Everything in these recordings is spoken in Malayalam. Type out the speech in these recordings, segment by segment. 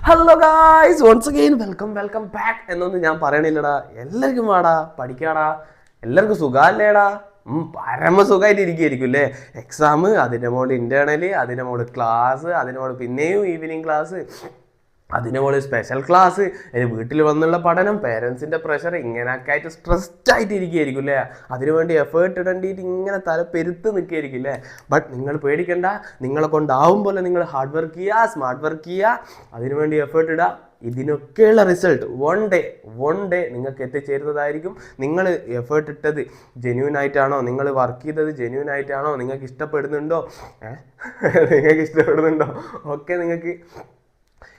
Hello guys, once again welcome back എന്നൊന്നും ഞാൻ പറയണില്ലടാ. എല്ലാവർക്കും വാടാ, പഠിക്കാടാ, എല്ലാവർക്കും സുഖമല്ലേടാ. പരമ സുഖമായിട്ട് ഇരിക്കുകയായിരിക്കും അല്ലേ. എക്സാം, അതിൻ്റെ മുകളിൽ ഇൻറ്റേർണല്, അതിൻ്റെ മുകളിൽ ക്ലാസ്, അതിൻ്റെ മുകളിൽ പിന്നെയും ഈവനിങ് ക്ലാസ്, അതിൻ്റെ മുകളിൽ സ്പെഷ്യൽ ക്ലാസ്, വീട്ടിൽ വന്നുള്ള പഠനം, പേരൻസിൻ്റെ പ്രഷർ, ഇങ്ങനെയൊക്കെ ആയിട്ട് സ്ട്രെസ്ഡ് ആയിട്ട് ഇരിക്കുകയായിരിക്കും അല്ലേ. അതിനുവേണ്ടി എഫേർട്ട് ഇടേണ്ടിയിട്ട് ഇങ്ങനെ തല പെരുത്ത് നിൽക്കുകയായിരിക്കും അല്ലേ. ബട്ട് നിങ്ങൾ പേടിക്കണ്ട, നിങ്ങളെ കൊണ്ടാവും പോലെ നിങ്ങൾ ഹാർഡ് വർക്ക് ചെയ്യുക, സ്മാർട്ട് വർക്ക് ചെയ്യുക, അതിനുവേണ്ടി എഫേർട്ട് ഇടുക. ഇതിനൊക്കെയുള്ള റിസൾട്ട് വൺ ഡേ നിങ്ങൾക്ക് എത്തിച്ചേരുന്നതായിരിക്കും. നിങ്ങൾ എഫേർട്ട് ഇട്ടത് ജെന്യൂൻ ആയിട്ടാണോ, നിങ്ങൾ വർക്ക് ചെയ്തത് ജെന്യൂൻ ആയിട്ടാണോ, നിങ്ങൾക്ക് ഇഷ്ടപ്പെടുന്നുണ്ടോ ഒക്കെ നിങ്ങൾക്ക്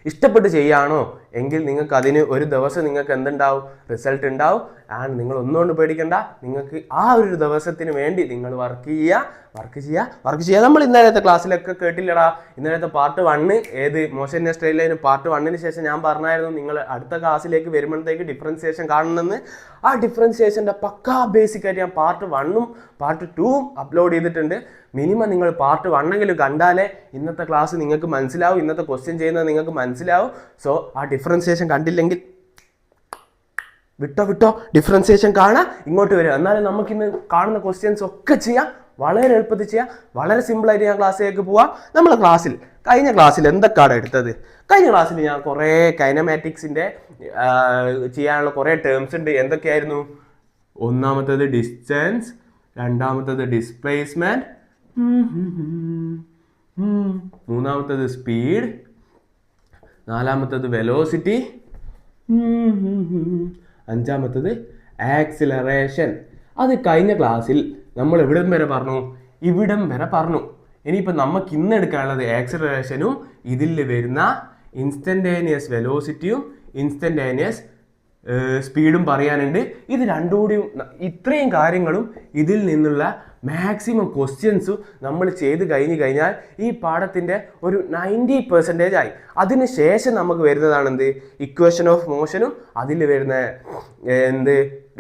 ഇഷ്ടപ്പെട്ട് ചെയ്യുകയാണോ എങ്കിൽ നിങ്ങൾക്ക് അതിന് ഒരു ദിവസം നിങ്ങൾക്ക് എന്തുണ്ടാവും, റിസൾട്ട് ഉണ്ടാവും. ആൻഡ് നിങ്ങൾ ഒന്നുകൊണ്ട് പേടിക്കണ്ട, നിങ്ങൾക്ക് ആ ഒരു ദിവസത്തിന് വേണ്ടി നിങ്ങൾ വർക്ക് ചെയ്യുക. നമ്മൾ ഇന്നലത്തെ ക്ലാസ്സിലൊക്കെ കേട്ടില്ലടാ, ഇന്നലത്തെ പാർട്ട് 1 ഏത് മോഷൻ നെക്സ്റ്റ് ലൈൻ പാർട്ട് 1 ശേഷം ഞാൻ പറഞ്ഞായിരുന്നു നിങ്ങൾ അടുത്ത ക്ലാസ്സിലേക്ക് വരുമ്പോഴത്തേക്ക് ഡിഫറൻസിയേഷൻ കാണണമെന്ന്. ആ ഡിഫറൻസിയേഷൻ്റെ പക്കാ ബേസിക് ആയിട്ട് ഞാൻ പാർട്ട് 1ഉം പാർട്ട് 2ഉം അപ്ലോഡ് ചെയ്തിട്ടുണ്ട്. മിനിമം നിങ്ങൾ പാർട്ട് 1 കണ്ടാലേ ഇന്നത്തെ ക്ലാസ് നിങ്ങൾക്ക് മനസ്സിലാവും, ഇന്നത്തെ ക്വസ്റ്റ്യൻ ചെയ്യുന്നത് നിങ്ങൾക്ക് മനസ്സിലാവും. സോ ആ ഡിഫറൻസിയേഷൻ കണ്ടില്ലെങ്കിൽ വിട്ടോ ഡിഫറൻസിയേഷൻ കാണാം, ഇങ്ങോട്ട് വരിക. എന്നാലും നമുക്കിന്ന് കാണുന്ന ക്വസ്റ്റ്യൻസ് ഒക്കെ ചെയ്യാം, വളരെ എളുപ്പത്തിൽ ചെയ്യാം, വളരെ സിമ്പിളായിട്ട് ഞാൻ ക്ലാസ്സിലേക്ക് പോവാം. നമ്മളെ കഴിഞ്ഞ ക്ലാസ്സിൽ എന്തൊക്കെയാണ് എടുത്തത്? കഴിഞ്ഞ ക്ലാസ്സിൽ ഞാൻ കുറേ കൈനമാറ്റിക്സിൻ്റെ ചെയ്യാനുള്ള കുറേ ടേംസ് ഉണ്ട്. എന്തൊക്കെയായിരുന്നു? ഒന്നാമത്തേത് ഡിസ്റ്റൻസ്, രണ്ടാമത്തേത് ഡിസ്പ്ലേസ്മെന്റ്, മൂന്നാമത്തേത് സ്പീഡ്, നാലാമത്തേത് വെലോസിറ്റി, അഞ്ചാമത്തേത് ആക്സിലറേഷൻ. അത് കഴിഞ്ഞ ക്ലാസ്സിൽ നമ്മൾ ഇവിടം വരെ പറഞ്ഞു. ഇനിയിപ്പോൾ നമുക്ക് ഇന്ന് എടുക്കാനുള്ളത് ആക്സിലറേഷനും ഇതിൽ വരുന്ന ഇൻസ്റ്റന്റേനിയസ് വെലോസിറ്റിയും ഇൻസ്റ്റന്റേനിയസ് സ്പീഡും പറയാനുണ്ട്. ഇത് രണ്ടുകൂടിയും ഇത്രയും കാര്യങ്ങളും ഇതിൽ നിന്നുള്ള മാക്സിമം ക്വസ്റ്റ്യൻസും നമ്മൾ ചെയ്ത് കഴിഞ്ഞാൽ ഈ പാഠത്തിൻ്റെ ഒരു 90% ആയി. അതിന് ശേഷം നമുക്ക് വരുന്നതാണ് ഇക്വേഷൻ ഓഫ് മോഷനും അതിൽ വരുന്ന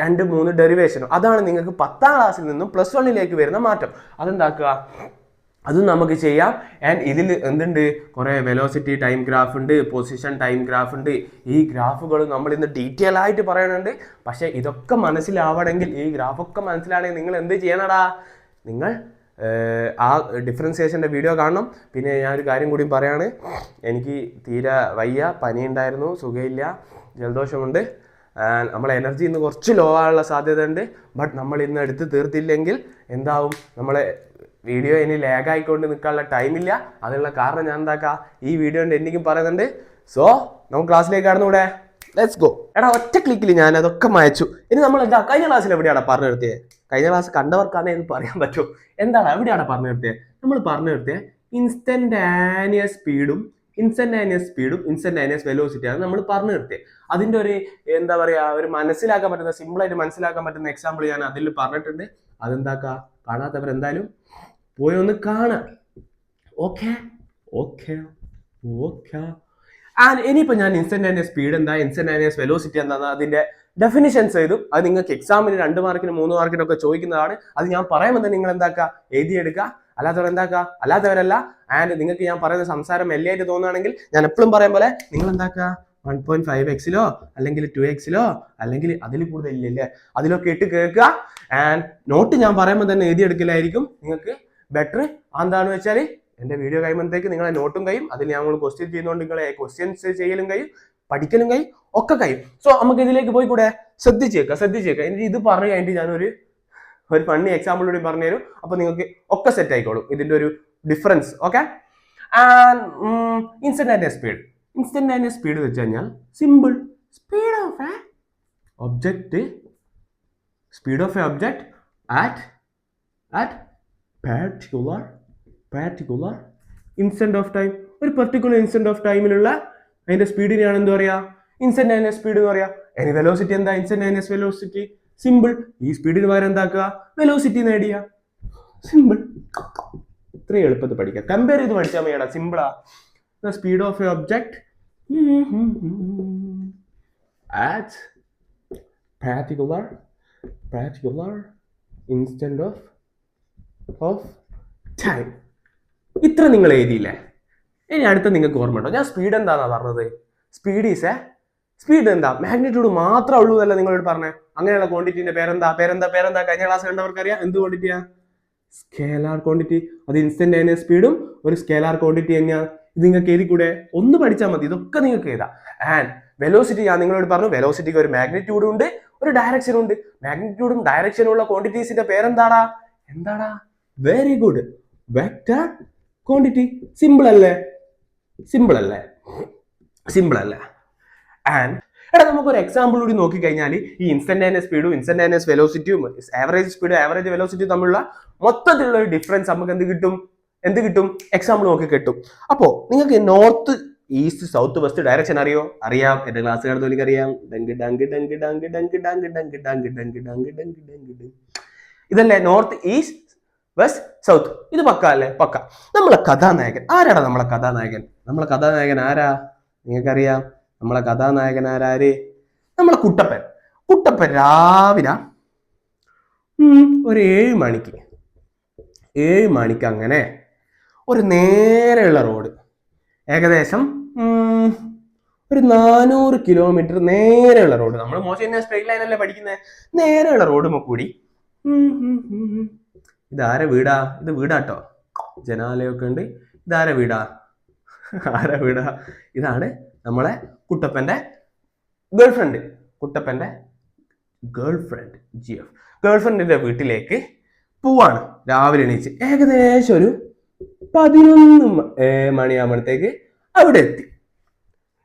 2-3 ഡെറിവേഷനും. അതാണ് നിങ്ങൾക്ക് 10ാം ക്ലാസ്സിൽ നിന്നും +1 വരുന്ന മാറ്റം. അതെന്താക്കുക, അതും നമുക്ക് ചെയ്യാം. ആൻഡ് ഇതിൽ എന്തുണ്ട്, കുറേ വെലോസിറ്റി ടൈം ഗ്രാഫ് ഉണ്ട്, പൊസിഷൻ ടൈം ഗ്രാഫ് ഉണ്ട്. ഈ ഗ്രാഫുകൾ നമ്മൾ ഇന്ന് ഡീറ്റെയിൽ ആയിട്ട് പറയുന്നുണ്ട്. പക്ഷേ ഇതൊക്കെ മനസ്സിലാവണമെങ്കിൽ, ഈ ഗ്രാഫൊക്കെ മനസ്സിലാണെങ്കിൽ നിങ്ങൾ എന്ത് ചെയ്യണടാ, നിങ്ങൾ ആ ഡിഫറൻസിയേഷൻ്റെ വീഡിയോ കാണണം. പിന്നെ ഞാനൊരു കാര്യം കൂടി പറയാണ്, എനിക്ക് തീരെ വയ്യ, പനി ഉണ്ടായിരുന്നു, സുഖമില്ല, ജലദോഷമുണ്ട്. നമ്മളെ എനർജി ഇന്ന് കുറച്ച് ലോ ആകാനുള്ള സാധ്യത ഉണ്ട്. ബട്ട് നമ്മൾ ഇന്ന് എടുത്ത് തീർത്തില്ലെങ്കിൽ എന്താവും, നമ്മളെ വീഡിയോ ഇനി ലാഗായിക്കൊണ്ട് നിൽക്കാനുള്ള ടൈമില്ല. അതിനുള്ള കാരണം ഞാൻ എന്താക്കാം, ഈ വീഡിയോൻ്റെ എനിക്കും പറയുന്നുണ്ട്. സോ നമുക്ക് ക്ലാസ്സിലേക്ക് കടന്നുകൂടെ, ലെറ്റ്സ് ഗോ. എടാ, ഒറ്റ ക്ലിക്കിൽ ഞാൻ അതൊക്കെ മായച്ചു. ഇനി നമ്മൾ എന്താ കഴിഞ്ഞ ക്ലാസ്സിൽ എവിടെയാണ് പറഞ്ഞു നിർത്തിയത്? കഴിഞ്ഞ ക്ലാസ് കണ്ടവർക്കാണേ എന്ന് പറയാൻ പറ്റുമോ, എന്താണ് എവിടെയാണ് പറഞ്ഞു നിർത്തിയത്? നമ്മൾ പറഞ്ഞു നിർത്തിയത് ഇൻസ്റ്റന്റാനിയസ് സ്പീഡും ഇൻസ്റ്റന്റാനിയസ് വെലോസിറ്റിയാണ് നമ്മൾ പറഞ്ഞു നിർത്തിയത്. അതിൻ്റെ ഒരു എന്താ പറയുക, ഒരു മനസ്സിലാക്കാൻ പറ്റുന്ന, സിമ്പിളായിട്ട് മനസ്സിലാക്കാൻ പറ്റുന്ന എക്സാമ്പിൾ ഞാൻ അതിൽ പറഞ്ഞിട്ടുണ്ട്. അതെന്താക്കുക, കാണാത്തവരെന്തായാലും പോയി ഒന്ന് കാണാം. ഓക്കെ. ആൻഡ് ഇനിയിപ്പോൾ ഞാൻ ഇൻസ്റ്റന്റാനിയസ് സ്പീഡ് എന്താ, ഇൻസ്റ്റന്റാനിയസ് വെലോസിറ്റി എന്താണെന്ന് അതിൻ്റെ ഡെഫിനിഷൻസ് ചെയ്തു. അത് നിങ്ങൾക്ക് എക്സാമിന് 2 മാർക്കിനും 3 മാർക്കിനും ഒക്കെ ചോദിക്കുന്നതാണ്. അത് ഞാൻ പറയുമ്പോൾ തന്നെ നിങ്ങൾ എന്താക്കുക, എഴുതിയെടുക്കുക. അല്ലാത്തവരല്ല. ആൻഡ് നിങ്ങൾക്ക് ഞാൻ പറയുന്ന സംസാരം മെല്ലിയായിട്ട് തോന്നുകയാണെങ്കിൽ ഞാൻ എപ്പോഴും പറയും പോലെ നിങ്ങൾ എന്താക്കുക, 1.5x അല്ലെങ്കിൽ 2x അല്ലെങ്കിൽ അതിൽ കൂടുതലില്ലേ, അതിലൊക്കെ ഇട്ട് കേൾക്കുക. ആൻഡ് നോട്ട് ഞാൻ പറയുമ്പോൾ തന്നെ എഴുതിയെടുക്കലായിരിക്കും നിങ്ങൾക്ക് ബെറ്റർ. എന്താണെന്ന് വെച്ചാൽ എൻ്റെ വീഡിയോ കഴിയുമ്പോഴത്തേക്ക് നിങ്ങളെ നോട്ടും കഴിയും, അതിൽ ഞങ്ങൾ ക്വസ്റ്റ്യൻ ചെയ്യുന്നതുകൊണ്ട് നിങ്ങളെ ക്വസ്റ്റ്യൻസ് ചെയ്യലും കഴിയും, പഠിക്കലും കഴിയും, ഒക്കെ കഴിയും. സോ നമുക്ക് ഇതിലേക്ക് പോയി കൂടെ. ശ്രദ്ധിച്ചേക്കുക. ഇത് പറഞ്ഞു കഴിഞ്ഞിട്ട് ഞാനൊരു ഫണ്ണി എക്സാമ്പിളൂടെ പറഞ്ഞുതരും. അപ്പോൾ നിങ്ങൾക്ക് ഒക്കെ സെറ്റ് ആയിക്കോളും ഇതിൻ്റെ ഒരു ഡിഫറൻസ്. ഓക്കെ. ആൻഡ് ഇൻസ്റ്റന്റാനിയസ് സ്പീഡ് വെച്ച് കഴിഞ്ഞാൽ simple, speed of a object at particular instant of time. ഒരു പെർട്ടിക്കുലർ ഇൻസ്റ്റന്റ് ഓഫ് ടൈമിലുള്ള അതിന്റെ സ്പീഡിനെയാണ് എന്ത് പറയുക, ഇൻസ്റ്റന്റാനിയസ് സ്പീഡ് എന്ന് പറയാം. ഇനി വെലോസിറ്റി എന്താ, ഇൻസ്റ്റന്റാനിയസ് വെലോസിറ്റി സിമ്പിൾ. ഈ സ്പീഡിന് പകരം എന്താക്കുക, വെലോസിറ്റി നേടിയ. സിമ്പിൾ. ഇത്രയും എളുപ്പത്തിൽ പഠിക്കാം. കമ്പയർ ചെയ്ത് പഠിച്ചാൽ മതിയാ, സിമ്പിളാ. Speed of a object at particular instant of time. ഇത്ര നിങ്ങൾ എഴുതിയില്ലേ? ഇനി അടുത്ത നിങ്ങൾക്ക് ഓർമ്മ ഉണ്ടോ? ഞാൻ സ്പീഡ് എന്താണെന്നാ പറഞ്ഞത്? സ്പീഡ് എന്താ? മാഗ്നിറ്റ്യൂഡ് മാത്രമേ ഉള്ളൂ എന്നല്ല നിങ്ങളോട് പറഞ്ഞേ. അങ്ങനെയുള്ള ക്വാണ്ടിറ്റിന്റെ പേരെന്താ? കഴിഞ്ഞ ക്ലാസ് കണ്ടവർക്ക് അറിയാം. എന്ത് ക്വാണ്ടിറ്റിയാ? Scalar quantity. അത് ഇൻസ്റ്റന്റേനിയസ് സ്പീഡും ഒരു സ്കേലാർ ക്വാണ്ടിറ്റി തന്നെയാണ്. ഇത് നിങ്ങൾക്ക് എഴുതി കൂടെ? ഒന്ന് പഠിച്ചാൽ മതി, ഇതൊക്കെ നിങ്ങൾക്ക് എഴുതാം. ആൻഡ് വെലോസിറ്റി ഞാൻ നിങ്ങളോട് പറഞ്ഞു. വെലോസിറ്റിക്ക് ഒരു മാഗ്നിറ്റ്യൂഡും ഉണ്ട്, ഒരു ഡയറക്ഷനും ഉണ്ട്. മാഗ്നിറ്റ്യൂഡും ഡയറക്ഷനും ഉള്ള ക്വാണ്ടിറ്റീസിന്റെ പേരെന്താടാ? Very good, vector quantity. Simple അല്ലേ? ആൻഡ് എടാ, നമുക്കൊരു എക്സാമ്പിൾ കൂടി നോക്കിക്കഴിഞ്ഞാൽ ഈ ഇൻസ്റ്റന്റേനിയസ് സ്പീഡും ഇൻസ്റ്റന്റേനിയസ് വെലോസിറ്റിയും ആവറേജ് സ്പീഡും ആവറേജ് വെലോസിറ്റിയും തമ്മിലുള്ള മൊത്തത്തിലുള്ള ഒരു ഡിഫറൻസ് നമുക്ക് എന്ത് കിട്ടും? എക്സാമ്പിൾ നോക്കി കിട്ടും. അപ്പോ നിങ്ങൾക്ക് north east south west direction അറിയാം. എന്റെ ക്ലാസ് കാണുന്നവർക്ക് അറിയാം. ഇതല്ലേ നോർത്ത് ഈസ്റ്റ് വെസ്റ്റ് സൗത്ത്? ഇത് പക്ക അല്ലേ? പക്ക. നമ്മളെ കഥാനായകൻ ആരാടാ? നമ്മളെ കഥാനായകൻ ആരാ? നിങ്ങൾക്കറിയാം. നമ്മളെ കഥാനായകൻ ആരാര്? നമ്മളെ കുട്ടപ്പൻ രാവിലെ ഒരു 7 മണിക്ക് അങ്ങനെ ഒരു നേരെയുള്ള റോഡ്, ഏകദേശം ഒരു 400 കിലോമീറ്റർ നേരെയുള്ള റോഡ്. നമ്മൾ മോശം സ്ട്രെയിറ്റ് ലൈൻ അല്ലേ പഠിക്കുന്നത്? നേരെയുള്ള റോഡ് കൂടി ഇതാരെ വീടാ? ഇത് വീടാട്ടോ, ജനാലയൊക്കെ ഉണ്ട്. ഇതാരെ വീടാ? ഇതാണ് നമ്മളെ കുട്ടപ്പന്റെ ഗേൾഫ്രണ്ട് ഗേൾഫ്രണ്ടിന്റെ വീട്ടിലേക്ക് പോവാണ്. രാവിലെ എണീച്ച് ഏകദേശം ഒരു 11 മണിയാകുമ്പോഴത്തേക്ക് അവിടെ എത്തി.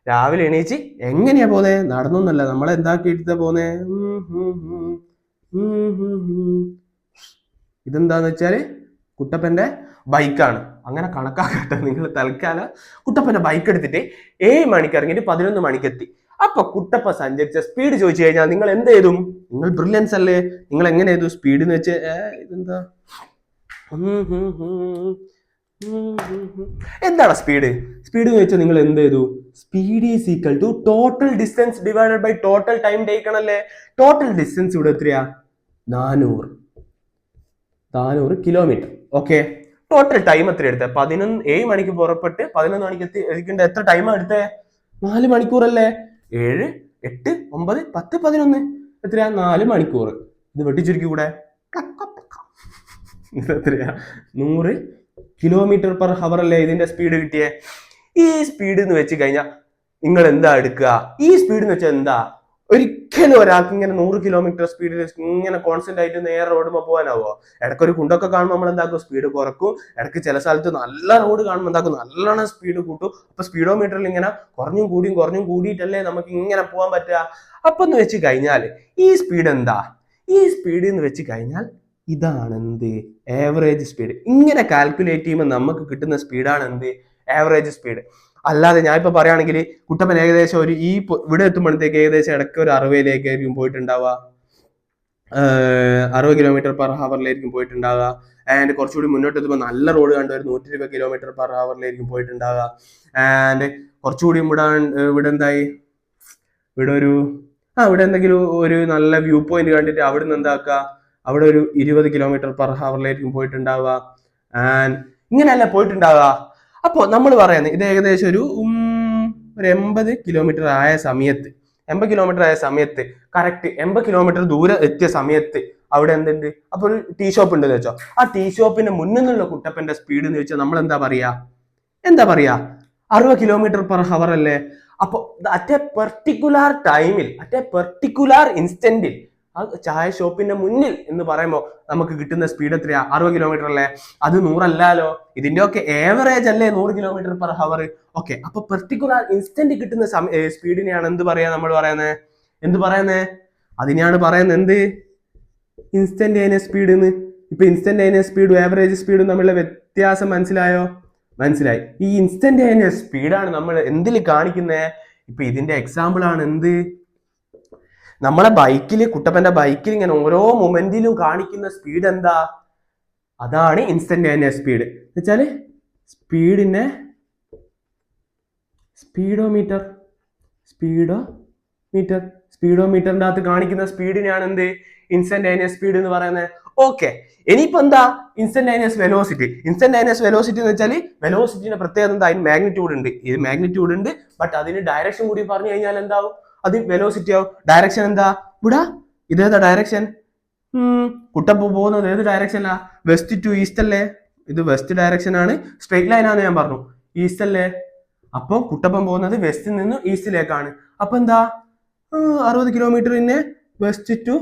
രാവിലെ എണീച്ച് എങ്ങനെയാ പോന്നെ? നടന്നൊന്നല്ല, നമ്മളെന്താക്കിയിട്ട് പോന്നെ? ഇതെന്താന്ന് വെച്ചാല് കുട്ടപ്പന്റെ ബൈക്കാണ്. അങ്ങനെ കണക്കാക്കട്ടെ നിങ്ങൾ തൽക്കാലം. കുട്ടപ്പന്റെ ബൈക്ക് എടുത്തിട്ട് 7 മണിക്ക് ഇറങ്ങിയിട്ട് 11 മണിക്ക് എത്തി. അപ്പൊ കുട്ടപ്പ സഞ്ചരിച്ച സ്പീഡ് ചോദിച്ചു കഴിഞ്ഞാൽ നിങ്ങൾ എന്ത് ചെയ്തും? നിങ്ങൾ ബ്രില്യൻസ് അല്ലേ? നിങ്ങൾ എങ്ങനെ ചെയ്തു സ്പീഡ് എന്ന് വെച്ച്? ഇതെന്താ? എന്താണ് സ്പീഡ് എന്ന് വെച്ചാൽ നിങ്ങൾ എന്ത് ചെയ്തു? Speed is equal to total distance divided by total time taken അല്ലേ? ടോട്ടൽ ഡിസ്റ്റൻസ് ഇവിടെ എത്രയാ? 400 കിലോമീറ്റർ. ഓക്കെ, ടോട്ടൽ ടൈം എത്ര എടുത്തേ? 7 മണിക്ക് പുറപ്പെട്ട് 11 മണിക്ക് എത്തിക്കേണ്ട എത്ര ടൈം എടുത്തേ? 4 മണിക്കൂറല്ലേ? 7, 8, 9, 10, 11 എത്രയാ? 4 മണിക്കൂർ. ഇത് വെട്ടിച്ചുരുക്കി കൂടെ എത്രയാ? 100 കിലോമീറ്റർ പെർ ഹവർ അല്ലേ ഇതിന്റെ സ്പീഡ് കിട്ടിയേ? ഈ സ്പീഡ് എന്ന് വെച്ച് കഴിഞ്ഞാൽ നിങ്ങൾ എന്താ എടുക്കുക? ഈ സ്പീഡ് എന്ന് വെച്ചാൽ എന്താ? ഒരിക്കലും ഒരാൾക്ക് ഇങ്ങനെ 100 കിലോമീറ്റർ സ്പീഡിൽ ഇങ്ങനെ കോൺസ്റ്റന്റ് ആയിട്ട് നേരെ റോഡുമ്പോൾ പോകാനാവോ? ഇടയ്ക്കൊരു കുണ്ടൊക്കെ കാണുമ്പോൾ നമ്മൾ എന്താക്കും? സ്പീഡ് കുറക്കും. ഇടയ്ക്ക് ചില സ്ഥലത്ത് നല്ല റോഡ് കാണുമ്പോൾ എന്താക്കും? നല്ലോണം സ്പീഡ് കൂട്ടും. അപ്പൊ സ്പീഡോമീറ്ററിൽ ഇങ്ങനെ കുറഞ്ഞും കൂടിയിട്ടല്ലേ നമുക്ക് ഇങ്ങനെ പോകാൻ പറ്റുക. അപ്പൊ എന്ന് വെച്ച് കഴിഞ്ഞാൽ ഈ സ്പീഡ് എന്താ? ഈ സ്പീഡ് എന്ന് വെച്ച് കഴിഞ്ഞാൽ ഇതാണ് എന്ത്? Average speed. ഇങ്ങനെ കാൽക്കുലേറ്റ് ചെയ്യുമ്പോൾ നമുക്ക് കിട്ടുന്ന സ്പീഡാണ് എന്ത്? Average speed. അല്ലാതെ ഞാൻ ഇപ്പൊ പറയുകയാണെങ്കിൽ കുട്ടപ്പൻ ഏകദേശം ഒരു ഇവിടെ എത്തുമ്പോഴത്തേക്ക് ഏകദേശം ഇടയ്ക്ക് ഒരു 60 പോയിട്ടുണ്ടാവുക, 60 കിലോമീറ്റർ പെർ ഹവറിലായിരിക്കും പോയിട്ടുണ്ടാവുക. ആൻഡ് കുറച്ചുകൂടി മുന്നോട്ട് എത്തുമ്പോൾ നല്ല റോഡ് കണ്ട ഒരു 120 കിലോമീറ്റർ പെർ ഹവറിലായിരിക്കും പോയിട്ടുണ്ടാവുക. ആൻഡ് കുറച്ചുകൂടി ഇവിടെ എന്തായി? ഇവിടെ എന്തെങ്കിലും ഒരു നല്ല വ്യൂ പോയിന്റ് കണ്ടിട്ട് അവിടെ നിന്ന് എന്താക്കുക? അവിടെ ഒരു 20 കിലോമീറ്റർ പെർ ഹവറിലായിരിക്കും പോയിട്ടുണ്ടാവുക. ആൻഡ് ഇങ്ങനെയല്ല പോയിട്ടുണ്ടാവുക. അപ്പോ നമ്മൾ പറയുന്നത് ഇത് ഏകദേശം ഒരു 80 കിലോമീറ്റർ ആയ സമയത്ത് കറക്റ്റ് 80 കിലോമീറ്റർ ദൂരെ എത്തിയ സമയത്ത് അവിടെ എന്തുണ്ട്? അപ്പൊ ഒരു ടീ ഷോപ്പ് ഉണ്ടെന്ന് വെച്ചോ. ആ ടീ ഷോപ്പിന്റെ മുന്നിൽ നിന്നുള്ള കുട്ടപ്പന്റെ സ്പീഡ് എന്ന് വെച്ചാൽ നമ്മൾ എന്താ പറയാ? 60 കിലോമീറ്റർ പെർ ഹവർ അല്ലേ? അപ്പൊ അറ്റ് എ പെർട്ടിക്കുലർ ടൈമിൽ, അറ്റ് എ പെർട്ടിക്കുലർ ഇൻസ്റ്റന്റിൽ ആ ചായ ഷോപ്പിന്റെ മുന്നിൽ എന്ന് പറയുമ്പോൾ നമുക്ക് കിട്ടുന്ന സ്പീഡ് എത്രയാ? 60 കിലോമീറ്റർ അല്ലേ? അത് 100 അല്ലല്ലോ. ഇതിന്റെ ഒക്കെ ഏവറേജ് അല്ലേ 100 കിലോമീറ്റർ പെർ ഹവർ? ഓക്കെ, അപ്പൊ പെർട്ടിക്കുലർ ഇൻസ്റ്റന്റ് കിട്ടുന്ന സ്പീഡിനെയാണ് എന്ത് പറയാ? നമ്മൾ പറയുന്നത് അതിനെയാണ് പറയുന്നത് എന്ത്? ഇൻസ്റ്റന്റേനിയസ് സ്പീഡ് എന്ന്. ഇപ്പൊ ഇൻസ്റ്റന്റേനിയസ് സ്പീഡും ആവറേജ് സ്പീഡും തമ്മിലുള്ള വ്യത്യാസം മനസ്സിലായി. ഈ ഇൻസ്റ്റന്റേനിയസ് സ്പീഡാണ് നമ്മൾ എന്തിൽ കാണിക്കുന്നത്? ഇപ്പൊ ഇതിന്റെ എക്സാമ്പിൾ ആണ് എന്ത്? നമ്മളെ കുട്ടപ്പന്റെ ബൈക്കിൽ ഇങ്ങനെ ഓരോ മൊമെന്റിലും കാണിക്കുന്ന സ്പീഡ് എന്താ? അതാണ് ഇൻസ്റ്റന്റേനിയസ് സ്പീഡ്. എന്നുവെച്ചാല് സ്പീഡോമീറ്ററിന്റെ അകത്ത് കാണിക്കുന്ന സ്പീഡിനെയാണ് എന്ത്? ഇൻസ്റ്റന്റേനിയസ് സ്പീഡ് എന്ന് പറയുന്നത്. ഓക്കെ, ഇനിയിപ്പോ എന്താ ഇൻസ്റ്റന്റേനിയസ് വെലോസിറ്റി. ഇൻസ്റ്റന്റേനിയസ് വെലോസിറ്റി എന്ന് വെച്ചാൽ വെലോസിറ്റിന്റെ പ്രത്യേകത എന്താ, അതിന് മാഗ്നിറ്റ്യൂഡ് ഉണ്ട്. ഇത് മാഗ്നിറ്റ്യൂഡ് ഉണ്ട്, ബട്ട് അതിന് ഡയറക്ഷൻ കൂടി പറഞ്ഞു കഴിഞ്ഞാൽ എന്താവും, അത് വെലോസിറ്റി ആവും. ഡയറക്ഷൻ എന്താ ഇവിടെ, ഇതേതാ ഡയറക്ഷൻ, കുട്ടപ്പ പോകുന്നത് ഏത് ഡയറക്ഷനാ, വെസ്റ്റ് ടു ഈസ്റ്റ് അല്ലേ, ഇത് വെസ്റ്റ് ഡയറക്ഷൻ ആണ്, സ്ട്രെയിറ്റ് ലൈൻ ആണെന്ന് ഞാൻ പറഞ്ഞു, ഈസ്റ്റ് അല്ലേ. അപ്പൊ കുട്ടപ്പൻ പോകുന്നത് വെസ്റ്റിൽ നിന്ന് ഈസ്റ്റിലേക്കാണ്. അപ്പൊ എന്താ 60 കിലോമീറ്റർ പിന്നെ വെസ്റ്റ് ടു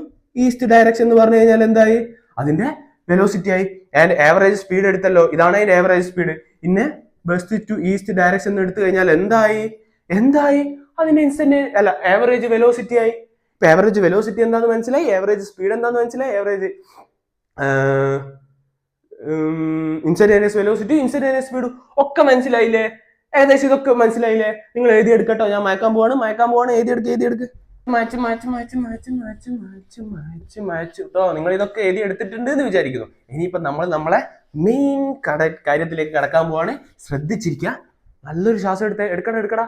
ഈസ്റ്റ് ഡയറക്ഷൻ എന്ന് പറഞ്ഞു കഴിഞ്ഞാൽ എന്തായി, അതിന്റെ വെലോസിറ്റി ആയി. ആൻഡ് ആവറേജ് സ്പീഡ് എടുത്തല്ലോ, ഇതാണ് അതിന്റെ ആവറേജ് സ്പീഡ്. പിന്നെ വെസ്റ്റ് ടു ഈസ്റ്റ് ഡയറക്ഷൻ എടുത്തു കഴിഞ്ഞാൽ എന്തായി അതിന്റെ ഇൻസ്റ്റന്റ് അല്ല ആവറേജ് വെലോസിറ്റി ആയി. ഇപ്പൊ ആവറേജ് വെലോസിറ്റി എന്താന്ന് മനസ്സിലായി, ആവറേജ് സ്പീഡ് എന്താന്ന് മനസ്സിലായി, average instantaneous velocity instantaneous speed ഒക്കെ മനസ്സിലായില്ലേ, ഏകദേശം ഇതൊക്കെ മനസ്സിലായില്ലേ. നിങ്ങൾ എഴുതിയെടുക്കട്ടോ, ഞാൻ മയക്കാൻ പോവാണ്, എഴുതിയെടുക്ക് കേട്ടോ. നിങ്ങൾ ഇതൊക്കെ എഴുതി എടുത്തിട്ടുണ്ട് എന്ന് വിചാരിക്കുന്നു. ഇനിയിപ്പോ നമ്മളെ മെയിൻ കാര്യത്തിലേക്ക് കടക്കാൻ പോവാണ്. ശ്രദ്ധിച്ചിരിക്കുക, നല്ലൊരു ശ്വാസം എടുക്കടാ,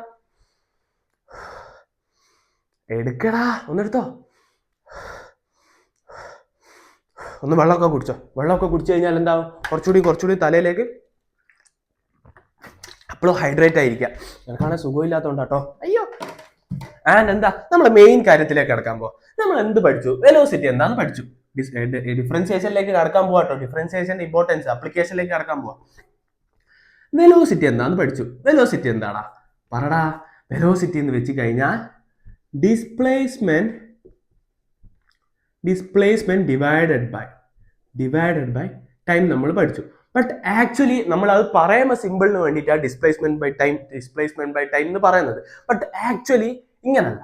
ഒന്നെടുത്തോ, ഒന്ന് വെള്ളമൊക്കെ കുടിച്ചു കഴിഞ്ഞാൽ എന്താവും, കുറച്ചുകൂടി തലയിലേക്ക് അപ്പോഴും ഹൈഡ്രേറ്റ് ആയിരിക്കുക. എനിക്കാണെങ്കിൽ സുഖമില്ലാത്തതുകൊണ്ടാട്ടോ, അയ്യോ. ആൻഡ് എന്താ നമ്മളെ മെയിൻ കാര്യത്തിലേക്ക് കടക്കാൻ പോവാ. നമ്മൾ എന്ത് പഠിച്ചു, വെലോസിറ്റി എന്താന്ന് പഠിച്ചു, ഡിഫറൻസിയേഷനിലേക്ക് കടക്കാൻ പോവാട്ടോ. ഡിഫറൻസിയേഷന്റെ ഇമ്പോർട്ടൻസ് ആപ്ലിക്കേഷനിലേക്ക് കടക്കാൻ പോവാ. വെലോസിറ്റി എന്താന്ന് പഠിച്ചു. വെലോസിറ്റി എന്താടാ പറടാ. വെലോസിറ്റി എന്ന് വെച്ച് കഴിഞ്ഞാൽ ഡിസ്പ്ലേസ്മെന്റ് ഡിവൈഡഡ് ബൈ ടൈം നമ്മൾ പഠിച്ചു. ബട്ട് ആക്ച്വലി നമ്മൾ അത് പറയുമ്പോൾ സിമ്പിളിന് വേണ്ടിയിട്ടാണ് ഡിസ്പ്ലേസ്മെന്റ് ബൈ ടൈം എന്ന് പറയുന്നത്. ബട്ട് ആക്ച്വലി ഇങ്ങനല്ല.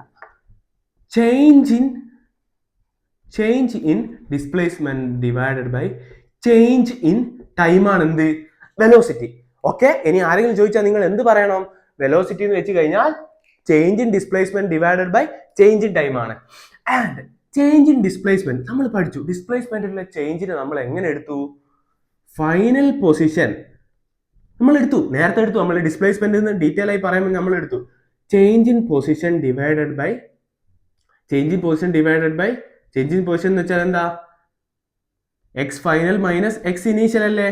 Change in displacement divided by change in time ആണ് എന്ത്, വെലോസിറ്റി. ഓക്കെ, ഇനി ആരെങ്കിലും ചോദിച്ചാൽ നിങ്ങൾ എന്ത് പറയണം, വെലോസിറ്റി എന്ന് വെച്ച് കഴിഞ്ഞാൽ change in displacement divided by change in time ആണ്. ആൻഡ് ചേഞ്ച് ഇൻ ഡിസ്പ്ലേസ്മെന്റ് നമ്മൾ പഠിച്ചു. ഡിസ്പ്ലേസ്മെന്റിലെ ചേഞ്ചിനെ നമ്മൾ എങ്ങനെ എടുത്തു, ഫൈനൽ പൊസിഷൻ നേരത്തെ എടുത്തു. നമ്മൾ ഡിസ്പ്ലേസ്മെന്റ് ഡീറ്റെയിൽ ആയി പറയുമ്പോൾ നമ്മൾ എടുത്തു change in position divided by change in position എന്ന് വെച്ചാൽ എന്താ, x final minus x initial അല്ലേ.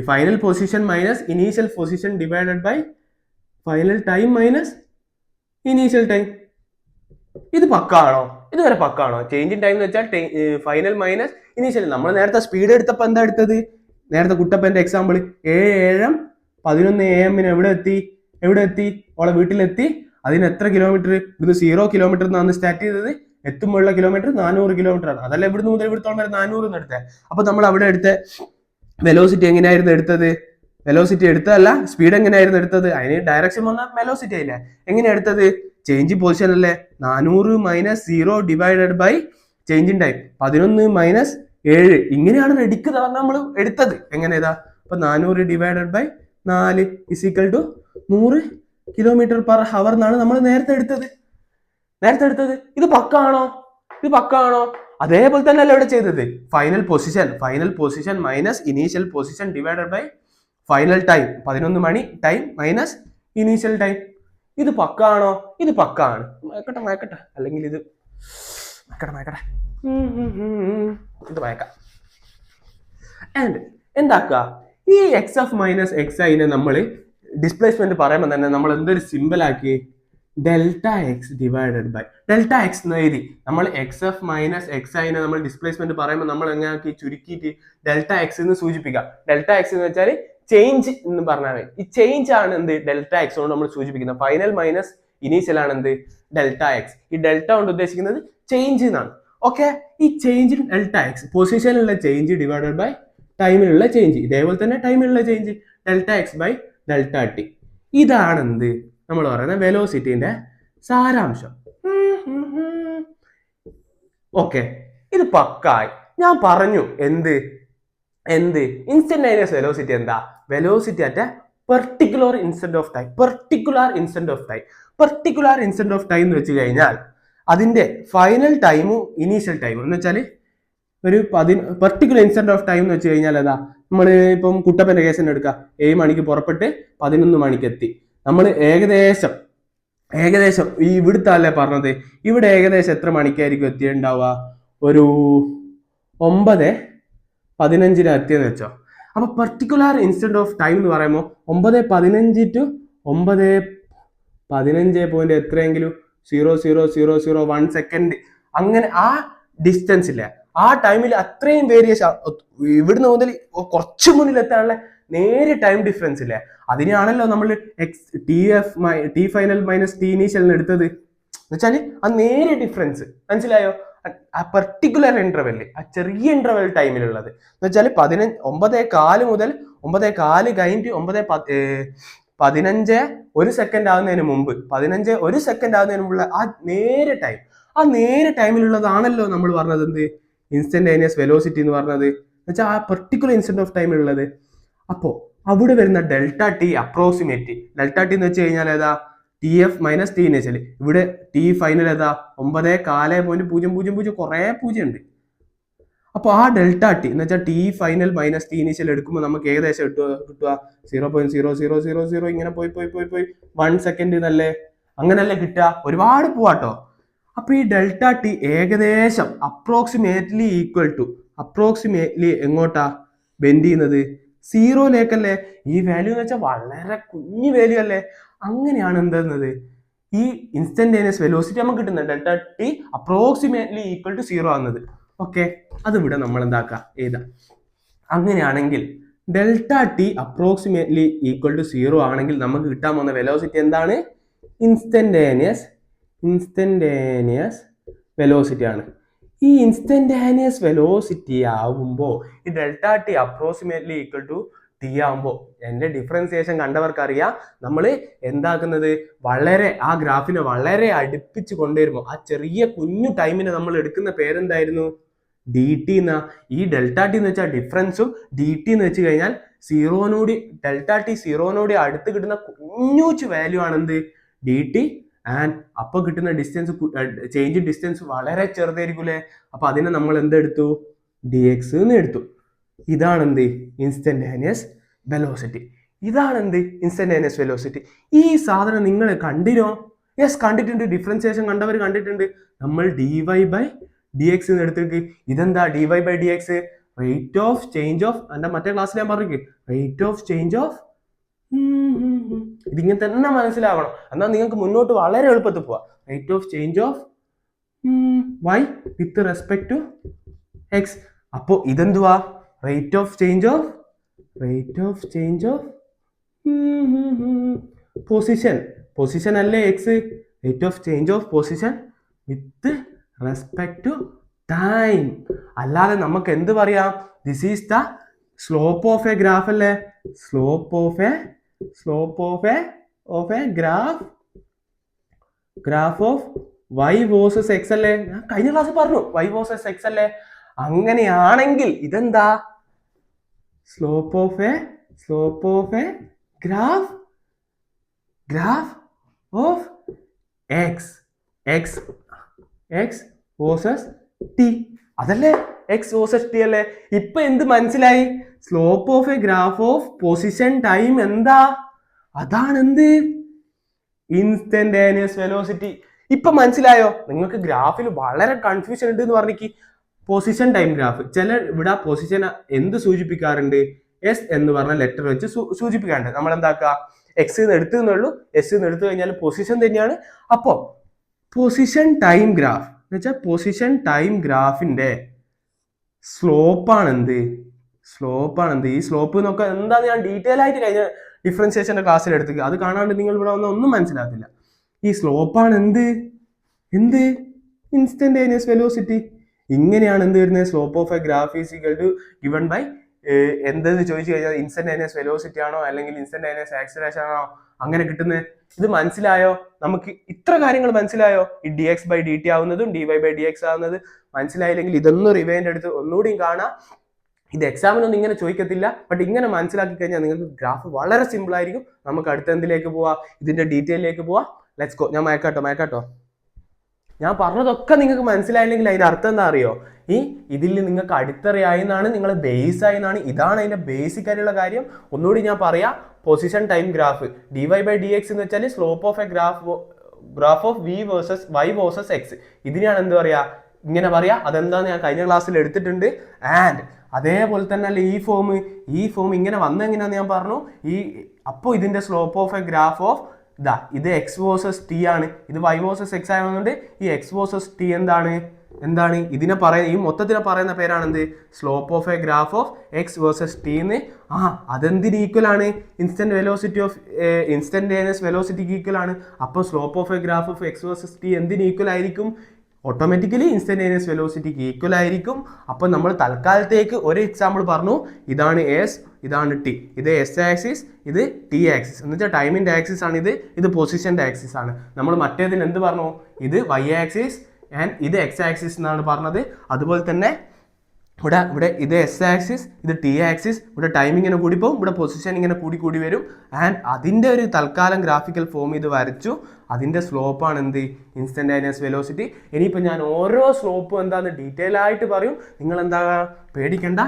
Final position minus initial position divided by final time minus initial time. ഇത് പക്കാണോ, ഇതുവരെ പക്കാണോ? ചേഞ്ച് ഇൻ ടൈം എന്ന് വെച്ചാൽ ഫൈനൽ മൈനസ് ഇനീഷ്യൽ. നമ്മൾ നേരത്തെ സ്പീഡ് എടുത്തപ്പോൾ എന്താ എടുത്തത്, നേരത്തെ കുട്ടപ്പന്റെ എക്സാമ്പിൾ 7:11 AM എവിടെ എത്തി ഓളെ വീട്ടിലെത്തി. അതിന് എത്ര കിലോമീറ്റർ, ഇവിടുന്ന് 0 കിലോമീറ്റർ എന്നാണ് സ്റ്റാർട്ട് ചെയ്തത്, എത്തുമ്പോഴുള്ള കിലോമീറ്റർ 400 കിലോമീറ്റർ ആണ്. അതല്ല ഇവിടുന്ന് മുതൽ ഇവിടുത്തോളം വരെ 400 എടുത്തത്. അപ്പൊ നമ്മൾ അവിടെ എടുത്ത വെലോസിറ്റി എങ്ങനെയായിരുന്നു എടുത്തത്, വെലോസിറ്റി എടുത്തതല്ല, സ്പീഡ് എങ്ങനെയായിരുന്നു എടുത്തത്, അതിന് ഡയറക്ഷൻ വന്ന വെലോസിറ്റി ആയില്ലേ. എങ്ങനെയാ എടുത്തത്, ചേഞ്ച് ഇൻ പൊസിഷൻ അല്ലേ, 400 - 0 divided by change in time 11 - 7. ഇങ്ങനെയാണ് റെഡിക്ക് നമ്മൾ എടുത്തത്. എങ്ങനെ ഇതാ, അപ്പൊ 400 divided by 4 = 100 kilometre per hour എന്നാണ് നമ്മൾ നേരത്തെ എടുത്തത്. ഇത് പക്കാണോ? അതേപോലെ തന്നെ അല്ല ഇവിടെ ചെയ്തത്. Final position minus initial position divided by final time 11 മണി ടൈം മൈനസ് ഇനീഷ്യൽ ടൈം. ഇത് പക്കാണോ? ഇത് പക്കാണ്. മയക്കട്ടെ അല്ലെങ്കിൽ ഇത് മയക്കട്ടെ ഇത് മയക്കാം. ആൻഡ് എന്താക്കുക, ഈ XF - XI നമ്മൾ ഡിസ്പ്ലേസ്മെന്റ് പറയുമ്പോൾ തന്നെ നമ്മൾ എന്തൊരു സിമ്പിൾ ആക്കി, Δx ഡിവൈഡഡ് ബൈ Δx എന്ന് എഴുതി. നമ്മൾ XF - XI നമ്മൾ ഡിസ്പ്ലേസ്മെന്റ് പറയുമ്പോൾ നമ്മൾ എങ്ങനെയാക്കി ചുരുക്കിയിട്ട് Δx എന്ന് സൂചിപ്പിക്കാം. Δx എന്ന് വെച്ചാൽ ചേഞ്ച് എന്ന് പറഞ്ഞാൽ ഈ ചേഞ്ച് ആണ് എന്ത്, Δx കൊണ്ട് നമ്മൾ സൂചിപ്പിക്കുന്നത്. ഫൈനൽ മൈനസ് ഇനീഷ്യൽ ആണ് എന്ത്, Δx. ഈ ഡെൽറ്റ കൊണ്ട് ഉദ്ദേശിക്കുന്നത് ചേഞ്ച് എന്നാണ്. ഓക്കെ, ഈ ചേഞ്ച് Δx പൊസിഷനിലുള്ള ചേഞ്ച് ഡിവൈഡഡ് ബൈ ടൈമിലുള്ള ചേഞ്ച്. ഇതേപോലെ തന്നെ ടൈമിലുള്ള ചേഞ്ച് Δx ബൈ Δt. ഇതാണ് എന്ത് നമ്മൾ പറയുന്ന വെലോസിറ്റിന്റെ സാരാംശം. ഓക്കെ, ഇത് പക്കായി. ഞാൻ പറഞ്ഞു എന്ത് ഇൻസ്റ്റന്റേനിയസ് വെലോസിറ്റി എന്താ, velocity at a particular instant of time. Particular instant of time എന്ന് വെച്ച് കഴിഞ്ഞാൽ അതിന്റെ ഫൈനൽ ടൈമും ഇനീഷ്യൽ ടൈമും എന്ന് വെച്ചാൽ ഒരു പെർട്ടിക്കുലർ ഇൻസ്റ്റന്റ് ഓഫ് ടൈം എന്ന് വെച്ച് കഴിഞ്ഞാൽ അതാ, നമ്മൾ ഇപ്പം കുട്ടപ്പന്റെ കേസ് തന്നെ എടുക്കുക. 7 മണിക്ക് പുറപ്പെട്ട് 11 മണിക്ക് എത്തി. നമ്മൾ ഏകദേശം ഈ ഇവിടുത്തെ അല്ലേ പറഞ്ഞത്, ഇവിടെ ഏകദേശം എത്ര മണിക്കായിരിക്കും എത്തിയിട്ടുണ്ടാവുക, ഒരു 9:15 എത്തിയെന്ന് വെച്ചോ. അപ്പൊ പെർട്ടിക്കുലർ ഇൻസ്റ്റന്റ് ഓഫ് ടൈം എന്ന് പറയുമ്പോൾ 9:15 to 9:15 പോയിന്റ് എത്രയെങ്കിലും 0.0001 സെക്കൻഡ്, അങ്ങനെ ആ ഡിസ്റ്റൻസ് ഇല്ല, ആ ടൈമിൽ അത്രയും വേരിയേഷൻ, ഇവിടുന്ന് മുതൽ കുറച്ച് മുന്നിൽ എത്താനുള്ള നേരെ ടൈം ഡിഫറൻസ് ഇല്ലേ, അതിനെയാണല്ലോ നമ്മൾ T final minus T initial എടുത്തത്. എന്നുവെച്ചാൽ ആ നേരെ ഡിഫറൻസ്, മനസ്സിലായോ? ആ പെർട്ടിക്കുലർ ഇന്റർവെല്, ആ ചെറിയ ഇന്റർവെൽ ടൈമിലുള്ളത് എന്ന് വെച്ചാൽ 9:15 മുതൽ 9:15 കഴിഞ്ഞിട്ട് 9:15 1 സെക്കൻഡ് ആകുന്നതിന് മുമ്പ്, 15 1 സെക്കൻഡ് ആകുന്നതിന് മുമ്പുള്ള ആ നേരെ ടൈം, ആ നേരെ ടൈമിലുള്ളതാണല്ലോ നമ്മൾ പറഞ്ഞത് എന്ത് ഇൻസ്റ്റന്റേനിയസ് വെലോസിറ്റി എന്ന് പറഞ്ഞത്, എന്നുവെച്ചാൽ ആ പെർട്ടിക്കുലർ ഇൻസ്റ്റന്റ് ഓഫ് ടൈമിലുള്ളത്. അപ്പോ അവിടെ വരുന്ന delta T approximate, delta T എന്ന് വെച്ച് കഴിഞ്ഞാൽ ഏതാ T F minus T initial, ഇവിടെ ടി ഫൈനൽ ഏതാ 9:4.000, കുറെ 0 ഉണ്ട്. അപ്പൊ ആ ഡെൽറ്റ ടി എന്ന് വെച്ചാൽ T final minus T initial എടുക്കുമ്പോൾ നമുക്ക് ഏകദേശം കിട്ടുക 0.0000 ഇങ്ങനെ പോയി 1 സെക്കൻഡ് എന്നല്ലേ, അങ്ങനല്ലേ കിട്ടുക, ഒരുപാട് പോവാട്ടോ. അപ്പൊ ഈ ഡെൽറ്റ ടി ഏകദേശം അപ്രോക്സിമേറ്റ്ലി എങ്ങോട്ടാ ബെൻഡ് ചെയ്യുന്നത്, 0ലേക്കല്ലേ. ഈ വാല്യൂ എന്ന് വെച്ചാൽ വളരെ കുഞ്ഞു വാല്യൂ അല്ലേ. അങ്ങനെയാണ് എന്തെന്നത് ഈ ഇൻസ്റ്റന്റേനിയസ് വെലോസിറ്റി നമുക്ക് കിട്ടുന്നത്, ഡെൽറ്റ ടി അപ്രോക്സിമേറ്റ്ലി 0 ആകുന്നത്. ഓക്കെ, അതിവിടെ നമ്മൾ എന്താക്കുക എഴുതാം. അങ്ങനെയാണെങ്കിൽ ഡെൽറ്റ ടി അപ്രോക്സിമേറ്റ്ലി 0 ആണെങ്കിൽ നമുക്ക് കിട്ടാൻ പോകുന്ന വെലോസിറ്റി എന്താണ്, ഇൻസ്റ്റന്റേനിയസ് വെലോസിറ്റി ആണ്. ഈ ഇൻസ്റ്റന്റേനിയസ് വെലോസിറ്റി ആവുമ്പോൾ ഈ ഡെൽറ്റ ടി അപ്രോക്സിമേറ്റ്ലി ടി ആവുമ്പോൾ എൻ്റെ ഡിഫറൻസിയേഷൻ കണ്ടവർക്ക് അറിയാം, നമ്മൾ എന്താക്കുന്നത് വളരെ ആ ഗ്രാഫിനെ വളരെ അടുപ്പിച്ച് കൊണ്ടുവരുമ്പോൾ ആ ചെറിയ കുഞ്ഞു ടൈമിനെ നമ്മൾ എടുക്കുന്ന പേരെന്തായിരുന്നു, ഡി ടി എന്നാ. ഈ ഡെൽറ്റ ടി എന്ന് വെച്ചാൽ ഡിഫറൻസും ഡി ടി എന്ന് വെച്ച് കഴിഞ്ഞാൽ ഡെൽറ്റ ടി 0 അടുത്ത് കിട്ടുന്ന കുഞ്ഞൂച്ച് വാല്യൂ ആണ് എന്ത് ഡി ടി. ആൻഡ് അപ്പൊ കിട്ടുന്ന ഡിസ്റ്റൻസ് ചേഞ്ച് ഡിസ്റ്റൻസ് വളരെ ചെറുതായിരിക്കൂലേ. അപ്പൊ അതിനെ നമ്മൾ എന്തെടുത്തു, ഡി എക്സ് എന്ന് എടുത്തു. ഇതാണ് എന്ത് ഇൻസ്റ്റന്റേനിയസ് വെലോസിറ്റി. ഇതാണ് എന്ത് ഇൻസ്റ്റന്റേനിയസ് വെലോസിറ്റി. ഈ സാധനം നിങ്ങൾ കണ്ടിനോ? യെസ്, കണ്ടിട്ടുണ്ട്. ഡിഫറൻസിയേഷൻ കണ്ടവർ കണ്ടിട്ടുണ്ട്. നമ്മൾ d y by d x എന്ന് എടുത്തിട്ട് ഇതെന്താ d y by d x, rate of change of, എന്റെ മറ്റേ ക്ലാസ്സിൽ ഞാൻ പറഞ്ഞു റേറ്റ് ഓഫ് ചേഞ്ച് ഓഫ്, ഇതിങ്ങനെ തന്നെ മനസ്സിലാവണം, എന്നാൽ നിങ്ങൾക്ക് മുന്നോട്ട് വളരെ എളുപ്പത്തിൽ പോവാം. Rate of change of y with respect to x. അപ്പോ ഇതെന്തുവാ, rate of change of position അല്ലേ x, rate of change of position with respect to time. അല്ലാതെ നമുക്ക് എന്ത് പറയാം, this is the slope of a graph അല്ലേ, slope of a graph of y versus x അല്ലേ, ഞാൻ കഴിഞ്ഞ ക്ലാസ്സിൽ പറഞ്ഞു വൈ വേഴ്സസ് എക്സ് അല്ലേ. അങ്ങനെയാണെങ്കിൽ ഇതെന്താ slope of a graph of X versus T, അതല്ലേ എക്സ് വേഴ്സസ് ടി അല്ലേ. ഇപ്പൊ എന്ത് മനസ്സിലായി, slope of a graph of position time എന്താ, അതാണ് എന്ത് ഇൻസ്റ്റന്റേനിയസ് വെലോസിറ്റി. ഇപ്പൊ മനസ്സിലായോ? നിങ്ങൾക്ക് ഗ്രാഫിൽ വളരെ കൺഫ്യൂഷൻ ഉണ്ട് എന്ന് പറഞ്ഞിക്ക്. പൊസിഷൻ ടൈം ഗ്രാഫ് ചില ഇവിടെ പൊസിഷൻ എന്ത് സൂചിപ്പിക്കാറുണ്ട്, എസ് എന്ന് പറഞ്ഞ ലെറ്റർ വെച്ച് സൂചിപ്പിക്കാറുണ്ട്. നമ്മൾ എന്താക്കുക, എക്സ് എന്ന് എടുത്തുന്നുള്ളൂ, എസ് എന്ന് എടുത്തു കഴിഞ്ഞാൽ പൊസിഷൻ തന്നെയാണ്. അപ്പോ പൊസിഷൻ ടൈം ഗ്രാഫ് എന്ന് വെച്ചാൽ പൊസിഷൻ ടൈം ഗ്രാഫിന്റെ സ്ലോപ്പാണ് എന്ത്. ഈ സ്ലോപ്പ് നോക്കുക എന്താന്ന് ഞാൻ ഡീറ്റെയിൽ ആയിട്ട് കഴിഞ്ഞ ഡിഫറൻസിയേഷന്റെ ക്ലാസ്സിൽ എടുത്തു, അത് കാണാണ്ട് നിങ്ങൾ ഇവിടെ വന്ന ഒന്നും മനസ്സിലാകത്തില്ല. ഈ സ്ലോപ്പാണ് എന്ത് ഇൻസ്റ്റന്റേനിയസ് വെലോസിറ്റി. ഇങ്ങനെയാണ് എന്ത് വരുന്നത്, slope of a graph is equal to given by എന്തെന്ന് ചോദിച്ചു കഴിഞ്ഞാൽ ഇൻസ്റ്റന്റേനിയസ് വെലോസിറ്റി ആണോ അല്ലെങ്കിൽ ഇൻസ്റ്റന്റേനിയസ് ആക്സിലറേഷൻ ആണോ അങ്ങനെ കിട്ടുന്നത്. ഇത് മനസ്സിലായോ? നമുക്ക് ഇത്ര കാര്യങ്ങൾ മനസ്സിലായോ? ഈ d x by d t ആവുന്നതും d y by d x ആവുന്നത് മനസ്സിലായില്ലെങ്കിൽ ഇതൊന്നും റിവൈൻഡ് എടുത്ത് ഒന്നുകൂടിയും കാണാം. ഇത് എക്സാമിനൊന്നും ഇങ്ങനെ ചോദിക്കത്തില്ല, ബട്ട് ഇങ്ങനെ മനസ്സിലാക്കി കഴിഞ്ഞാൽ നിങ്ങൾക്ക് ഗ്രാഫ് വളരെ സിമ്പിൾ ആയിരിക്കും. നമുക്ക് അടുത്ത എന്തിലേക്ക് പോവാം, ഇതിന്റെ ഡീറ്റെയിലേക്ക് പോവാം. Let's go. ഞാൻ മയക്കാട്ടോ. ഞാൻ പറഞ്ഞതൊക്കെ നിങ്ങൾക്ക് മനസ്സിലായില്ലെങ്കിൽ അതിന്റെ അർത്ഥം എന്താ അറിയോ, ഇതിൽ നിങ്ങൾക്ക് അടിത്തറയായി എന്നാണ്, നിങ്ങളെ ബേസ് ആയി എന്നാണ്. ഇതാണ് അതിന്റെ ബേസിക് ആയിട്ടുള്ള കാര്യം. ഒന്നുകൂടി ഞാൻ പറയാം. Position time graph d y by d x എന്ന് വെച്ചാൽ slope of a graph of y versus x. ഇതിനെയാണ് എന്ത് പറയാ, ഇങ്ങനെ പറയാം. അതെന്താന്ന് ഞാൻ കഴിഞ്ഞ ക്ലാസ്സിൽ എടുത്തിട്ടുണ്ട്. ആൻഡ് അതേപോലെ തന്നെ അല്ലേ ഈ ഫോം ഇങ്ങനെ വന്നെങ്ങനെയാന്ന് ഞാൻ പറഞ്ഞു. അപ്പോൾ ഇതിന്റെ slope of a graph of ഇത് എക്സ് വേഴ്സസ് ടി ആണ്, ഇത് വൈ വേഴ്സസ് എക്സ് ആയതുകൊണ്ട് ഈ എക്സ് വേഴ്സസ് ടി എന്താണ് ഇതിനെ ഈ മൊത്തത്തിനെ പറയുന്ന പേരാണ് എന്ത്, slope of a graph of X versus T എന്ന്. അതെന്തിന് ഈക്വൽ ആണ്, ഇൻസ്റ്റന്റേനിയസ് വെലോസിറ്റിക്ക് ഈക്വൽ ആണ്. അപ്പോൾ slope of a graph of X versus T എന്തിന് ഈക്വൽ ആയിരിക്കും, ഓട്ടോമാറ്റിക്കലി ഇൻസ്റ്റന്റേനിയസ് വെലോസിറ്റിക്ക് ഈക്വൽ ആയിരിക്കും. അപ്പോൾ നമ്മൾ തൽക്കാലത്തേക്ക് ഒരു എക്സാമ്പിൾ പറഞ്ഞു. ഇതാണ് എസ്, ഇതാണ് ടി, ഇത് എസ് ആക്സിസ്, ഇത് ടി ആക്സിസ് എന്ന് വെച്ചാൽ ടൈമിന്റെ ആക്സിസ് ആണ്. ഇത് പൊസിഷന്റെ ആക്സിസ് ആണ്. നമ്മൾ മറ്റേതിന് എന്ത് പറഞ്ഞു, ഇത് വൈ ആക്സിസ് ആൻഡ് ഇത് എക്സ് ആക്സിസ് എന്നാണ് പറഞ്ഞത്. അതുപോലെ തന്നെ ഇവിടെ ഇത് എസ് ആക്സിസ്, ഇത് ടി ആക്സിസ്, ഇവിടെ ടൈം ഇങ്ങനെ കൂടി പോകും, ഇവിടെ പൊസിഷൻ ഇങ്ങനെ കൂടി വരും. ആൻഡ് അതിൻ്റെ ഒരു തൽക്കാലം ഗ്രാഫിക്കൽ ഫോം ഇത് വരച്ചു. അതിൻ്റെ സ്ലോപ്പാണ് എന്ത്, ഇൻസ്റ്റന്റേനിയസ് വെലോസിറ്റി. ഇനിയിപ്പോൾ ഞാൻ ഓരോ സ്ലോപ്പും എന്താന്ന് ഡീറ്റെയിൽ ആയിട്ട് പറയും. നിങ്ങൾ എന്താ പേടിക്കണ്ട.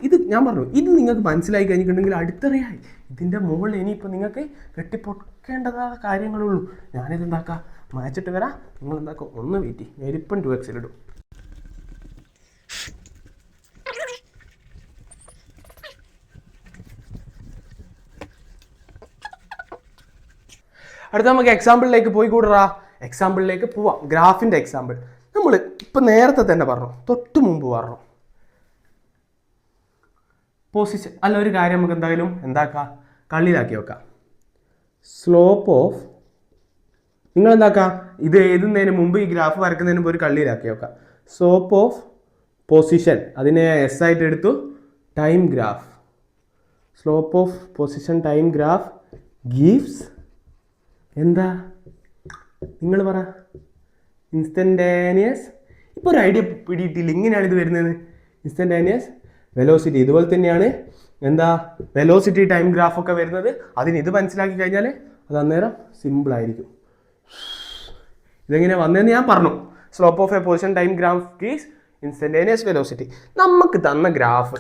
ഇത് ഞാൻ പറഞ്ഞു, ഇത് നിങ്ങൾക്ക് മനസ്സിലായി കഴിഞ്ഞിട്ടുണ്ടെങ്കിൽ അടുത്തറിയായി. ഇതിൻ്റെ മുകളിൽ ഇനിയിപ്പോൾ നിങ്ങൾക്ക് കെട്ടിപ്പൊക്കേണ്ടതായ കാര്യങ്ങളുള്ളൂ. ഞാനിത് എന്താക്കാം, മാച്ചിട്ട് വരാം. നിങ്ങൾ എന്താക്കാം, ഒന്ന് വെയിറ്റ് ചെയ്യും. ഞാനിപ്പം 2x ഇടും. അടുത്ത നമുക്ക് എക്സാമ്പിളിലേക്ക് എക്സാമ്പിളിലേക്ക് പോവാം. ഗ്രാഫിന്റെ എക്സാമ്പിൾ നമ്മൾ ഇപ്പൊ നേരത്തെ തന്നെ പറഞ്ഞു, തൊട്ട് മുമ്പ് പറഞ്ഞു. പൊസിഷൻ അല്ല, ഒരു കാര്യം നമുക്ക് എന്തായാലും കള്ളിയിലാക്കി വെക്കാം. സ്ലോപ്പ് ഓഫ്, നിങ്ങൾ ഇത് എഴുതുന്നതിന് മുമ്പ്, ഈ ഗ്രാഫ് വരക്കുന്നതിന് മുമ്പ് ഒരു കള്ളിയിലാക്കി വെക്കാം. സ്ലോപ്പ് ഓഫ് പൊസിഷൻ, അതിനെ എസ് ആയിട്ട് എടുത്തു. Time graph, slope of position time graph gives എന്താ, നിങ്ങൾ പറ, ഇൻസ്റ്റന്റേനിയസ്. ഇപ്പോൾ ഒരു ഐഡിയ പിടിയിട്ടില്ല. ഇങ്ങനെയാണ് ഇത് വരുന്നത്, ഇൻസ്റ്റന്റേനിയസ് വെലോസിറ്റി. ഇതുപോലെ തന്നെയാണ് വെലോസിറ്റി ടൈം ഗ്രാഫ് ഒക്കെ വരുന്നത്. അതിന് ഇത് മനസ്സിലാക്കി കഴിഞ്ഞാൽ അത് അന്നേരം സിമ്പിളായിരിക്കും. ഇതെങ്ങനെ വന്നതെന്ന് ഞാൻ പറഞ്ഞു. Slope of A position time graph is instantaneous velocity. നമുക്ക് തന്ന ഗ്രാഫ്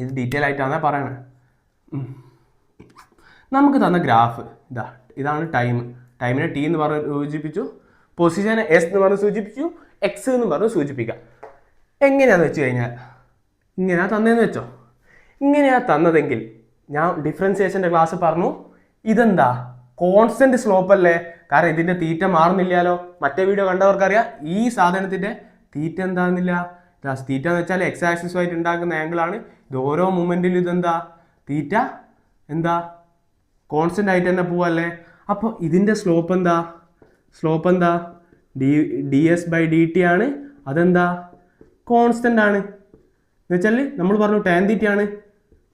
ഇത് ഡീറ്റെയിൽ ആയിട്ടാണ് പറയണത്. നമുക്ക് തന്ന ഗ്രാഫ് ഇതാണ് ടൈമിനെ ടി എന്ന് പറഞ്ഞ് സൂചിപ്പിച്ചു, പൊസിഷനെ എസ് എന്ന് പറഞ്ഞ് സൂചിപ്പിച്ചു, എക്സ് എന്ന് പറഞ്ഞ് സൂചിപ്പിക്കാം. എങ്ങനെയാന്ന് വെച്ച് കഴിഞ്ഞാൽ ഇങ്ങനെയാ തന്നതെന്ന് വെച്ചോ. ഇങ്ങനെയാ തന്നതെങ്കിൽ ഞാൻ ഡിഫറൻസിയേഷൻ്റെ ക്ലാസ് പറഞ്ഞു. ഇതെന്താ കോൺസ്റ്റന്റ് സ്ലോപ്പ് അല്ലേ, കാരണം ഇതിന്റെ തീറ്റ മാറുന്നില്ലല്ലോ. മറ്റേ വീഡിയോ കണ്ടവർക്കറിയാം ഈ സാധനത്തിന്റെ തീറ്റ എന്താകുന്നില്ല. തീറ്റ എന്ന് വെച്ചാൽ എക്സ് ആക്സിസുമായിട്ട് ഉണ്ടാക്കുന്ന ആംഗിളാണ്. ഇത് ഓരോ മൊമെന്റിലും ഇതെന്താ തീറ്റ കോൺസ്റ്റന്റ് ആയിട്ട് തന്നെ പോവല്ലേ. അപ്പോൾ ഇതിന്റെ സ്ലോപ്പ് എന്താ d s by d t ആണ്. അതെന്താ കോൺസ്റ്റന്റ് ആണ്. എന്ന് വെച്ചാൽ നമ്മൾ പറഞ്ഞു ടാൻ തീറ്റ ആണ്.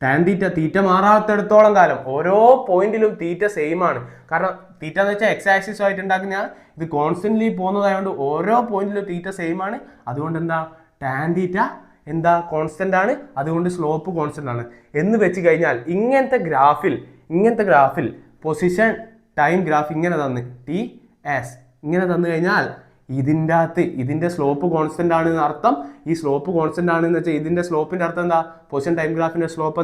ടാൻ തീറ്റ മാറാത്തിടത്തോളം കാലം ഓരോ പോയിന്റിലും തീറ്റ സെയിം ആണ്. കാരണം തീറ്റ എന്ന് വെച്ചാൽ എക്സ് ആക്സിസ് ആയിട്ട് ഉണ്ടാക്കുന്ന ഇത് കോൺസ്റ്റന്റ്ലി പോകുന്നതായതുകൊണ്ട് ഓരോ പോയിന്റിലും തീറ്റ സെയിം ആണ്. അതുകൊണ്ട് ടാൻ തീറ്റ കോൺസ്റ്റന്റ് ആണ്. അതുകൊണ്ട് സ്ലോപ്പ് കോൺസ്റ്റന്റ് ആണ് എന്ന് വെച്ച് കഴിഞ്ഞാൽ ഇങ്ങനത്തെ ഗ്രാഫിൽ പൊസിഷൻ ടൈം ഗ്രാഫ് ഇങ്ങനെ തന്ന് ടി എസ് ഇങ്ങനെ തന്നു കഴിഞ്ഞാൽ ഇതിന്റെ സ്ലോപ്പ് കോൺസ്റ്റന്റ് ആണ് എന്ന് അർത്ഥം. ഈ സ്ലോപ്പ് കോൺസ്റ്റന്റ് ആണെന്ന് വെച്ചാൽ ഇതിന്റെ സ്ലോപ്പിന്റെ അർത്ഥം പൊസിഷൻ ടൈം ഗ്രാഫിന്റെ സ്ലോപ്പ്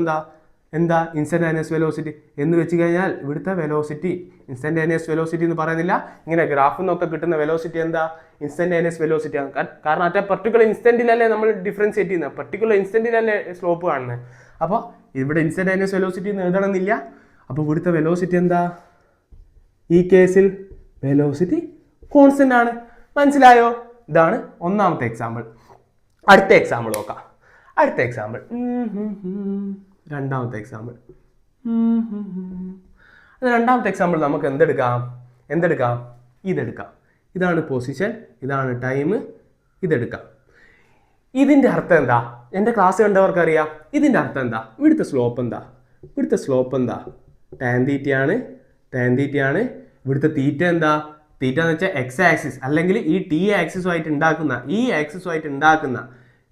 ഇൻസ്റ്റന്റേനിയസ് വെലോസിറ്റി എന്ന് വെച്ച് കഴിഞ്ഞാൽ ഇവിടുത്തെ വെലോസിറ്റി ഇൻസ്റ്റന്റേനിയസ് വെലോസിറ്റി എന്ന് പറയുന്നില്ല. ഇങ്ങനെ ഗ്രാഫിൽ നിന്നൊക്കെ കിട്ടുന്ന വെലോസിറ്റി ഇൻസ്റ്റന്റേനിയസ് വെലോസിറ്റി ആണ്. കാരണം മറ്റേ പെർട്ടിക്കുലർ ഇൻസ്റ്റന്റിലല്ലേ നമ്മൾ ഡിഫറൻഷിയേറ്റ് ചെയ്യുന്നത്, പെർട്ടിക്കുലർ ഇൻസ്റ്റന്റിലല്ലേ സ്ലോപ്പ് കാണുന്നത്. അപ്പോൾ ഇവിടെ ഇൻസ്റ്റന്റേനിയസ് വെലോസിറ്റി എന്ന് എഴുതണമെന്നില്ല. അപ്പോൾ ഇവിടുത്തെ വെലോസിറ്റി ഈ കേസിൽ വെലോസിറ്റി കോൺസ്റ്റന്റ് ആണ്. മനസ്സിലായോ? ഇതാണ് ഒന്നാമത്തെ എക്സാമ്പിൾ. അടുത്ത എക്സാമ്പിൾ നോക്കാം. രണ്ടാമത്തെ എക്സാമ്പിൾ നമുക്ക് എന്തെടുക്കാം? ഇതെടുക്കാം. ഇതാണ് പൊസിഷൻ, ഇതാണ് ടൈം, ഇതെടുക്കാം. ഇതിന്റെ അർത്ഥം എന്താ? എൻ്റെ ക്ലാസ് കണ്ടവർക്ക് അറിയാം. ഇതിന്റെ അർത്ഥം എന്താ? ഇവിടുത്തെ സ്ലോപ്പ് എന്താ? ടാൻ തീറ്റയാണ്. ഇവിടുത്തെ തീറ്റ തീറ്റ എന്ന് വെച്ചാൽ എക്സ് ആക്സിസ് അല്ലെങ്കിൽ ഈ ടി ആക്സിസുമായിട്ട് ഉണ്ടാക്കുന്ന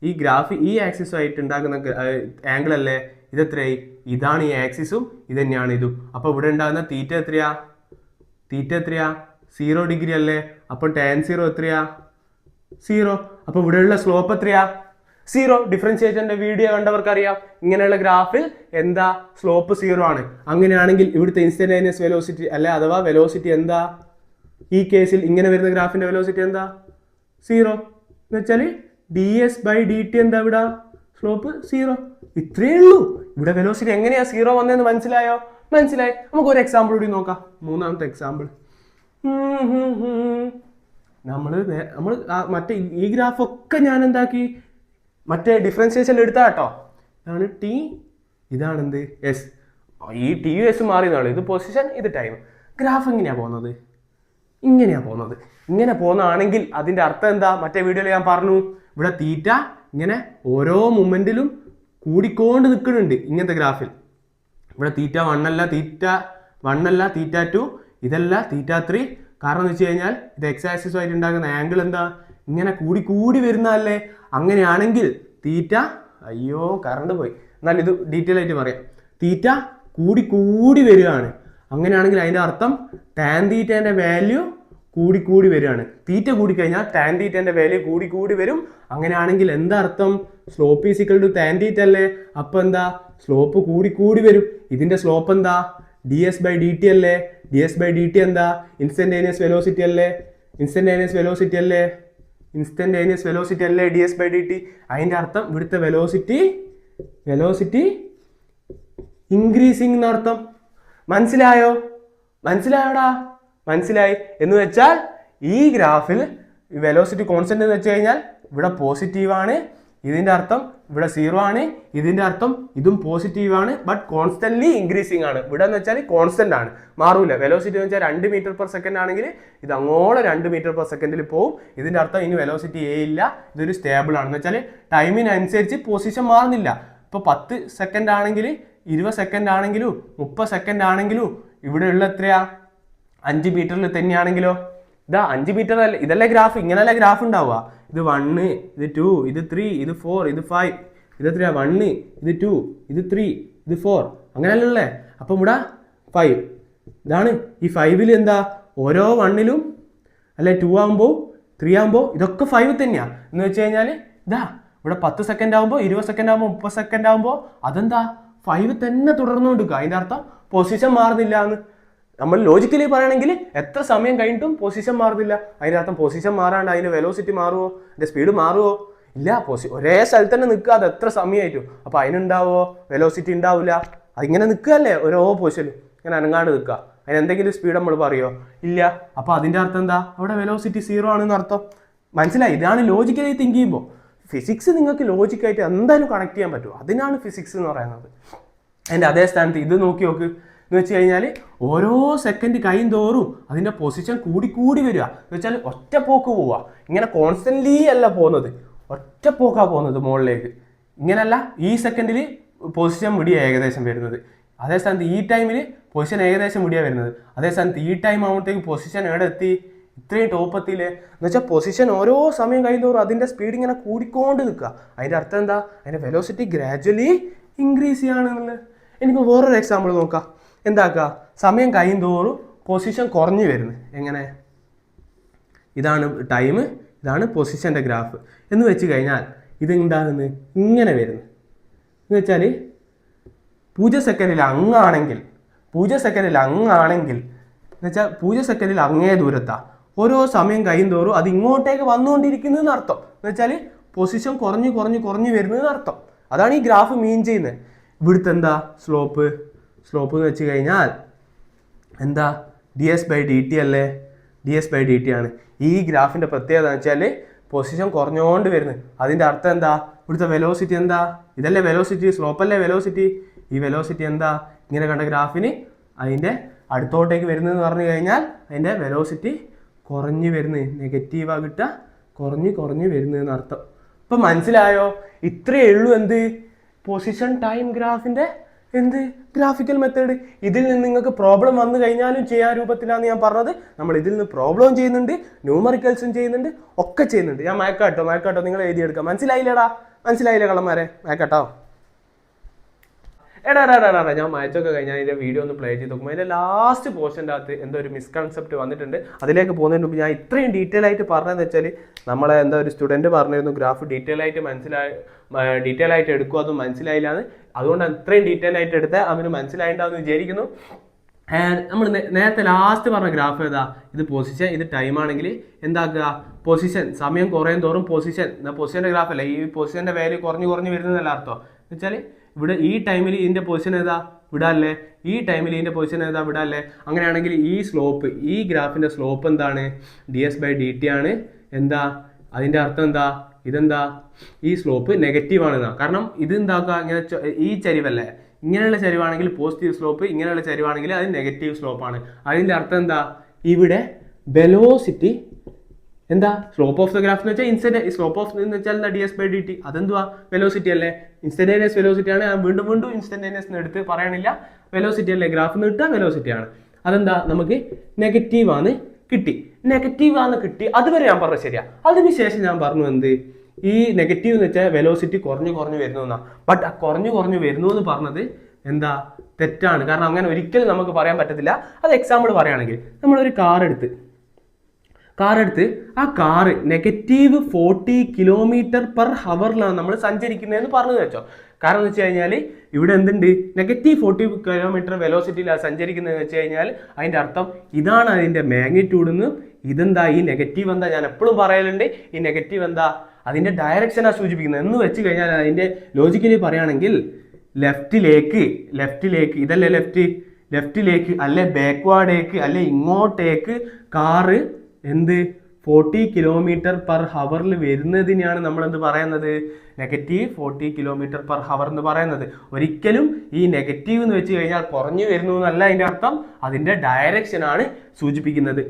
ഈ ഗ്രാഫ് ഈ ആക്സിസുമായിട്ട് ഉണ്ടാക്കുന്ന ആംഗിൾ അല്ലേ ഇതെത്രയായി? ഇതാണ് ഈ ആക്സിസും ഇത് തന്നെയാണ് ഇതും. അപ്പോൾ ഇവിടെ ഉണ്ടാകുന്ന തീറ്റ എത്രയാ? 0 ഡിഗ്രി അല്ലേ. അപ്പോൾ ടാൻ 0 എത്രയാ? 0. അപ്പോൾ ഇവിടെയുള്ള സ്ലോപ്പ് എത്രയാ? 0. ഡിഫറൻഷിയേഷന്റെ വീഡിയോ കണ്ടവർക്ക് അറിയാം. ഇങ്ങനെയുള്ള ഗ്രാഫിൽ സ്ലോപ്പ് 0 ആണ്. അങ്ങനെയാണെങ്കിൽ ഇവിടുത്തെ ഇൻസ്റ്റന്റേനിയസ് വെലോസിറ്റി അല്ലെ അഥവാ വെലോസിറ്റി ഈ കേസിൽ ഇങ്ങനെ വരുന്ന ഗ്രാഫിന്റെ വെലോസിറ്റി 0. എന്ന് വെച്ചാൽ ds/dt എന്താ ഇവിടെ സ്ലോപ്പ് 0. ഇത്രയേ ഉള്ളൂ. ഇവിടെ വെലോസിറ്റി എങ്ങനെയാ 0 വന്നതെന്ന് മനസ്സിലായോ? മനസ്സിലായി. നമുക്ക് ഒരു എക്സാമ്പിൾ കൂടി നോക്കാം. മൂന്നാമത്തെ എക്സാമ്പിൾ. നമ്മൾ മറ്റേ ഈ ഗ്രാഫൊക്കെ ഞാൻ എന്താക്കി മറ്റേ ഡിഫറൻസിയേഷൻ എടുത്താ കേട്ടോ. ഇതാണ് ടി, ഇതാണ് എന്ത് എസ്. ഈ ടി യു എസ് മാറിയതാണ്. ഇത് പൊസിഷൻ, ഇത് ടൈം. ഗ്രാഫ് എങ്ങനെയാ പോകുന്നത്? ഇങ്ങനെയാ പോകുന്നത്. ഇങ്ങനെ പോകുന്നതാണെങ്കിൽ അതിൻ്റെ അർത്ഥം എന്താ? മറ്റേ വീഡിയോയിൽ ഞാൻ പറഞ്ഞു, ഇവിടെ തീറ്റ ഇങ്ങനെ ഓരോ മൊമെന്റിലും കൂടിക്കൊണ്ട് നിൽക്കുന്നുണ്ട് ഇങ്ങനത്തെ ഗ്രാഫിൽ. ഇവിടെ തീറ്റ 1 അല്ല, തീറ്റ 1 അല്ല, തീറ്റ 2, ഇതല്ല തീറ്റ 3. കാരണം എന്ന് വെച്ച് കഴിഞ്ഞാൽ ഇത് എക്സ് ആക്സിസുമായിട്ട് ഉണ്ടാകുന്ന ആംഗിൾ എന്താ? ഇങ്ങനെ കൂടി വരുന്നതല്ലേ? അങ്ങനെയാണെങ്കിൽ തീറ്റ, അയ്യോ കറണ്ട് പോയി, എന്നാൽ ഇത് ഡീറ്റെയിൽ ആയിട്ട് പറയാം. തീറ്റ കൂടി വരികയാണ്. അങ്ങനെയാണെങ്കിൽ അതിൻ്റെ അർത്ഥം ടാൻ തീറ്റേൻ്റെ വാല്യൂ കൂടി വരികയാണ്. തീറ്റ കൂടിക്കഴിഞ്ഞാൽ ടാൻ തീറ്റേൻ്റെ വാല്യൂ കൂടി വരും. അങ്ങനെയാണെങ്കിൽ എന്താ അർത്ഥം? Slope is equal to tan theta അല്ലേ? അപ്പം എന്താ? സ്ലോപ്പ് കൂടി വരും. ഇതിൻ്റെ സ്ലോപ്പ് എന്താ? ds/dt അല്ലേ? ds/dt എന്താ? ഇൻസ്റ്റന്റേനിയസ് വെലോസിറ്റി അല്ലേ? ഇൻസ്റ്റന്റേനിയസ് വെലോസിറ്റി അല്ലേ ds/dt. അതിൻ്റെ അർത്ഥം ഇവിടുത്തെ വെലോസിറ്റി ഇൻക്രീസിങ് എന്നർത്ഥം. മനസ്സിലായോടാ? മനസ്സിലായി. എന്ന് വെച്ചാൽ ഈ ഗ്രാഫിൽ വെലോസിറ്റി കോൺസ്റ്റന്റ് എന്ന് വെച്ച് കഴിഞ്ഞാൽ ഇവിടെ പോസിറ്റീവാണ്, ഇതിൻ്റെ അർത്ഥം ഇവിടെ 0 ആണ്, ഇതിൻ്റെ അർത്ഥം ഇതും പോസിറ്റീവാണ്, ബട്ട് കോൺസ്റ്റന്റ്ലി ഇൻക്രീസിങ് ആണ്. ഇവിടെ എന്ന് വെച്ചാൽ കോൺസ്റ്റന്റ് ആണ്, മാറൂല. വെലോസിറ്റി എന്ന് വെച്ചാൽ 2 m/s ആണെങ്കിൽ ഇത് അങ്ങോളം 2 m/s പോവും. ഇതിൻ്റെ അർത്ഥം ഇനി വെലോസിറ്റി ഇല്ല, ഇതൊരു സ്റ്റേബിൾ ആണ്. എന്ന് വെച്ചാൽ ടൈമിനനുസരിച്ച് പൊസിഷൻ മാറുന്നില്ല. ഇപ്പോൾ 10 സെക്കൻഡ് ആണെങ്കിൽ 20 സെക്കൻഡ് ആണെങ്കിലും 30 സെക്കൻഡ് ആണെങ്കിലും ഇവിടെ ഉള്ള എത്രയാ? 5 മീറ്ററിൽ തന്നെയാണെങ്കിലോ? ഇതാ 5 മീറ്റർ അല്ല, ഇതല്ലേ ഗ്രാഫ്. ഇങ്ങനല്ലേ ഗ്രാഫ് ഉണ്ടാവുക. ഇത് 1, ഇത് 2, ഇത് 3, ഇത് 4, ഇത് 5, ഇത് എത്രയാ? 1, ഇത് 2, ഇത് 3, ഇത് 4, അങ്ങനെയല്ലേ? അപ്പം ഇവിടെ 5. ഇതാണ് ഈ 5ൽ എന്താ? ഓരോ 1ലും അല്ലെ 2 ആകുമ്പോൾ 3 ആകുമ്പോൾ ഇതൊക്കെ 5 തന്നെയാണ്. എന്ന് വെച്ച് കഴിഞ്ഞാൽ ഇതാ ഇവിടെ 10 സെക്കൻഡ് ആകുമ്പോൾ 20 സെക്കൻഡ് ആകുമ്പോൾ 30 സെക്കൻഡ് ആകുമ്പോൾ അതെന്താ? 5 തന്നെ തുടർന്നുകൊണ്ടിരിക്കുക. അതിൻ്റെ അർത്ഥം പൊസിഷൻ മാറുന്നില്ല എന്ന്. നമ്മൾ ലോജിക്കലി പറയുകയാണെങ്കിൽ എത്ര സമയം കഴിഞ്ഞിട്ടും പൊസിഷൻ മാറുന്നില്ല. അതിൻ്റെ അർത്ഥം പൊസിഷൻ മാറാണ്ട് അതിൻ്റെ വെലോസിറ്റി മാറുമോ? അതിൻ്റെ സ്പീഡ് മാറുമോ? ഇല്ല. ഒരേ സ്ഥലത്ത് തന്നെ നിൽക്കുക. അത് എത്ര സമയമായിട്ടും. അപ്പോൾ അതിനുണ്ടാവുമോ? വെലോസിറ്റി ഉണ്ടാവില്ല. അതിങ്ങനെ നിൽക്കുകയല്ലേ ഓരോ പൊസിഷനും, ഇങ്ങനെ അനങ്ങാണ്ട് നിൽക്കുക. അതിന് എന്തെങ്കിലും സ്പീഡ് നമ്മൾ പറയുമോ? ഇല്ല. അപ്പോൾ അതിൻ്റെ അർത്ഥം എന്താ? അവിടെ വെലോസിറ്റി 0 ആണെന്ന് അർത്ഥം. മനസ്സിലായി? ഇതാണ് ലോജിക്കലി തിങ്ക് ചെയ്യുമ്പോൾ. ഫിസിക്സ് നിങ്ങൾക്ക് ലോജിക്കായിട്ട് എന്തായാലും കണക്ട് ചെയ്യാൻ പറ്റും. അതിനാണ് ഫിസിക്സ് എന്ന് പറയുന്നത്. അതിൻ്റെ അതേ സ്ഥാനത്ത് ഇത് നോക്കി നോക്ക്. എന്ന് വെച്ച് കഴിഞ്ഞാൽ ഓരോ സെക്കൻഡ് കഴിയുന്തോറും അതിൻ്റെ പൊസിഷൻ കൂടി വരിക. എന്ന് വെച്ചാൽ ഒറ്റ പോക്ക് പോവുക. ഇങ്ങനെ കോൺസ്റ്റന്റ്ലി അല്ല പോകുന്നത്, ഒറ്റ പോക്കാണ് പോകുന്നത് മുകളിലേക്ക്. ഇങ്ങനല്ല ഈ സെക്കൻഡിൽ പൊസിഷൻ മുടിയാണ് ഏകദേശം വരുന്നത്. അതേ സ്ഥാനത്ത് ഈ ടൈമിൽ പൊസിഷൻ ഏകദേശം മുടിയാണ് വരുന്നത്. അതേ സ്ഥാനത്ത് ഈ ടൈം ആകുമ്പോഴത്തേക്ക് പൊസിഷൻ എവിടെ എത്തി? ഇത്രയും ടോപ്പ് എത്തിയില്ലേ? എന്ന് വെച്ചാൽ പൊസിഷൻ ഓരോ സമയം കഴിയുന്തോറും അതിൻ്റെ സ്പീഡ് ഇങ്ങനെ കൂടിക്കൊണ്ട് നിൽക്കുക. അതിൻ്റെ അർത്ഥം എന്താ? അതിൻ്റെ വെലോസിറ്റി ഗ്രാജുവലി ഇൻക്രീസ് ചെയ്യുകയാണെന്നുള്ളത്. എനിക്ക് വേറൊരു എക്സാമ്പിൾ നോക്കാം. എന്താക്കുക? സമയം കഴിയുന്തോറും പൊസിഷൻ കുറഞ്ഞു വരുന്നത്. എങ്ങനെ? ഇതാണ് ടൈം, ഇതാണ് പൊസിഷൻ്റെ ഗ്രാഫ് എന്ന് വെച്ച് കഴിഞ്ഞാൽ ഇതെന്താകുന്നത്? ഇങ്ങനെ വരുന്നത്. എന്ന് വെച്ചാൽ 0 സെക്കൻഡിൽ അങ്ങാണെങ്കിൽ എന്ന് വെച്ചാൽ 0 സെക്കൻഡിൽ അങ്ങേ ദൂരത്താണ്. ഓരോ സമയം കഴിയുന്തോറും അത് ഇങ്ങോട്ടേക്ക് വന്നുകൊണ്ടിരിക്കുന്നതെന്ന് അർത്ഥം. എന്ന് വെച്ചാൽ പൊസിഷൻ കുറഞ്ഞു വരുന്നതെന്ന് അർത്ഥം. അതാണ് ഈ ഗ്രാഫ് മീൻ ചെയ്യുന്നത്. ഇവിടുത്തെ എന്താ സ്ലോപ്പ് എന്ന് വെച്ച് കഴിഞ്ഞാൽ എന്താ? ds/dt അല്ലേ? ds/dt ആണ്. ഈ ഗ്രാഫിൻ്റെ പ്രത്യേകത എന്ന് വെച്ചാൽ പൊസിഷൻ കുറഞ്ഞുകൊണ്ട് വരുന്നത്. അതിൻ്റെ അർത്ഥം എന്താ? ഇവിടുത്തെ വെലോസിറ്റി എന്താ? ഇതല്ലേ വെലോസിറ്റി, സ്ലോപ്പല്ലേ വെലോസിറ്റി. ഈ വെലോസിറ്റി എന്താ? ഇങ്ങനെ കണ്ട ഗ്രാഫിന് അതിൻ്റെ അടുത്തോട്ടേക്ക് വരുന്നതെന്ന് പറഞ്ഞു കഴിഞ്ഞാൽ അതിൻ്റെ വെലോസിറ്റി കുറഞ്ഞു വരുന്നത്, നെഗറ്റീവാണ് കിട്ടുക, കുറഞ്ഞു വരുന്നതെന്ന് അർത്ഥം. ഇപ്പം മനസ്സിലായോ? ഇത്രയേ ഉള്ളൂ എന്ത്? പൊസിഷൻ ടൈം ഗ്രാഫിൻ്റെ ഗ്രാഫിക്കൽ മെത്തേഡ്. ഇതിൽ നിന്ന് നിങ്ങൾക്ക് പ്രോബ്ലം വന്നു കഴിഞ്ഞാലും ചെയ്യാൻ രൂപത്തിലാണ് ഞാൻ പറഞ്ഞത്. നമ്മൾ ഇതിൽ നിന്ന് പ്രോബ്ലം ചെയ്യുന്നുണ്ട്, ന്യൂമറിക്കൽസും ചെയ്യുന്നുണ്ട്, ഒക്കെ ചെയ്യുന്നുണ്ട്. ഞാൻ മയക്കാട്ടോ നിങ്ങൾ എഴുതിയെടുക്കാം. മനസ്സിലായില്ലേ കള്ളന്മാരെ? മയക്കാട്ടോ. എടാ ഞാൻ മയച്ചൊക്കെ കഴിഞ്ഞാൽ ഇതിൻ്റെ വീഡിയോ ഒന്ന് പ്ലേ ചെയ്ത് നോക്കുമ്പോൾ അതിൻ്റെ ലാസ്റ്റ് പോർഷൻ്റെ അകത്ത് എന്തോ ഒരു മിസ്കൺസെപ്റ്റ് വന്നിട്ടുണ്ട്. അതിലേക്ക് പോകുന്നതിന് മുമ്പ് ഞാൻ ഇത്രയും ഡീറ്റെയിൽ ആയിട്ട് പറഞ്ഞതെന്ന് വെച്ചാൽ നമ്മളെ ഒരു സ്റ്റുഡൻറ്റ് പറഞ്ഞിരുന്നു ഗ്രാഫ് ഡീറ്റെയിൽ ആയിട്ട് എടുക്കും, അതും മനസ്സിലായില്ലാന്ന്. അതുകൊണ്ട് ഇത്രയും ഡീറ്റെയിൽ ആയിട്ട് എടുത്താൽ അവന് മനസ്സിലായിട്ടുണ്ടാവുമെന്ന് വിചാരിക്കുന്നു. നമ്മൾ നേരത്തെ ലാസ്റ്റ് പറഞ്ഞ ഗ്രാഫ് ഏതാ? ഇത് പൊസിഷൻ, ഇത് ടൈം ആണെങ്കിൽ എന്താക്കുക? പൊസിഷൻ സമയം കുറയും തോറും പൊസിഷന്റെ ഗ്രാഫ് അല്ലേ, ഈ പൊസിഷന്റെ വാല്യൂ കുറഞ്ഞു വരുന്നതല്ല അർത്ഥം. എന്ന് വെച്ചാൽ ഇവിടെ ഈ ടൈമിൽ ഇതിന്റെ പൊസിഷൻ ഏതാ? വിടാല്ലേ. ഈ ടൈമിൽ ഇതിന്റെ പൊസിഷൻ ഏതാ? വിടാല്ലേ. അങ്ങനെയാണെങ്കിൽ ഈ സ്ലോപ്പ്, ഈ ഗ്രാഫിന്റെ സ്ലോപ്പ് എന്താണ്? ds/dt ആണ്. എന്താ അതിന്റെ അർത്ഥം? എന്താ ഇതെന്താ? ഈ സ്ലോപ്പ് നെഗറ്റീവ് ആണെന്നാ. കാരണം ഇത് എന്താക്കുക? ഇങ്ങനെ ഈ ചരിവല്ലേ, ഇങ്ങനെയുള്ള ചരിവാണെങ്കിൽ പോസിറ്റീവ് സ്ലോപ്പ്, ഇങ്ങനെയുള്ള ചരിവാണെങ്കിൽ അത് നെഗറ്റീവ് സ്ലോപ്പാണ്. അതിന്റെ അർത്ഥം എന്താ? ഇവിടെ വെലോസിറ്റി എന്താ? സ്ലോപ്പ് ഓഫ് ദ ഗ്രാഫ് എന്ന് വെച്ചാൽ സ്ലോപ്പ് ഓഫ് എന്ന് വെച്ചാൽ എന്താ? ds/dt. അതെന്തുവാ? വെലോസിറ്റി അല്ലേ, ഇൻസ്റ്റന്റേനിയസ് വെലോസിറ്റി ആണ്. വീണ്ടും ഇൻസ്റ്റന്റേനിയസ് എടുത്ത് പറയണില്ല, വെലോസിറ്റി അല്ലേ, ഗ്രാഫ് നിന്ന് കിട്ടുക വെലോസിറ്റി ആണ്. അതെന്താ? നമുക്ക് നെഗറ്റീവ് ആണ് കിട്ടി. അതുവരെ ഞാൻ പറഞ്ഞത് ശരിയാ. അതിനുശേഷം ഞാൻ പറഞ്ഞു എന്ത്? ഈ നെഗറ്റീവ് എന്ന് വെച്ചാൽ വെലോസിറ്റി കുറഞ്ഞു വരുന്നു എന്നാ. ബട്ട് കുറഞ്ഞു വരുന്നു എന്ന് പറഞ്ഞത് എന്താ? തെറ്റാണ്. കാരണം അങ്ങനെ ഒരിക്കലും നമുക്ക് പറയാൻ പറ്റത്തില്ല. അത് എക്സാമ്പിൾ പറയുകയാണെങ്കിൽ നമ്മളൊരു കാർ എടുത്ത് ആ കാറ് -40 km/h നമ്മൾ സഞ്ചരിക്കുന്നതെന്ന് പറഞ്ഞു വെച്ചോ. കാരണം എന്ന് വെച്ച് കഴിഞ്ഞാൽ ഇവിടെ എന്തുണ്ട്? -40 km വെലോസിറ്റിയിലാണ് സഞ്ചരിക്കുന്നതെന്ന് വെച്ച് കഴിഞ്ഞാൽ അതിൻ്റെ അർത്ഥം ഇതാണ് അതിൻ്റെ മാഗ്നിറ്റ്യൂഡ് എന്ന്. ഇതെന്താ? ഈ നെഗറ്റീവ് എന്താ? ഞാൻ എപ്പോഴും പറയലുണ്ട്, ഈ നെഗറ്റീവ് എന്താ? അതിൻ്റെ ഡയറക്ഷനാണ് സൂചിപ്പിക്കുന്നത്. എന്ന് വെച്ച് കഴിഞ്ഞാൽ അതിൻ്റെ ലോജിക്കലി പറയുകയാണെങ്കിൽ ലെഫ്റ്റിലേക്ക് ഇതല്ലേ ലെഫ്റ്റിലേക്ക് അല്ലെ ബാക്ക്വാർഡേക്ക് അല്ലെ ഇങ്ങോട്ടേക്ക് കാറ് എന്ത് 40 km/h വരുന്നതിനെയാണ് നമ്മൾ എന്ത് പറയുന്നത്? -40 km/h എന്ന് പറയുന്നത്. ഒരിക്കലും ഈ നെഗറ്റീവ് എന്ന് വെച്ച് കഴിഞ്ഞാൽ കുറഞ്ഞു വരുന്നു എന്നല്ല അതിൻ്റെ അർത്ഥം, അതിൻ്റെ ഡയറക്ഷനാണ് സൂചിപ്പിക്കുന്നത്.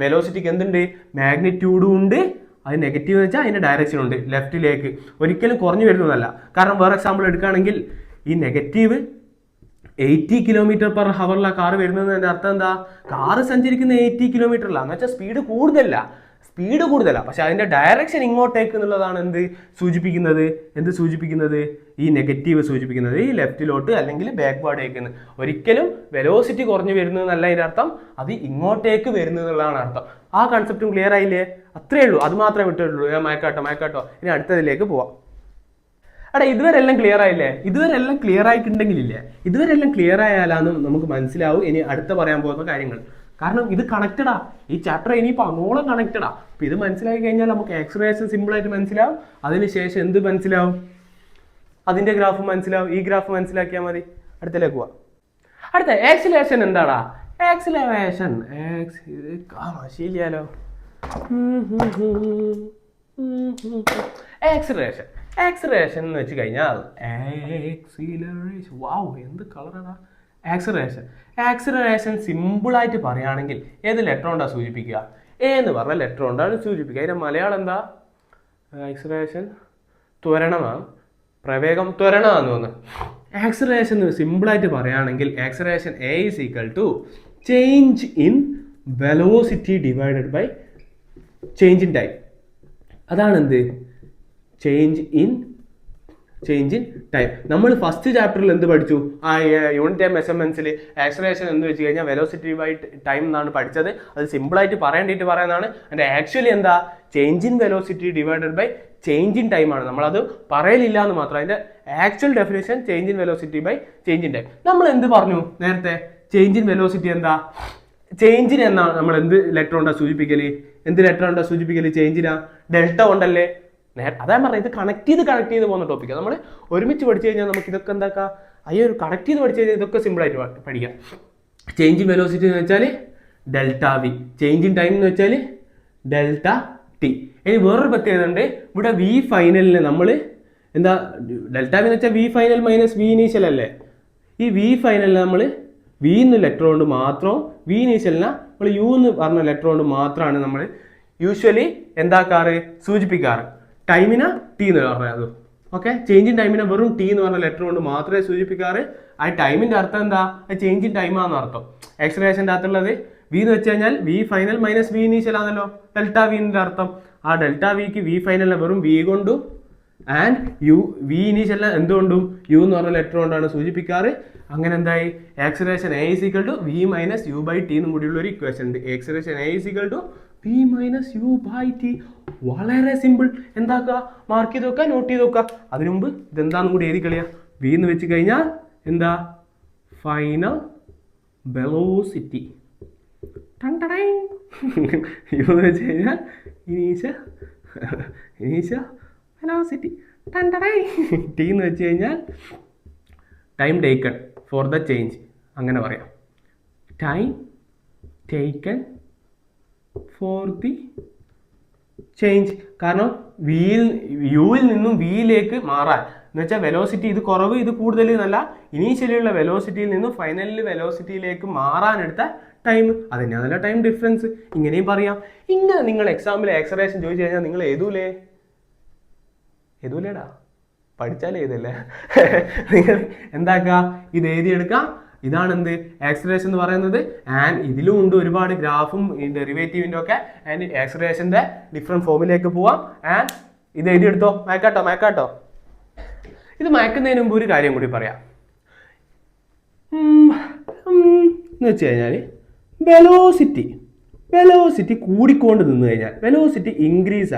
വെലോസിറ്റിക്ക് എന്തുണ്ട്? മാഗ്നിറ്റ്യൂഡും ഉണ്ട്. അത് നെഗറ്റീവ് എന്ന് വെച്ചാൽ അതിൻ്റെ ഡയറക്ഷൻ ഉണ്ട്, ലെഫ്റ്റിലേക്ക്. ഒരിക്കലും കുറഞ്ഞു വരുന്നതല്ല. കാരണം വേറെ എക്സാമ്പിൾ എടുക്കുകയാണെങ്കിൽ ഈ നെഗറ്റീവ് 80 km/h കാറ് വരുന്നതിൻ്റെ അർത്ഥം എന്താ? കാറ് സഞ്ചരിക്കുന്ന 80 km എന്ന് വെച്ചാൽ സ്പീഡ് കൂടുതലല്ല, പക്ഷെ അതിന്റെ ഡയറക്ഷൻ ഇങ്ങോട്ടേക്ക് എന്നുള്ളതാണ് എന്ത് സൂചിപ്പിക്കുന്നത്? ഈ നെഗറ്റീവ് സൂചിപ്പിക്കുന്നത് ഈ ലെഫ്റ്റിലോട്ട് അല്ലെങ്കിൽ ബാക്ക്വേർഡേക്ക്. ഒരിക്കലും വെലോസിറ്റി കുറഞ്ഞു വരുന്നു എന്നല്ല അതിന്റെ അർത്ഥം, അത് ഇങ്ങോട്ടേക്ക് വരുന്നു എന്നുള്ളതാണ് അർത്ഥം. ആ കൺസെപ്റ്റും ക്ലിയർ ആയില്ലേ? അത്രേ ഉള്ളൂ, അത് മാത്രമേ വിട്ടുള്ളൂ. ഞാൻ മയക്കാട്ടോ. ഇനി അടുത്തതിലേക്ക് പോവാം. ഇതുവരെ എല്ലാം ക്ലിയർ ആയില്ലേ? ഇതുവരെ എല്ലാം ക്ലിയർ ആയിട്ടുണ്ടെങ്കിലില്ലേ, ഇതുവരെ എല്ലാം ക്ലിയർ ആയാലാണ് നമുക്ക് മനസ്സിലാവും ഇനി അടുത്ത പറയാൻ പോകുന്ന കാര്യങ്ങൾ. കാരണം ഇത് കണക്റ്റഡാ, ഈ ചാപ്റ്റർ ഇനിയിപ്പോൾ അങ്ങോളം കണക്റ്റഡാ. അപ്പം ഇത് മനസ്സിലാക്കി കഴിഞ്ഞാൽ നമുക്ക് ആക്സിലറേഷൻ സിമ്പിളായിട്ട് മനസ്സിലാവും. അതിനുശേഷം എന്ത് മനസ്സിലാവും? അതിന്റെ ഗ്രാഫ് മനസ്സിലാവും. ഈ ഗ്രാഫ് മനസ്സിലാക്കിയാൽ മതി. അടുത്തേക്ക് പോവാം. അടുത്ത ആക്സിലറേഷൻ എന്താടാ? ആക്സിലറേഷൻ ശരിയാലോ. ആക്സിലറേഷൻ എന്ന് വെച്ച് കഴിഞ്ഞാൽ എന്ത് കളറാണ് ആക്സിലറേഷൻ സിമ്പിളായിട്ട് പറയുകയാണെങ്കിൽ ഏത് ലെറ്റർ കൊണ്ടാണ് സൂചിപ്പിക്കുക? എ എന്ന് പറഞ്ഞ ലെറ്റർ കൊണ്ടാണ് സൂചിപ്പിക്കുക. അതിന്റെ മലയാളം എന്താ? ആക്സിലറേഷൻ ത്വരണമാണ്, പ്രവേഗം ത്വരണമാണെന്ന് തോന്നുന്നു. ആക്സിലറേഷൻ സിമ്പിളായിട്ട് പറയുകയാണെങ്കിൽ acceleration a is equal to change in velocity divided by change in time. അതാണ് എന്ത്? Change in time. നമ്മൾ ഫസ്റ്റ് ചാപ്റ്ററിൽ എന്ത് പഠിച്ചു? യൂണിറ്റ് ടൈം മെഷർമെന്റ്സിൽ ആക്സിലറേഷൻ എന്ന് വെച്ച് കഴിഞ്ഞാൽ വെലോസിറ്റി ബൈ ടൈം എന്നാണ് പഠിച്ചത്. അത് സിമ്പിളായിട്ട് പറയേണ്ടിയിട്ട് പറയുന്നതാണ്. അതിൻ്റെ ആക്ച്വലി എന്താ? Change in velocity divided by change in time ആണ്. നമ്മളത് പറയലില്ല എന്ന് മാത്രം. അതിൻ്റെ actual definition change in velocity by change in time. നമ്മൾ എന്ത് പറഞ്ഞു നേരത്തെ? ചേഞ്ച് ഇൻ വെലോസിറ്റി എന്താ? ചേഞ്ചിന് എന്നാണ് നമ്മൾ എന്ത് ലെറ്റർ കൊണ്ടാ സൂചിപ്പിക്കല്? ചേഞ്ചിനാ ഡെൽറ്റ കൊണ്ടല്ലേ? അതാ പറഞ്ഞത്. ഇത് കണക്ട് ചെയ്ത് പോകുന്ന ടോപ്പിക്കാണ്. നമ്മൾ ഒരുമിച്ച് പഠിച്ചു കഴിഞ്ഞാൽ നമുക്ക് ഇതൊക്കെ എന്താക്കാം? കണക്ട് ചെയ്ത് പഠിച്ചു കഴിഞ്ഞാൽ ഇതൊക്കെ സിമ്പിളായിട്ട് പഠിക്കാം. ചേഞ്ച് ഇൻ വെലോസിറ്റി എന്ന് വെച്ചാൽ delta v, change in time എന്ന് വെച്ചാൽ ഡെൽറ്റ ടി. ഇനി വേറൊരു പ്രത്യേകത ഉണ്ട്. ഇവിടെ വി ഫൈനലിന് നമ്മൾ എന്താ? ഡെൽറ്റ വി എന്ന് വെച്ചാൽ v final minus v initial അല്ലേ? ഈ വി ഫൈനലിന് നമ്മൾ വി എന്ന് ലെറ്റർ കൊണ്ട് മാത്രം, വി ഇനീഷ്യലിന് നമ്മൾ യു എന്ന് പറഞ്ഞ ലെറ്റർ കൊണ്ട് മാത്രമാണ് നമ്മൾ യൂഷ്വലി എന്താക്കാറ്? സൂചിപ്പിക്കാറ്. ടൈമിനെ ടി എന്ന് പറഞ്ഞത്. ഓക്കെ, ചേഞ്ച് ഇൻ ടൈമിനെ വെറും ടി എന്ന് പറഞ്ഞ ലെറ്റർ കൊണ്ട് മാത്രമേ സൂചിപ്പിക്കാറ്. ആ ടൈമിന്റെ അർത്ഥം എന്താ? ചേഞ്ച് ഇൻ ടൈം ആണെന്ന് അർത്ഥം. ആക്സിലറേഷൻ്റെ അകത്തുള്ളത് വി എന്ന് വെച്ച് കഴിഞ്ഞാൽ v final minus v initial ആണല്ലോ ഡെൽറ്റ വിന്റെ അർത്ഥം. ആ ഡെൽറ്റ വിക്ക് വി ഫൈനലിനെ വെറും വി കൊണ്ടും ആൻഡ് യു വി ഇനീഷ്യലിനെ എന്തുകൊണ്ടും യു എന്ന് പറഞ്ഞ ലെറ്റർ കൊണ്ടാണ് സൂചിപ്പിക്കാറ്. അങ്ങനെ എന്തായി? Acceleration a is equal to v minus u by t എന്നും കൂടിയുള്ള ഒരു ഇക്വേഷൻ ഉണ്ട്. Acceleration a is equal to v minus u by t. വളരെ സിമ്പിൾ. എന്താക്കുക? മാർക്ക് ചെയ്ത് വെക്കുക, നോട്ട് ചെയ്ത് വെക്കുക. അതിനു മുമ്പ് ഇതെന്താണെന്നും കൂടി എഴുതി കളിയാ. വി എന്ന് വെച്ച് കഴിഞ്ഞാൽ എന്താ? Final velocity. യു എന്ന് വെച്ച് കഴിഞ്ഞാൽ ഇനീഷ്യൽ വെലോസിറ്റി. ടി എന്ന് വെച്ച് കഴിഞ്ഞാൽ time taken for the change, അങ്ങനെ പറയാം. Time taken for the change. കാരണം യുവിൽ നിന്നും വിയിലേക്ക് മാറാൻ എന്ന് വെച്ചാൽ വെലോസിറ്റി ഇത് കുറവ് ഇത് കൂടുതൽ എന്നല്ല, ഇനീഷ്യലിയുള്ള വെലോസിറ്റിയിൽ നിന്നും ഫൈനലിൽ വെലോസിറ്റിയിലേക്ക് മാറാനെടുത്ത ടൈം, അതന്നെയാണല്ലോ ടൈം ഡിഫറൻസ്. ഇങ്ങനെയും പറയാം. ഇങ്ങനെ നിങ്ങൾ എക്സാമിൽ ആക്സലറേഷൻ ചോദിച്ചു കഴിഞ്ഞാൽ നിങ്ങൾ എഴുതൂലേടാ, പഠിച്ചാൽ എഴുതല്ലേ. നിങ്ങൾ എന്താക്കുക, ഇത് എഴുതിയെടുക്കാം. ഇതാണ് എന്ത് ആക്സലറേഷൻ എന്ന് പറയുന്നത്. ആൻഡ് ഇതിലും ഉണ്ട് ഒരുപാട് ഗ്രാഫും ഡെറിവേറ്റീവിൻ്റെ ഒക്കെ. ആൻഡ് ആക്സലറേഷൻ്റെ ഡിഫറെൻറ്റ് ഫോമിലേക്ക് പോവാം. ആൻഡ് ഇത് എഴുതിയെടുത്തോ, മാക്കാട്ടോ. ഇത് മാക്കുന്നതിന് മുമ്പ് ഒരു കാര്യം കൂടി പറയാം. എന്ന് വെച്ച് കഴിഞ്ഞാൽ വെലോസിറ്റി കൂടിക്കൊണ്ട് നിന്ന് കഴിഞ്ഞാൽ, വെലോസിറ്റി ഇൻക്രീസ്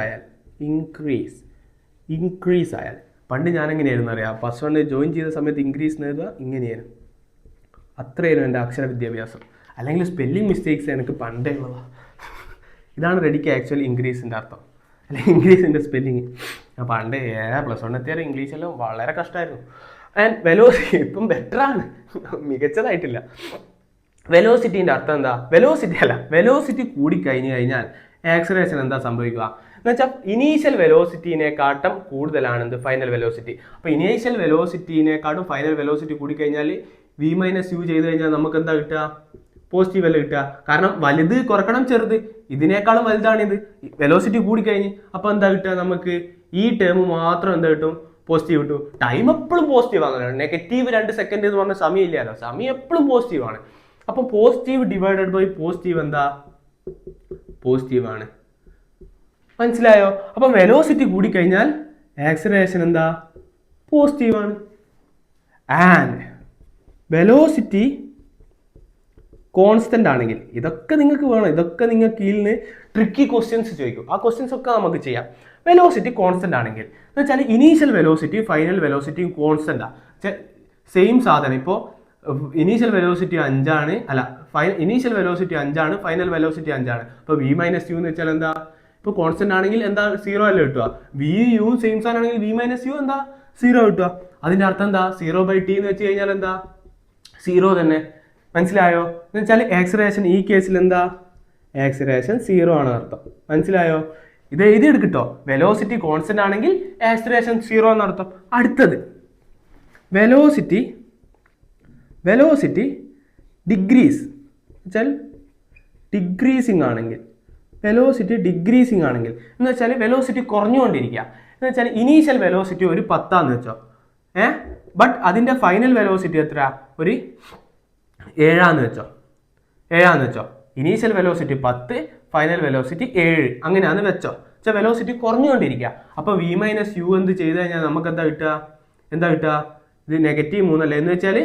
ആയാൽ പണ്ട് ഞാൻ എങ്ങനെയായിരുന്നു അറിയാം, ഫസ്റ്റ് വൺ ജോയിൻ ചെയ്ത സമയത്ത് ഇൻക്രീസ് എന്ന് എഴുതുക ഇങ്ങനെയായിരുന്നു. അത്രയായിരുന്നു എൻ്റെ അക്ഷര വിദ്യാഭ്യാസം. അല്ലെങ്കിൽ സ്പെല്ലിംഗ് മിസ്റ്റേക്സ് എനിക്ക് പണ്ടേ ഉള്ളതാണ്. ഇതാണ് റെഡിക്ക് ആക്ച്വലി ഇൻക്രീസിൻ്റെ അർത്ഥം, അല്ലെങ്കിൽ ഇംഗ്ലീഷിൻ്റെ സ്പെല്ലിങ്. ഞാൻ പണ്ട് പ്ലസ് വൺ എത്തിയാൽ ഇംഗ്ലീഷെല്ലാം വളരെ കഷ്ടമായിരുന്നു. ആൻഡ് വെലോസിറ്റി ഇപ്പം ബെറ്ററാണ്, മികച്ചതായിട്ടില്ല. വെലോസിറ്റീൻ്റെ അർത്ഥം എന്താ? വെലോസിറ്റി കൂടിക്കഴിഞ്ഞ് കഴിഞ്ഞാൽ ആക്സലറേഷൻ എന്താ സംഭവിക്കുക എന്ന് വെച്ചാൽ ഇനീഷ്യൽ വെലോസിറ്റീനെക്കാട്ടും കൂടുതലാണ് എന്ത് ഫൈനൽ വെലോസിറ്റി. അപ്പോൾ ഇനീഷ്യൽ വെലോസിറ്റീനെക്കാട്ടും ഫൈനൽ വെലോസിറ്റി കൂടിക്കഴിഞ്ഞാൽ v - u ചെയ്ത് കഴിഞ്ഞാൽ നമുക്ക് എന്താ കിട്ടുക? പോസിറ്റീവ് അല്ല കിട്ടുക. കാരണം വലുത് കുറക്കണം ചെറുത്, ഇതിനേക്കാളും വലുതാണിത്. വെലോസിറ്റി കൂടിക്കഴിഞ്ഞ് അപ്പോൾ എന്താ കിട്ടുക? നമുക്ക് ഈ ടേം മാത്രം എന്താ കിട്ടും? പോസിറ്റീവ് കിട്ടും. ടൈം എപ്പോഴും പോസിറ്റീവ് ആണ്. -2 സെക്കൻഡ് എന്ന് പറഞ്ഞ സമയം ഇല്ലല്ലോ, സമയം എപ്പോഴും പോസിറ്റീവ് ആണ്. അപ്പം പോസിറ്റീവ് ഡിവൈഡഡ് ബൈ പോസിറ്റീവ് എന്താ? പോസിറ്റീവ് ആണ്. മനസ്സിലായോ? അപ്പം വെലോസിറ്റി കൂടിക്കഴിഞ്ഞാൽ ആക്സലറേഷൻ എന്താ? പോസിറ്റീവ് ആണ്. ആൻഡ് വെലോസിറ്റി കോൺസ്റ്റന്റ് ആണെങ്കിൽ, ഇതൊക്കെ നിങ്ങൾക്ക് വേണം, ഇതൊക്കെ നിങ്ങൾക്ക് കീഴിൽ ട്രിക്കി ക്വസ്റ്റ്യൻസ് ചോദിക്കും. ആ ക്വസ്റ്റ്യൻസ് ഒക്കെ നമുക്ക് ചെയ്യാം. വെലോസിറ്റി കോൺസ്റ്റന്റ് ആണെങ്കിൽ എന്ന് വെച്ചാൽ ഇനീഷ്യൽ വെലോസിറ്റി ഫൈനൽ വെലോസിറ്റിയും കോൺസ്റ്റന്റ് ആണ്. സെയിം സാധനം. ഇപ്പോൾ ഇനീഷ്യൽ വെലോസിറ്റി 5 ആണ്, ഇനീഷ്യൽ വെലോസിറ്റി 5 ആണ്, ഫൈനൽ വെലോസിറ്റി 5 ആണ്. അപ്പോൾ v - u എന്ന് വെച്ചാൽ എന്താ? ഇപ്പോൾ കോൺസ്റ്റന്റ് ആണെങ്കിൽ എന്താ? 0 അല്ലേ കിട്ടുക. v u സെയിം സാധനം ആണെങ്കിൽ v - u എന്താ? 0 കിട്ടുക. അതിന്റെ അർത്ഥം എന്താ? 0/t എന്ന് വെച്ച് കഴിഞ്ഞാൽ എന്താ? 0 തന്നെ. മനസ്സിലായോ? എന്ന് വെച്ചാൽ ആക്സലറേഷൻ ഈ കേസിൽ എന്താ? ആക്സലറേഷൻ 0 ആണ് അർത്ഥം. മനസ്സിലായോ? ഇത് എഴുതിയെടുക്കട്ടോ. വെലോസിറ്റി കോൺസ്റ്റന്റ് ആണെങ്കിൽ ആക്സലറേഷൻ 0 എന്നർത്ഥം. അടുത്തത് വെലോസിറ്റി ഡിഗ്രീസ് വെച്ചാൽ ഡിഗ്രീസിങ് ആണെങ്കിൽ, വെലോസിറ്റി ഡിഗ്രീസിങ് ആണെങ്കിൽ എന്ന് വെച്ചാൽ വെലോസിറ്റി കുറഞ്ഞുകൊണ്ടിരിക്കുക. എന്ന് വെച്ചാൽ ഇനീഷ്യൽ വെലോസിറ്റി ഒരു 10 വെച്ചോ, ബട്ട് അതിൻ്റെ ഫൈനൽ വെലോസിറ്റി എത്ര? ഒരു 7 വെച്ചോ. ഇനീഷ്യൽ വെലോസിറ്റി 10, ഫൈനൽ വെലോസിറ്റി 7, അങ്ങനെയാന്ന് വെച്ചോ. വെച്ചാൽ വെലോസിറ്റി കുറഞ്ഞുകൊണ്ടിരിക്കുക. അപ്പോൾ v - u എന്ത് ചെയ്ത് കഴിഞ്ഞാൽ നമുക്ക് എന്താ കിട്ടുക? ഇത് -3 അല്ലേ? എന്ന് വെച്ചാൽ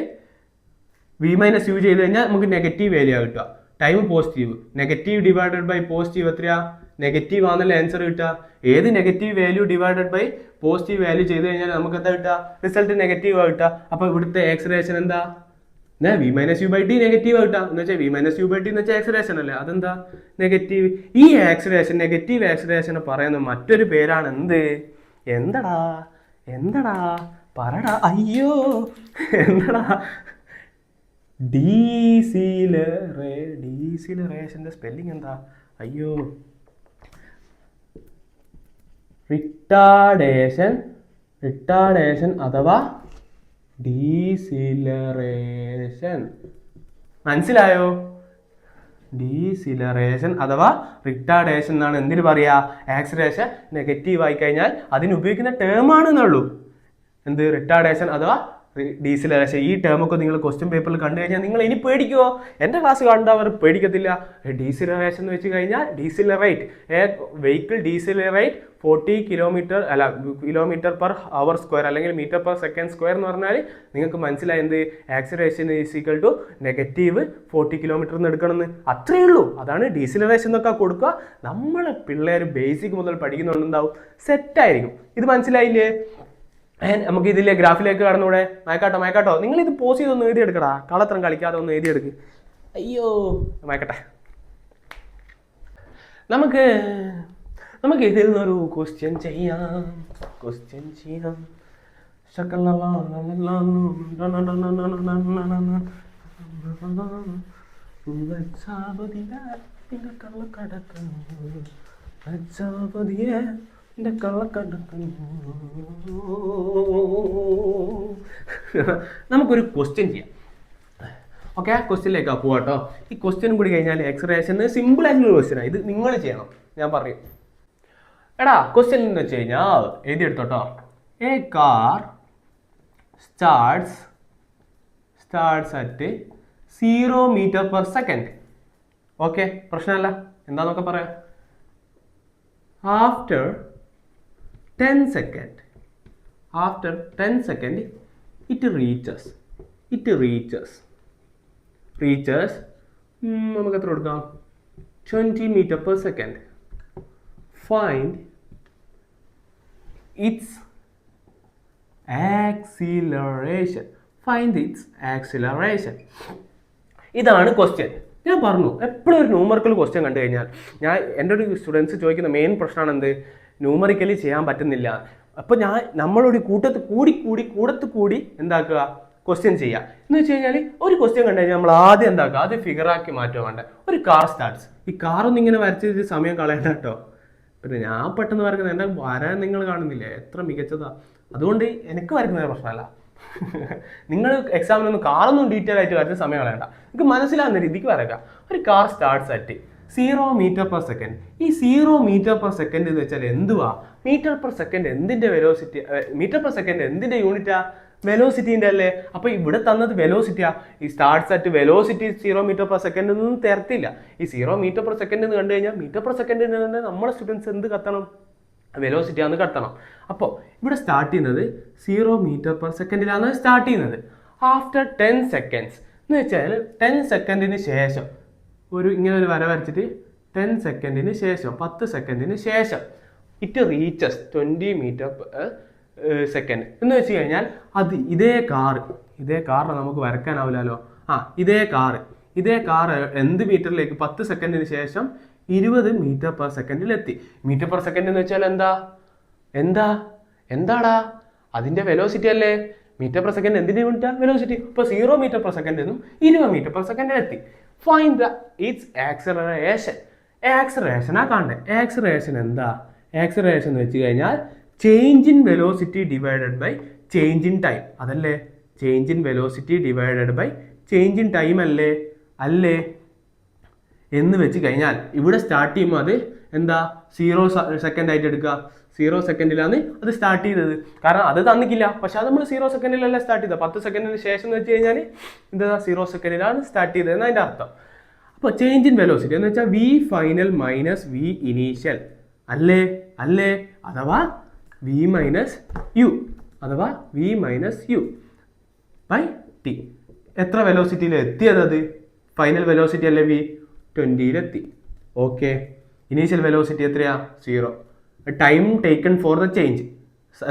v - u ചെയ്ത് കഴിഞ്ഞാൽ നമുക്ക് നെഗറ്റീവ് വാല്യൂ കിട്ടുക. Time positive, negative divided by positive എത്രയാ? നെഗറ്റീവ് ആണല്ലേ ആൻസർ കിട്ടുക. ഏത് negative value divided by positive value ചെയ്ത് കഴിഞ്ഞാൽ നമുക്ക് എന്താ കിട്ടുക? റിസൾട്ട് നെഗറ്റീവ് കിട്ടുക. അപ്പോൾ ഇവിടുത്തെ ആക്സലറേഷൻ എന്താ? v - u/t നെഗറ്റീവ് കിട്ടുക. എന്ന് വെച്ചാൽ v - u/t എന്ന് വെച്ചാൽ ആക്സലറേഷൻ അല്ലേ, അതെന്താ? നെഗറ്റീവ്. ഈ ആക്സലറേഷൻ, നെഗറ്റീവ് ആക്സലറേഷനെ പറയുന്ന മറ്റൊരു പേരാണ് എന്ത്? എന്തടാ പറടാ, അയ്യോ എന്തടാ? ഡീസിലറേഷന്റെ സ്പെല്ലിംഗ് എന്താ? അയ്യോ, റിട്ടാർഡേഷൻ അഥവാ ഡീസിലറേഷൻ. മനസ്സിലായോ? ഡീസിലറേഷൻ അഥവാ റിട്ടാർഡേഷൻ എന്നാണ് എന്തിനു പറയാ? ആക്സലറേഷൻ നെഗറ്റീവ് ആയി കഴിഞ്ഞാൽ അതിന് ഉപയോഗിക്കുന്ന ടേം ആണെന്നുള്ളൂ. എന്ത്? റിട്ടാർഡേഷൻ അഥവാ ഡീസിലറേഷൻ. ഈ ടേമൊക്കെ നിങ്ങൾ ക്വസ്റ്റ്യൻ പേപ്പറിൽ കണ്ടു കഴിഞ്ഞാൽ നിങ്ങൾ ഇനി പേടിക്കുമോ? എൻ്റെ ക്ലാസ് കണ്ടവർ പേടിക്കത്തില്ല. ഡീസിലറേഷൻ എന്ന് വെച്ച് കഴിഞ്ഞാൽ ഡീസിലറേറ്റ് വെഹിക്കിൾ ഡീസിലറേറ്റ് 40 km/h² അല്ലെങ്കിൽ m/s² എന്ന് പറഞ്ഞാൽ നിങ്ങൾക്ക് മനസ്സിലായി എന്ത്? ആക്സലറേഷൻ = -40 km എന്ന് എടുക്കണമെന്ന്. അത്രയേ ഉള്ളൂ. അതാണ് ഡീസിലറേഷൻ എന്നൊക്കെ കൊടുക്കുക. നമ്മളെ പിള്ളേർ ബേസിക് മുതൽ പഠിക്കുന്നുണ്ടാവും, സെറ്റായിരിക്കും. ഇത് മനസ്സിലായില്ലേ? നമുക്ക് ഇതിലെ ഗ്രാഫിലേക്ക് കടന്നൂടെ? മയക്കാട്ടോ നിങ്ങൾ ഇത് പോസ് ചെയ്തൊന്ന് എഴുതിയെടുക്കടാ. കളത്രം കളിക്കാതെ ഒന്ന് എഴുതിയെടുക്ക്. അയ്യോ വായിക്കട്ടെ. നമുക്ക് ഇതിൽ നിന്നൊരു ക്വസ്റ്റ്യൻ ചെയ്യാം. നമുക്കൊരു ക്വസ്റ്റ്യൻ ചെയ്യാം. ഓക്കെ, ആ ക്വസ്റ്റ്യനിലേക്ക് പോവാട്ടോ. ഈ ക്വസ്റ്റ്യൻ കൂടി കഴിഞ്ഞാൽ എക്സ്പ്രഷൻ സിമ്പിൾ ആയിട്ടുള്ള ക്വസ്റ്റ്യനാണ്. ഇത് നിങ്ങൾ ചെയ്യണം, ഞാൻ പറയും. എടാ ക്വസ്റ്റ്യൻ എന്ന് വെച്ച് കഴിഞ്ഞാൽ എഴുതിയെടുത്തോട്ടോ. A car starts at 0 meter/second. Okay, പ്രശ്നമല്ല, എന്താന്നൊക്കെ പറയാം. ആഫ്റ്റർ 10 seconds it reaches നമുക്ക് എത്ര കൊടുക്കാം? 20 meter/second. Find its acceleration. ഇതാണ് ക്വസ്റ്റ്യൻ. ഞാൻ പറഞ്ഞു, എപ്പോഴും ഒരു ന്യൂമറിക്കൽ ക്വസ്റ്റ്യൻ കണ്ടു കഴിഞ്ഞാൽ എൻ്റെ ഒരു സ്റ്റുഡൻസ് ചോദിക്കുന്ന മെയിൻ പ്രശ്നമാണ് എന്ത്? ന്യൂമറിക്കലി ചെയ്യാൻ പറ്റുന്നില്ല. അപ്പോൾ നമ്മളോട് കൂടത്ത് കൂടി എന്താക്കുക? ക്വസ്റ്റ്യൻ ചെയ്യുക എന്ന് വെച്ച് കഴിഞ്ഞാൽ ഒരു ക്വസ്റ്റ്യൻ കണ്ടു കഴിഞ്ഞാൽ നമ്മൾ ആദ്യം എന്താക്കുക? ആദ്യം ഫിഗറാക്കി മാറ്റുക വേണ്ട. ഒരു കാർ സ്റ്റാർട്ട്സ്. ഈ കാറൊന്നും ഇങ്ങനെ വരച്ചിട്ട് സമയം കളയണ്ട കേട്ടോ. പിന്നെ ഞാൻ പെട്ടെന്ന് വരക്കുന്നത് എൻ്റെ വരാൻ നിങ്ങൾ കാണുന്നില്ലേ എത്ര മികച്ചതാ. അതുകൊണ്ട് എനിക്ക് വരക്കുന്നതിന് പ്രശ്നമല്ല. നിങ്ങൾ എക്സാമിനൊന്നും കാറൊന്നും ഡീറ്റെയിൽ ആയിട്ട് വരച്ച സമയം കളയണ്ട. നിങ്ങൾക്ക് മനസ്സിലാകുന്ന രീതിക്ക് വരക്കാം. ഒരു കാർ സ്റ്റാർട്ട്സ് അറ്റ് 0 meter/second. ഈ 0 meter/second എന്ന് വെച്ചാൽ എന്തുവാ? meter/second എന്തിന്റെ വെലോസിറ്റി? meter/second എന്തിന്റെ യൂണിറ്റാ? വെലോസിറ്റിന്റെ അല്ലേ? അപ്പൊ ഇവിടെ തന്നത് വെലോസിറ്റിയാ. ഈ സ്റ്റാർട്ട്സ് അറ്റ് വെലോസിറ്റി 0 meter/second ഒന്നും തരത്തില്ല. ഈ 0 meter/second എന്ന് കണ്ടു കഴിഞ്ഞാൽ meter/second തന്നെ നമ്മുടെ സ്റ്റുഡൻസ് എന്ത് കത്തണം? വെലോസിറ്റി ആണെന്ന് കത്തണം. അപ്പോൾ ഇവിടെ സ്റ്റാർട്ട് ചെയ്യുന്നത് 0 meter/second സ്റ്റാർട്ട് ചെയ്യുന്നത്. ആഫ്റ്റർ 10 seconds എന്ന് വെച്ചാൽ 10 സെക്കൻഡിന് ശേഷം ഇങ്ങനെ ഒരു വര വരച്ചിട്ട് 10 സെക്കൻഡിന് ശേഷം 10 സെക്കൻഡിന് ശേഷം ഇറ്റ് റീച്ചസ് 20 meter/second എന്ന് വെച്ച് കഴിഞ്ഞാൽ അത് ഇതേ കാറിനെ നമുക്ക് വരക്കാനാവില്ലല്ലോ. ഇതേ കാർ എന്ത് മീറ്ററിലേക്ക് 10 സെക്കൻഡിന് ശേഷം 20 meter/second എത്തി. meter/second എന്ന് വെച്ചാൽ എന്താടാ? അതിന്റെ വെലോസിറ്റി അല്ലേ? meter/second എന്തിന്റെ യൂണിറ്റാ? വെലോസിറ്റി. ഇപ്പൊ 0 meter/second എന്നും 20 meter/second എത്തി. Find it's acceleration. ആക്സലറേഷനാ കാണണ്ടേ? ആക്സലറേഷൻ എന്താ? ആക്സലറേഷൻ എന്ന് വെച്ച് കഴിഞ്ഞാൽ change in velocity divided by change in time. അതല്ലേ? Change in velocity divided by change in time അല്ലേ എന്ന് വെച്ച് കഴിഞ്ഞാൽ ഇവിടെ സ്റ്റാർട്ട് ചെയ്യുമ്പോൾ അത് എന്താ? 0 second ആയിട്ട് എടുക്കുക. 0 സെക്കൻഡിലാണ് അത് സ്റ്റാർട്ട് ചെയ്തത്. കാരണം അത് തന്നിക്കില്ല. പക്ഷെ അത് നമ്മൾ 0 സെക്കൻഡിലല്ല സ്റ്റാർട്ട് ചെയ്തത്. 10 സെക്കൻഡിന് ശേഷം എന്ന് വെച്ച് കഴിഞ്ഞാൽ എന്താ? 0 സെക്കൻഡിലാണ് സ്റ്റാർട്ട് ചെയ്തത് എന്ന് അതിൻ്റെ അർത്ഥം. അപ്പോൾ ചേഞ്ച് ഇൻ വെലോസിറ്റി എന്ന് വെച്ചാൽ V final minus V initial അല്ലേ? അഥവാ V minus U by T. എത്ര വെലോസിറ്റിയിൽ എത്തിയത്? അത് ഫൈനൽ വെലോസിറ്റി അല്ലേ? V 20-ലെത്തി. ഓക്കെ, ഇനീഷ്യൽ വെലോസിറ്റി എത്രയാ? 0. Time taken for the change.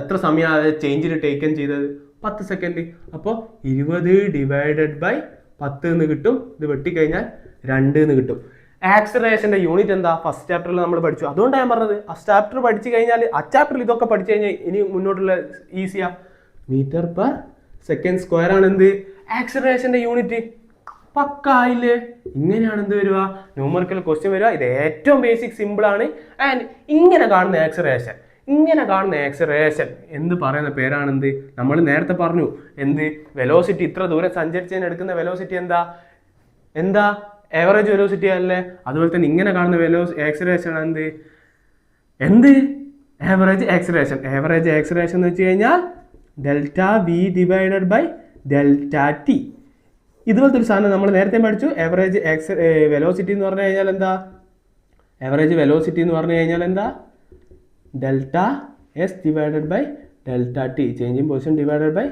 എത്ര സമയമാണ് ചേഞ്ചിന് ടേക്കൺ ചെയ്തത്? 10 സെക്കൻഡ്. അപ്പോൾ 20 ഡിവൈഡഡ് ബൈ 10 എന്ന് കിട്ടും. ഇത് വെട്ടിക്കഴിഞ്ഞാൽ 2 എന്ന് കിട്ടും. ആക്സലറേഷന്റെ യൂണിറ്റ് എന്താ? ഫസ്റ്റ് ചാപ്റ്ററിൽ നമ്മൾ പഠിച്ചു. അതുകൊണ്ടാണ് ഞാൻ പറഞ്ഞത് ആ ചാപ്റ്റർ പഠിച്ചു കഴിഞ്ഞാൽ ആ ചാപ്റ്ററിൽ ഇതൊക്കെ പഠിച്ചു കഴിഞ്ഞാൽ ഇനി മുന്നോട്ടുള്ള ഈസിയാ. meter/second² ആണ് എന്ത്? ആക്സലറേഷന്റെ യൂണിറ്റ്. പക്കായില്ലേ? ഇങ്ങനെയാണ് എന്ത് വരിക? ന്യൂമറിക്കൽ ക്വസ്റ്റ്യൻ വരിക. ഇത് ഏറ്റവും ബേസിക് സിമ്പിൾ ആണ്. ആൻഡ് ഇങ്ങനെ കാണുന്ന ആക്സലറേഷൻ എന്ത് പറയുന്ന പേരാണെന്ത്? നമ്മൾ നേരത്തെ പറഞ്ഞു എന്ത്? വെലോസിറ്റി ഇത്ര ദൂരം സഞ്ചരിച്ചതിന് എടുക്കുന്ന വെലോസിറ്റി എന്താ? ആവറേജ് വെലോസിറ്റി അല്ലേ? അതുപോലെ തന്നെ ഇങ്ങനെ കാണുന്ന ആക്സലറേഷൻ എന്ത്? ആവറേജ് ആക്സലറേഷൻ എന്ന് വെച്ച് കഴിഞ്ഞാൽ ΔV ഡിവൈഡഡ് ബൈ ΔT. ഇതുപോലത്തെ ഒരു സാധനം നമ്മൾ നേരത്തെ പഠിച്ചു. ആവറേജ് വെലോസിറ്റി എന്ന് പറഞ്ഞു കഴിഞ്ഞാൽ എന്താ? ΔS divided by ΔT. Change in position divided by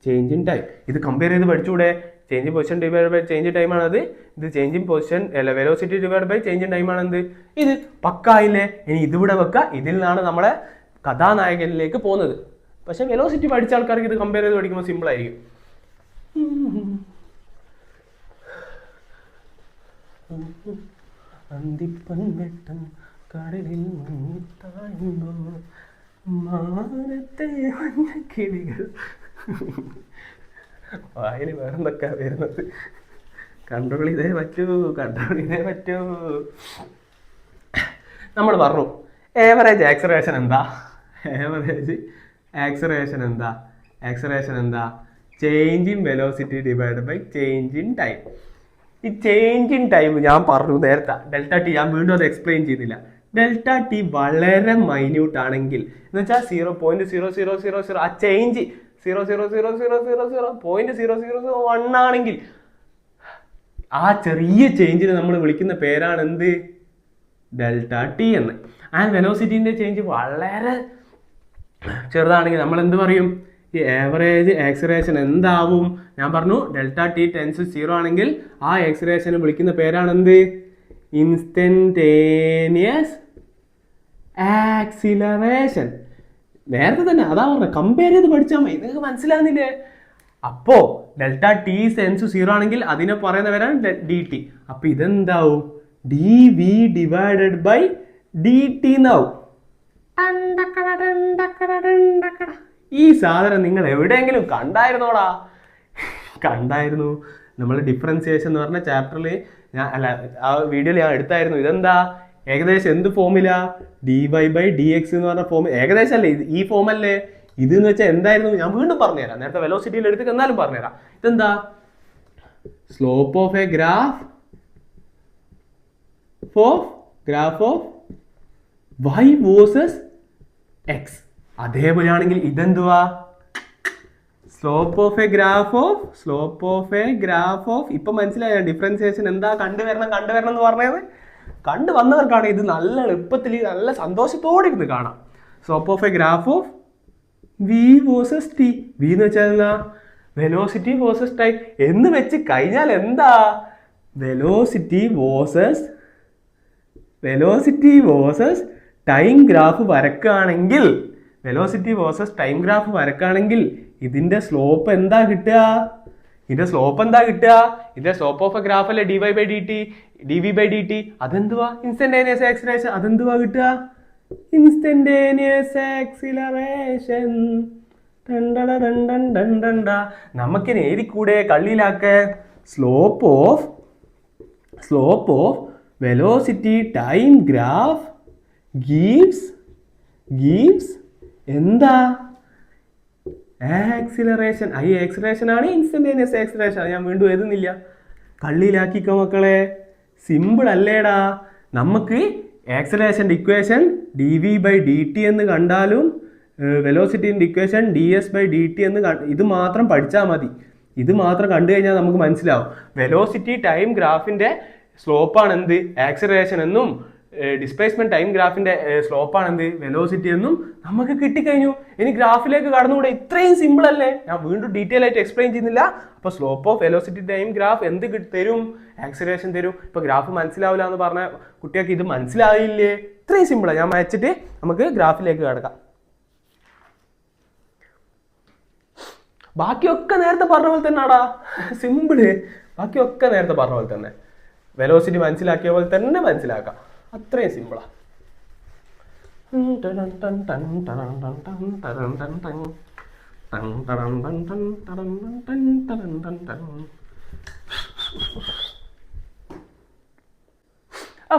change in time. ഇത് കമ്പയർ ചെയ്ത് പഠിച്ചുകൂടെ? Change in position divide by change in time ആണത്. ഇത് change in position velocity divide by change in time ആണെന്ത്? ഇത് പക്കായില്ലേ? ഇനി ഇതിവിടെ വെക്കുക. ഇതിൽ നിന്നാണ് നമ്മളെ കഥാനായകനിലേക്ക് പോകുന്നത്. പക്ഷെ വെലോസിറ്റി പഠിച്ച ആൾക്കാർക്ക് ഇത് കമ്പയർ ചെയ്ത് പഠിക്കുമ്പോൾ സിമ്പിൾ ആയിരിക്കും. അന്തിപ്പൻവെട്ടം കടലിൽ മുങ്ങിത്താഴുമ്പോൾ മാനത്തെ മഞ്ഞക്കിളികൾ. വായിൽ വേറെന്തൊക്കെ വരുന്നത്. കൺട്രോൾ ചെയ്തേ പറ്റൂ. നമ്മൾ പറഞ്ഞു ഏവറേജ് ആക്സലറേഷൻ എന്താ? ആക്സലറേഷൻ എന്താ? Change in velocity divide by change in time. ഈ ചേഞ്ച് ഇൻ ടൈം ഞാൻ പറഞ്ഞു നേരത്തെ, ഡെൽറ്റ ടി. ഞാൻ വീണ്ടും അത് എക്സ്പ്ലെയിൻ ചെയ്യുന്നില്ല. ഡെൽറ്റ ടി വളരെ മൈന്യൂട്ട് ആണെങ്കിൽ എന്ന് വെച്ചാൽ 0.0000 ആ ചേഞ്ച് 0.0001 ആണെങ്കിൽ ആ ചെറിയ ചേഞ്ചിനെ നമ്മൾ വിളിക്കുന്ന പേരാണ് എന്ത്? ഡെൽറ്റ ടി എന്ന്. ആൻഡ് വെലോസിറ്റിന്റെ ചേഞ്ച് വളരെ ചെറുതാണെങ്കിൽ നമ്മൾ എന്ത് പറയും? ഈ ആവറേജ് ആക്സലറേഷൻ എന്താവും? ഞാൻ പറഞ്ഞു ഡെൽറ്റ ടി ടെൻസ് 0 ആണെങ്കിൽ ആ ആക്സലറേഷനെ വിളിക്കുന്ന പേരാണ് എന്ത്? Instantaneous acceleration. നേരത്തെ തന്നെ അതാ പറഞ്ഞത്, കമ്പയർ ചെയ്ത് പഠിച്ചാൽ മതി. നിങ്ങൾക്ക് മനസ്സിലാകുന്നില്ലേ? അപ്പോ ഡെൽറ്റ ടി ടെൻസ് 0 ആണെങ്കിൽ അതിനെ പറയുന്ന പേരാണ് ഡി ടി. അപ്പൊ ഇതെന്താവും? D v divided by d t എന്നാവും. ഈ സാധനം നിങ്ങൾ എവിടെയെങ്കിലും കണ്ടായിരുന്നോടാ? കണ്ടായിരുന്നു. നമ്മൾ ഡിഫറൻസിയേഷൻ എന്ന് പറഞ്ഞ ചാപ്റ്ററിൽ ആ വീഡിയോയിൽ ഞാൻ എടുത്തായിരുന്നു. ഇതെന്താ? ഏകദേശം എന്ത് ഫോമില? dy ബൈ ഡി എക്സ് എന്ന് പറഞ്ഞ ഫോം. ഏകദേശം അല്ലേ ഈ ഫോം അല്ലേ ഇത് എന്ന് വെച്ചാൽ എന്തായിരുന്നു? ഞാൻ വീണ്ടും പറഞ്ഞുതരാം. നേരത്തെ വെലോസിറ്റിയിൽ എടുത്ത് എന്നാലും പറഞ്ഞുതരാം. ഇതെന്താ? Slope of a graph of y versus x. അതേപോലെയാണെങ്കിൽ ഇതെന്തുവാ? Slope of a graph of ഇപ്പൊ മനസ്സിലായ ഡിഫറൻസിയേഷൻ എന്താ? കണ്ടുവരണം എന്ന് പറഞ്ഞത്. കണ്ടുവന്നവർക്കാണ് ഇത് നല്ല എളുപ്പത്തിൽ നല്ല സന്തോഷത്തോടെ ഇരുന്ന് കാണാം. Slope of a graph of v versus t. V എന്ന് വെച്ചാൽ എന്താ? വെലോസിറ്റി വേഴ്സസ് ടൈം എന്ന് വെച്ച് കഴിഞ്ഞാൽ എന്താ? വെലോസിറ്റി വേഴ്സസ് ടൈം ഗ്രാഫ് വരക്കുകയാണെങ്കിൽ ഇതിന്റെ സ്ലോപ്പ് എന്താ കിട്ടുക? ഇതിന്റെ സ്ലോപ്പ് ഓഫ് എ ഗ്രാഫ് അല്ലേ d v by d t. അതെന്തുവാ? Instantaneous acceleration. അതെന്തുവാ കിട്ടുക? Instantaneous acceleration. നമുക്കിനി എഴുതിക്കൂടെ കള്ളിയിലാക്ക? Slope of velocity time graph gives എന്താ? ആക്സിലറേഷൻ. ഈ ആക്സിലറേഷൻ ആണ് ഇൻസ്റ്റന്റേനിയസ് ആക്സിലറേഷൻ. ഞാൻ വീണ്ടും എഴുതുന്നില്ല. കള്ളിയിലാക്കിക്കോ മക്കളെ. സിമ്പിൾ അല്ലേടാ? നമുക്ക് ആക്സിലറേഷൻ്റെ equation d v by d t എന്ന് കണ്ടാലും വെലോസിറ്റിൻ്റെ equation d s by d t എന്ന് ഇത് മാത്രം പഠിച്ചാൽ മതി. ഇത് മാത്രം കണ്ടു കഴിഞ്ഞാൽ നമുക്ക് മനസ്സിലാവും. വെലോസിറ്റി ടൈം ഗ്രാഫിൻ്റെ സ്ലോപ്പാണ് എന്ത്? ആക്സിലറേഷൻ എന്നും ഡിസ്പ്ലേസ്മെന്റ് ടൈം ഗ്രാഫിന്റെ സ്ലോപ്പാണ് എന്ത്? വെലോസിറ്റി എന്നും നമുക്ക് കിട്ടിക്കഴിഞ്ഞു. ഇനി ഗ്രാഫിലേക്ക് കടന്നുകൂടെ? ഇത്രയും സിമ്പിൾ അല്ലേ? ഞാൻ വീണ്ടും ഡീറ്റെയിൽ ആയിട്ട് എക്സ്പ്ലെയിൻ ചെയ്യുന്നില്ല. അപ്പൊ slope of velocity time graph എന്ത് തരും? ആക്സിലറേഷൻ തരും. ഇപ്പൊ ഗ്രാഫ് മനസ്സിലാവില്ല എന്ന് പറഞ്ഞ കുട്ടികൾക്ക് ഇത് മനസ്സിലായില്ലേ? ഇത്രയും സിമ്പിളാണ്. ഞാൻ വായിച്ചിട്ട് നമുക്ക് ഗ്രാഫിലേക്ക് കടക്കാം. ബാക്കിയൊക്കെ നേരത്തെ പറഞ്ഞ പോലെ തന്നെ ആടാ, സിമ്പിള്. ബാക്കിയൊക്കെ നേരത്തെ പറഞ്ഞ പോലെ തന്നെ, വെലോസിറ്റി മനസ്സിലാക്കിയ പോലെ തന്നെ മനസ്സിലാക്കാം. അത്രയും സിമ്പിളാ.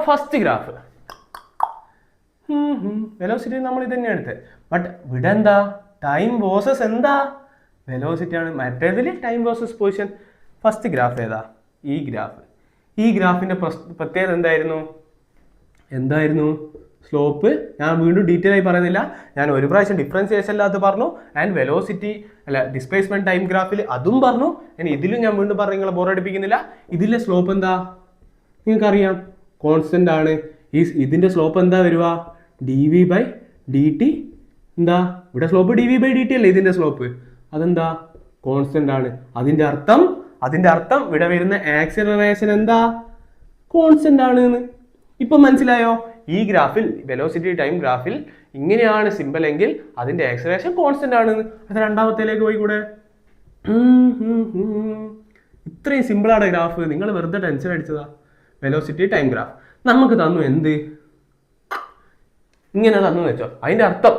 ഫസ്റ്റ് ഗ്രാഫ് വെലോസിറ്റി നമ്മൾ ഇത് തന്നെയാണ് എടുത്തത്. ബട്ട് ഇവിടെ എന്താ? ടൈം വേഴ്സസ് എന്താ? വെലോസിറ്റി ആണ്. മറ്റേതിൽ time versus position. First graph ഏതാ? ഈ ഗ്രാഫിന്റെ പ്രത്യേകത എന്തായിരുന്നു? സ്ലോപ്പ്. ഞാൻ വീണ്ടും ഡീറ്റെയിൽ ആയി പറയുന്നില്ല. ഞാൻ ഒരു പ്രാവശ്യം ഡിഫറൻസിയേഷൻ അല്ലാത്ത പറഞ്ഞു, ആൻഡ് വെലോസിറ്റി ഡിസ്പ്ലേസ്മെന്റ് ടൈം ഗ്രാഫിൽ അതും പറഞ്ഞു. ഇനി ഇതിലും ഞാൻ വീണ്ടും പറഞ്ഞു, നിങ്ങളെ ബോറടിപ്പിക്കുന്നില്ല. ഇതിലെ സ്ലോപ്പ് എന്താ? നിങ്ങൾക്കറിയാം, കോൺസ്റ്റന്റ് ആണ്. ഇതിന്റെ സ്ലോപ്പ് എന്താ വരിക? D v by d t. എന്താ ഇവിടെ slope? D v by d t അല്ലേ ഇതിന്റെ സ്ലോപ്പ്? അതെന്താ? കോൺസ്റ്റന്റ് ആണ്. അതിന്റെ അർത്ഥം ഇവിടെ വരുന്ന ആക്സിലറേഷൻ എന്താ? കോൺസ്റ്റന്റ് ആണ് എന്ന്. ഇപ്പൊ മനസ്സിലായോ? ഈ ഗ്രാഫിൽ, വെലോസിറ്റി ടൈം ഗ്രാഫിൽ ഇങ്ങനെയാണ് സിമ്പിൾ എങ്കിൽ അതിന്റെ ആക്സിലറേഷൻ കോൺസ്റ്റന്റ് ആണെന്ന്. അത് രണ്ടാമത്തേലേക്ക് പോയി കൂടെ. ഇത്രയും സിമ്പിളാണ് ഗ്രാഫ്. നിങ്ങൾ വെറുതെ ടെൻഷൻ അടിച്ചതാ. Velocity time graph. നമുക്ക് തന്നു എന്ത്, ഇങ്ങനെ തന്നു വെച്ചോ. അതിൻ്റെ അർത്ഥം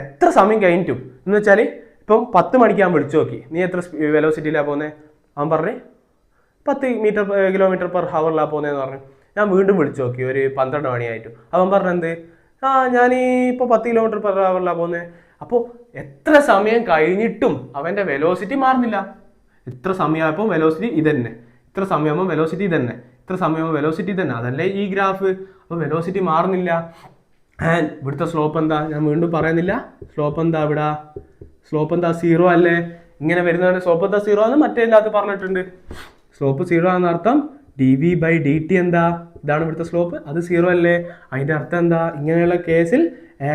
എത്ര സമയം കഴിഞ്ഞിട്ടും എന്ന് വെച്ചാൽ ഇപ്പം 10 മണിക്ക് ഞാൻ വിളിച്ചു നോക്കി, നീ എത്ര വെലോസിറ്റിയിലാണ് പോകുന്നത്, അവൻ പറഞ്ഞു 10 കിലോമീറ്റർ പെർ ഹവറിലാണ് പോകുന്നതെന്ന് പറഞ്ഞു. ഞാൻ വീണ്ടും വിളിച്ചു നോക്കി ഒരു 12 മണിയായിട്ടും, അവൻ പറഞ്ഞെന്ത്, ഞാൻ ഇപ്പോൾ 10 കിലോമീറ്റർ പെർ ഹവറിലാണ് പോകുന്നത്. അപ്പോൾ എത്ര സമയം കഴിഞ്ഞിട്ടും അവൻ്റെ വെലോസിറ്റി മാറുന്നില്ല. ഇത്ര സമയമായപ്പോൾ വെലോസിറ്റി ഇതന്നെ, ഇത്ര സമയമാകുമ്പോൾ വെലോസിറ്റി ഇതന്നെ, ഇത്ര സമയമാകുമ്പോൾ വെലോസിറ്റി തന്നെ, അതല്ലേ ഈ ഗ്രാഫ്. അപ്പോൾ വെലോസിറ്റി മാറുന്നില്ല. ആൻഡ് ഇവിടുത്തെ സ്ലോപ്പ് എന്താ, ഞാൻ വീണ്ടും പറയുന്നില്ല, സ്ലോപ്പ് എന്താ ഇവിടെ, സ്ലോപ്പ് എന്താ 0 അല്ലേ. ഇങ്ങനെ വരുന്നവരുടെ സ്ലോപ്പ് എന്താ 0 എന്ന് മറ്റേതിനകത്ത് പറഞ്ഞിട്ടുണ്ട്. സ്ലോപ്പ് 0 ആണെന്ന് അർത്ഥം dv/dt എന്താ, ഇതാണ് ഇവിടുത്തെ സ്ലോപ്പ്, അത് 0 അല്ലേ. അതിൻ്റെ അർത്ഥം എന്താ, ഇങ്ങനെയുള്ള കേസിൽ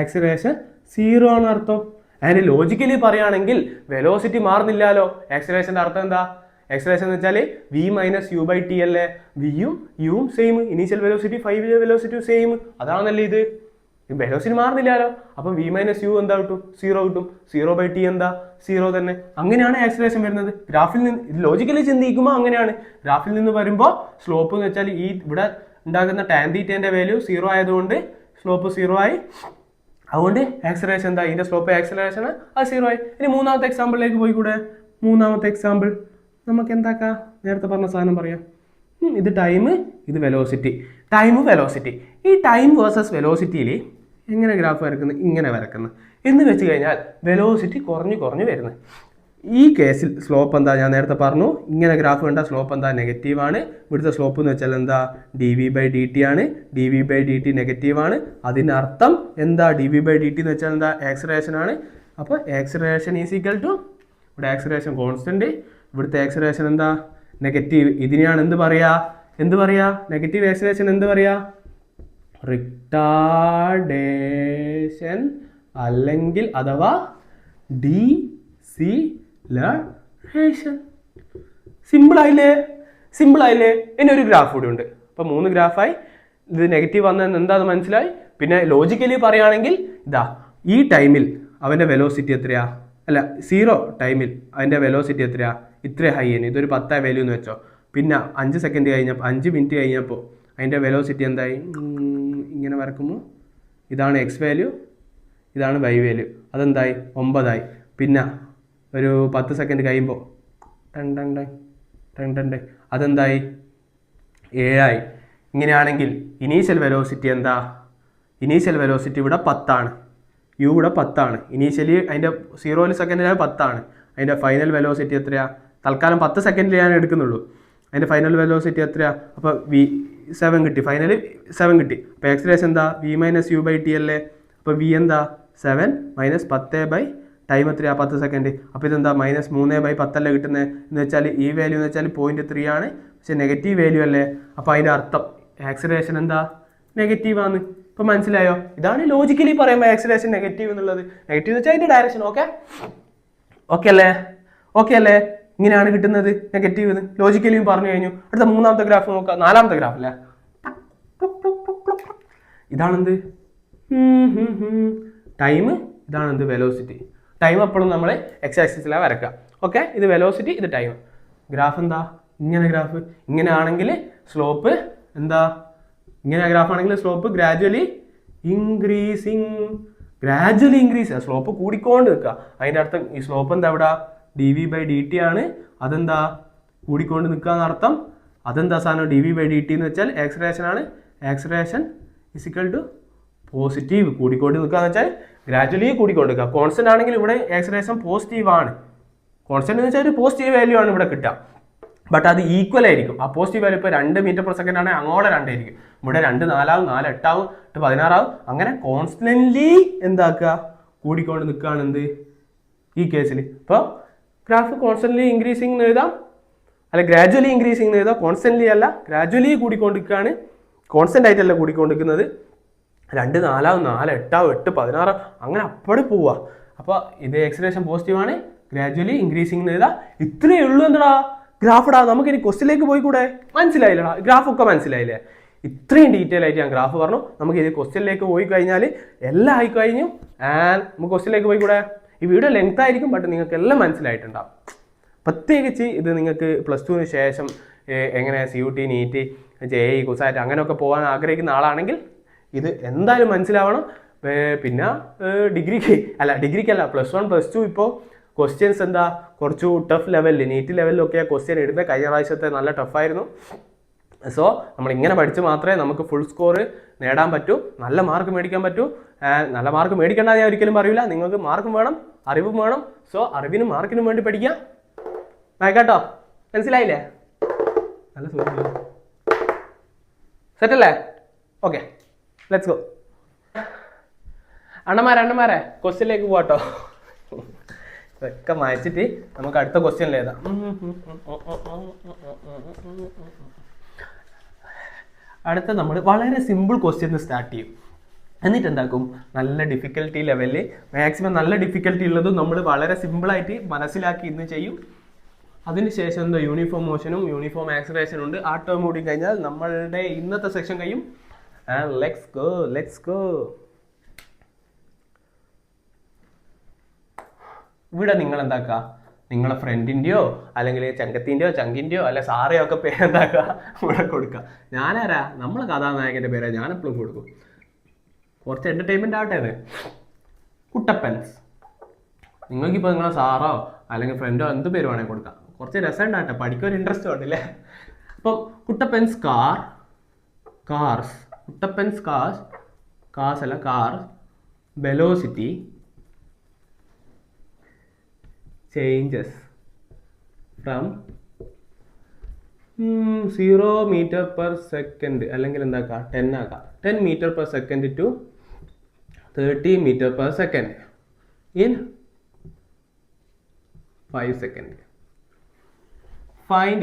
ആക്സിലറേഷൻ 0 ആണ് അർത്ഥം. ആൻഡ് ലോജിക്കലി പറയുകയാണെങ്കിൽ വെലോസിറ്റി മാറുന്നില്ലല്ലോ. ആക്സിലറേഷൻ്റെ അർത്ഥം എന്താ, ആക്സിലറേഷൻ എന്ന് വെച്ചാൽ v - u/t അല്ലേ. വിയും യുവും same, initial velocity 5 velocity same, അതാണല്ലേ ഇത്. വെലോസിറ്റി മാറുന്നില്ലല്ലോ. അപ്പം v - u എന്താ കിട്ടും, 0 കിട്ടും. 0/t എന്താ, 0 തന്നെ. അങ്ങനെയാണ് ആക്സിലറേഷൻ വരുന്നത്. ഗ്രാഫിൽ നിന്ന് ലോജിക്കലി ചിന്തിക്കുമ്പോൾ അങ്ങനെയാണ്. ഗ്രാഫിൽ നിന്ന് വരുമ്പോൾ സ്ലോപ്പ് എന്ന് വെച്ചാൽ ഈ ഇവിടെ ഉണ്ടാകുന്ന ടാൻ തീറ്റേൻ്റെ വാല്യൂ 0 ആയതുകൊണ്ട് സ്ലോപ്പ് 0 ആയി. അതുകൊണ്ട് ആക്സിലറേഷൻ എന്താ, ഇതിൻ്റെ സ്ലോപ്പ് ആക്സിലറേഷൻ അത് 0 ആയി. ഇനി മൂന്നാമത്തെ എക്സാമ്പിളിലേക്ക് പോയിക്കൂടെ. മൂന്നാമത്തെ എക്സാമ്പിൾ നമുക്ക് എന്താക്കാം, നേരത്തെ പറഞ്ഞ സാധനം പറയാം. ഇത് ടൈം, ഇത് വെലോസിറ്റി. ടൈം വെലോസിറ്റി, ഈ ടൈം വേഴ്സസ് വെലോസിറ്റിയിൽ എങ്ങനെ ഗ്രാഫ് വരക്കുന്നത്, ഇങ്ങനെ വരക്കുന്നത് എന്ന് വെച്ച് കഴിഞ്ഞാൽ വെലോസിറ്റി കുറഞ്ഞു വരുന്നത്. ഈ കേസിൽ സ്ലോപ്പ് എന്താ, ഞാൻ നേരത്തെ പറഞ്ഞു, ഇങ്ങനെ ഗ്രാഫ് കണ്ട സ്ലോപ്പ് എന്താ, നെഗറ്റീവാണ്. ഇവിടുത്തെ സ്ലോപ്പ് എന്ന് വെച്ചാൽ എന്താ, dv/dt ആണ്. dv/dt നെഗറ്റീവാണ്. അതിനർത്ഥം എന്താ, dv/dt എന്ന് വെച്ചാൽ എന്താ, ആക്സിലറേഷൻ ആണ്. അപ്പോൾ ആക്സിലറേഷൻ ഈസ് ഈക്വൽ ടു, ഇവിടെ ആക്സിലറേഷൻ കോൺസ്റ്റന്റ്, ഇവിടുത്തെ ആക്സിലറേഷൻ എന്താ, നെഗറ്റീവ്. ഇതിനെയാണ് എന്ത് പറയാ, നെഗറ്റീവ് ആക്സിലറേഷൻ എന്ത് പറയാ, റിട്ടാർഡേഷൻ അല്ലെങ്കിൽ അഥവാ ഡീസിലറേഷൻ. സിമ്പിൾ ആയില്ലേ. ഇനി ഒരു ഗ്രാഫ് കൂടി ഉണ്ട്. അപ്പോൾ 3 ഗ്രാഫായി. ഇത് നെഗറ്റീവ് വന്നതെന്ന് എന്താണെന്ന് മനസ്സിലായി. പിന്നെ ലോജിക്കലി പറയുകയാണെങ്കിൽ ഇതാ, ഈ ടൈമിൽ അവൻ്റെ വെലോസിറ്റി എത്രയാ, അല്ല 0 ടൈമിൽ അതിൻ്റെ വെലോസിറ്റി എത്രയാ, ഇത്ര ഹൈ ആണ്. ഇതൊരു 10 വാല്യൂ എന്ന് വെച്ചോ. പിന്നെ 5 സെക്കൻഡ് കഴിഞ്ഞപ്പോൾ, 5 മിനിറ്റ് കഴിഞ്ഞപ്പോൾ അതിൻ്റെ വെലോസിറ്റി എന്തായി, ഇങ്ങനെ വരക്കുമ്പോൾ ഇതാണ് എക്സ് വാല്യൂ, ഇതാണ് വൈ വാല്യൂ. അതെന്തായി, 9 ആയി. പിന്നെ ഒരു 10 സെക്കൻഡ് കഴിയുമ്പോൾ അതെന്തായി, 7 ആയി. ഇങ്ങനെയാണെങ്കിൽ ഇനീഷ്യൽ വെലോസിറ്റി എന്താ, ഇനീഷ്യൽ വെലോസിറ്റി ഇവിടെ 10 ആണ്, യു ഇവിടെ 10 ആണ്. ഇനീഷ്യലി അതിൻ്റെ 0 സെക്കൻഡിൽ 10 ആണ്. അതിൻ്റെ ഫൈനൽ വെലോസിറ്റി എത്രയാ, തൽക്കാലം 10 സെക്കൻഡിൽ ഞാൻ എടുക്കുന്നുള്ളൂ. അതിൻ്റെ ഫൈനൽ വെലോസിറ്റി എത്രയാ, അപ്പോൾ v7 കിട്ടി, ഫൈനൽ 7 കിട്ടി. അപ്പോൾ ആക്സിലറേഷൻ എന്താ, v - u/t അല്ലേ. അപ്പോൾ v എന്താ 7 - 10 ടൈം എത്രയാ, 10 സെക്കൻഡ്. അപ്പോൾ ഇതെന്താ -3/10 അല്ലേ കിട്ടുന്നത്. എന്ന് വെച്ചാൽ ഈ വാല്യൂ എന്ന് വെച്ചാൽ 0.3 ആണ്, പക്ഷെ നെഗറ്റീവ് വാല്യൂ അല്ലേ. അപ്പോൾ അതിൻ്റെ അർത്ഥം ആക്സിലറേഷൻ എന്താ, നെഗറ്റീവാണ്. ഇപ്പം മനസ്സിലായോ. ഇതാണ് ലോജിക്കലി പറയുമ്പോൾ ആക്സിലറേഷൻ നെഗറ്റീവ് എന്നുള്ളത്. നെഗറ്റീവ് എന്ന് വെച്ചാൽ അതിൻ്റെ ഡയറക്ഷൻ. ഓക്കെ അല്ലേ. ഇങ്ങനെയാണ് കിട്ടുന്നത് നെഗറ്റീവ് എന്ന് ലോജിക്കലിയും പറഞ്ഞു കഴിഞ്ഞു. അടുത്ത മൂന്നാമത്തെ ഗ്രാഫ് നോക്കാം. നാലാമത്തെ ഗ്രാഫ് അല്ലേ, ഇതാണെന്ത്, ടൈം, ഇതാണെന്ത്, വെലോസിറ്റി. ടൈം എപ്പോഴും നമ്മൾ എക്സ് ആക്സിസിലാണ് വരക്കുക. ഓക്കെ, ഇത് വെലോസിറ്റി, ഇത് ടൈം. ഗ്രാഫ് എന്താ, ഇങ്ങനെ ഗ്രാഫ്. ഇങ്ങനെ ആണെങ്കിൽ സ്ലോപ്പ് എന്താ, ഇങ്ങനെ ഗ്രാഫ് ആണെങ്കിൽ സ്ലോപ്പ് ഗ്രാജുവലി ഇൻക്രീസ്, സ്ലോപ്പ് കൂടിക്കൊണ്ട് നിൽക്കുക. അതിൻ്റെ അർത്ഥം ഈ സ്ലോപ്പ് എന്താ, ഇവിടെ dv/dt ആണ്. അതെന്താ, കൂടിക്കൊണ്ട് നിൽക്കുക എന്നർത്ഥം. അതെന്താ സാധനം, dv/dt എന്ന് വെച്ചാൽ ആക്സിലറേഷൻ ആണ്. ആക്സിലറേഷൻ ഇസിക്കൽ ടു പോസിറ്റീവ്, കൂടിക്കൊണ്ട് നിൽക്കുക എന്ന് വെച്ചാൽ ഗ്രാജുവലി കൂടിക്കൊണ്ട് നിൽക്കുക. കോൺസ്റ്റന്റ് ആണെങ്കിൽ ഇവിടെ ആക്സിലറേഷൻ പോസിറ്റീവ് ആണ്. കോൺസ്റ്റന്റ് എന്ന് വെച്ചാൽ ഒരു പോസിറ്റീവ് വാല്യൂ ആണ് ഇവിടെ കിട്ടുക. ബട്ട് അത് ഈക്വൽ ആയിരിക്കും. ആ പോസിറ്റീവ് വാല്യൂ ഇപ്പോൾ 2 മീറ്റർ പെർ സെക്കൻഡ് ആണെങ്കിൽ അങ്ങോട്ട് 2 ആയിരിക്കും. ഇവിടെ 2 4 ആവും, 4 8 ആവും, 8 16 ആവും. അങ്ങനെ കോൺസ്റ്റന്റ്ലി എന്താക്കുക, കൂടിക്കൊണ്ട് നിൽക്കുകയാണ് എന്ത്, ഈ കേസിൽ. ഇപ്പോൾ ഗ്രാഫ് കോൺസ്റ്റന്റ്ലി ഇൻക്രീസിംഗ് എന്ന് എഴുതാം, അല്ല ഗ്രാജുവലി ഇൻക്രീസിംഗ് എന്ന് എഴുതാം. കോൺസ്റ്റന്റ്ലി അല്ല, ഗ്രാജുവലി കൂടിക്കൊണ്ടിരിക്കുകയാണ്. കോൺസ്റ്റന്റ് ആയിട്ടല്ല കൂടിക്കൊണ്ടിരിക്കുന്നത്. 2 4 ആവും, 4 8 ആവും, 8 16 അങ്ങനെ അപ്പടി പോവുക. അപ്പോൾ ഇത് ആക്സിലറേഷൻ പോസിറ്റീവ് ആണ്, ഗ്രാജുവലി ഇൻക്രീസിംഗ് എന്ന് എഴുതാം. ഇത്രയേ ഉള്ളൂ എന്താ ഗ്രാഫിടാ. നമുക്ക് ഇനി ക്വസ്റ്റിലേക്ക് പോയി കൂടെ. മനസ്സിലായില്ലടാ, ഗ്രാഫൊക്കെ മനസ്സിലായില്ലേ. ഇത്രയും ഡീറ്റെയിൽ ആയിട്ട് ഞാൻ ഗ്രാഫ് പറഞ്ഞു. നമുക്ക് ഇത് ക്വസ്റ്റ്യനിലേക്ക് പോയി കഴിഞ്ഞാൽ എല്ലാം ആയി കഴിഞ്ഞു. ആൻഡ് നമുക്ക് ക്വസ്റ്റ്യനിലേക്ക് പോയി കൂടെ. ഈ വീഡിയോ ലെങ്ത് ആയിരിക്കും, ബട്ട് നിങ്ങൾക്ക് എല്ലാം മനസ്സിലായിട്ടുണ്ടാവും. പ്രത്യേകിച്ച് ഇത് നിങ്ങൾക്ക് +2 ശേഷം എങ്ങനെ CUT, NEET JEE കുസാറ്റ് അങ്ങനെയൊക്കെ പോകാൻ ആഗ്രഹിക്കുന്ന ആളാണെങ്കിൽ ഇത് എന്തായാലും മനസ്സിലാവണം. പിന്നെ ഡിഗ്രിക്കല്ല +1 +2 ഇപ്പോൾ ക്വസ്റ്റ്യൻസ് എന്താ കുറച്ചു ടഫ് ലെവലിൽ നീറ്റ് ലെവലിലൊക്കെ ക്വസ്റ്റ്യൻ ഇടുന്നത്. കഴിഞ്ഞ പ്രാവശ്യത്തെ നല്ല ടഫായിരുന്നു. സോ നമ്മളിങ്ങനെ പഠിച്ച് മാത്രമേ നമുക്ക് ഫുൾ സ്കോർ നേടാൻ പറ്റൂ, നല്ല മാർക്ക് മേടിക്കാൻ പറ്റൂ. നല്ല മാർക്ക് മേടിക്കേണ്ട ഞാൻ ഒരിക്കലും പറയില്ല, നിങ്ങൾക്ക് മാർക്കും വേണം അറിവും വേണം. സോ അറിവിനും മാർക്കിനും വേണ്ടി പഠിക്കാം. കേട്ടോ, മനസ്സിലായില്ലേ? നല്ല സുഖം, സെറ്റല്ലേ? Okay, let's go. അണ്ണന്മാരെ ക്വസ്റ്റ്യനിലേക്ക് പോട്ടോ. ഇതൊക്കെ മാറ്റിട്ട് നമുക്ക് അടുത്ത ക്വസ്റ്റ്യനിലേതാ. അടുത്ത നമ്മൾ വളരെ സിമ്പിൾ ക്വസ്റ്റ്യൻ സ്റ്റാർട്ട് ചെയ്യും. എന്നിട്ട് എന്താക്കും, നല്ല ഡിഫിക്കൽട്ടി ലെവലിൽ മാക്സിമം നല്ല ഡിഫിക്കൽട്ടി ഉള്ളതും നമ്മൾ വളരെ സിമ്പിളായിട്ട് മനസ്സിലാക്കി ഇന്ന് ചെയ്യും. അതിനുശേഷം എന്താ യൂണിഫോം മോഷനും യൂണിഫോം ആക്സിലറേഷനും ഉണ്ട്. ആ ടേം കൂടി കഴിഞ്ഞാൽ നമ്മളുടെ ഇന്നത്തെ സെക്ഷൻ കഴിയും. Let's go. ഇവിടെ നിങ്ങൾ എന്താക്കുക, നിങ്ങളെ ഫ്രണ്ടിൻ്റെയോ അല്ലെങ്കിൽ ചങ്കിൻ്റെയോ അല്ലെ സാറയോ ഒക്കെ പേരെന്താക്കുക ഇവിടെ കൊടുക്കുക. ഞാനാരാ, നമ്മളെ കഥാനായകൻ്റെ പേരാ ഞാൻ എപ്പോഴും കൊടുക്കും. കുറച്ച് എൻ്റർടൈൻമെൻ്റ് ആവട്ടെ. അത് കുട്ടപ്പൻസ്. നിങ്ങൾക്കിപ്പോൾ നിങ്ങളെ സാറോ അല്ലെങ്കിൽ ഫ്രണ്ടോ എന്ത് പേര് വേണമെങ്കിൽ കൊടുക്കാം. കുറച്ച് രസം ഉണ്ടാകട്ടെ, പഠിക്കാൻ ഒരു ഇൻട്രസ്റ്റ് ഉണ്ടല്ലേ. അപ്പോൾ കുട്ടപ്പൻസ് കാർസ് കുട്ടപ്പൻസ് കാർസ് അല്ല car velocity changes from 0 meter/second അല്ലെങ്കിൽ എന്താക്കാം 10 ആക്കാം 10 meter/second to 30 meter/second in 5 seconds. Find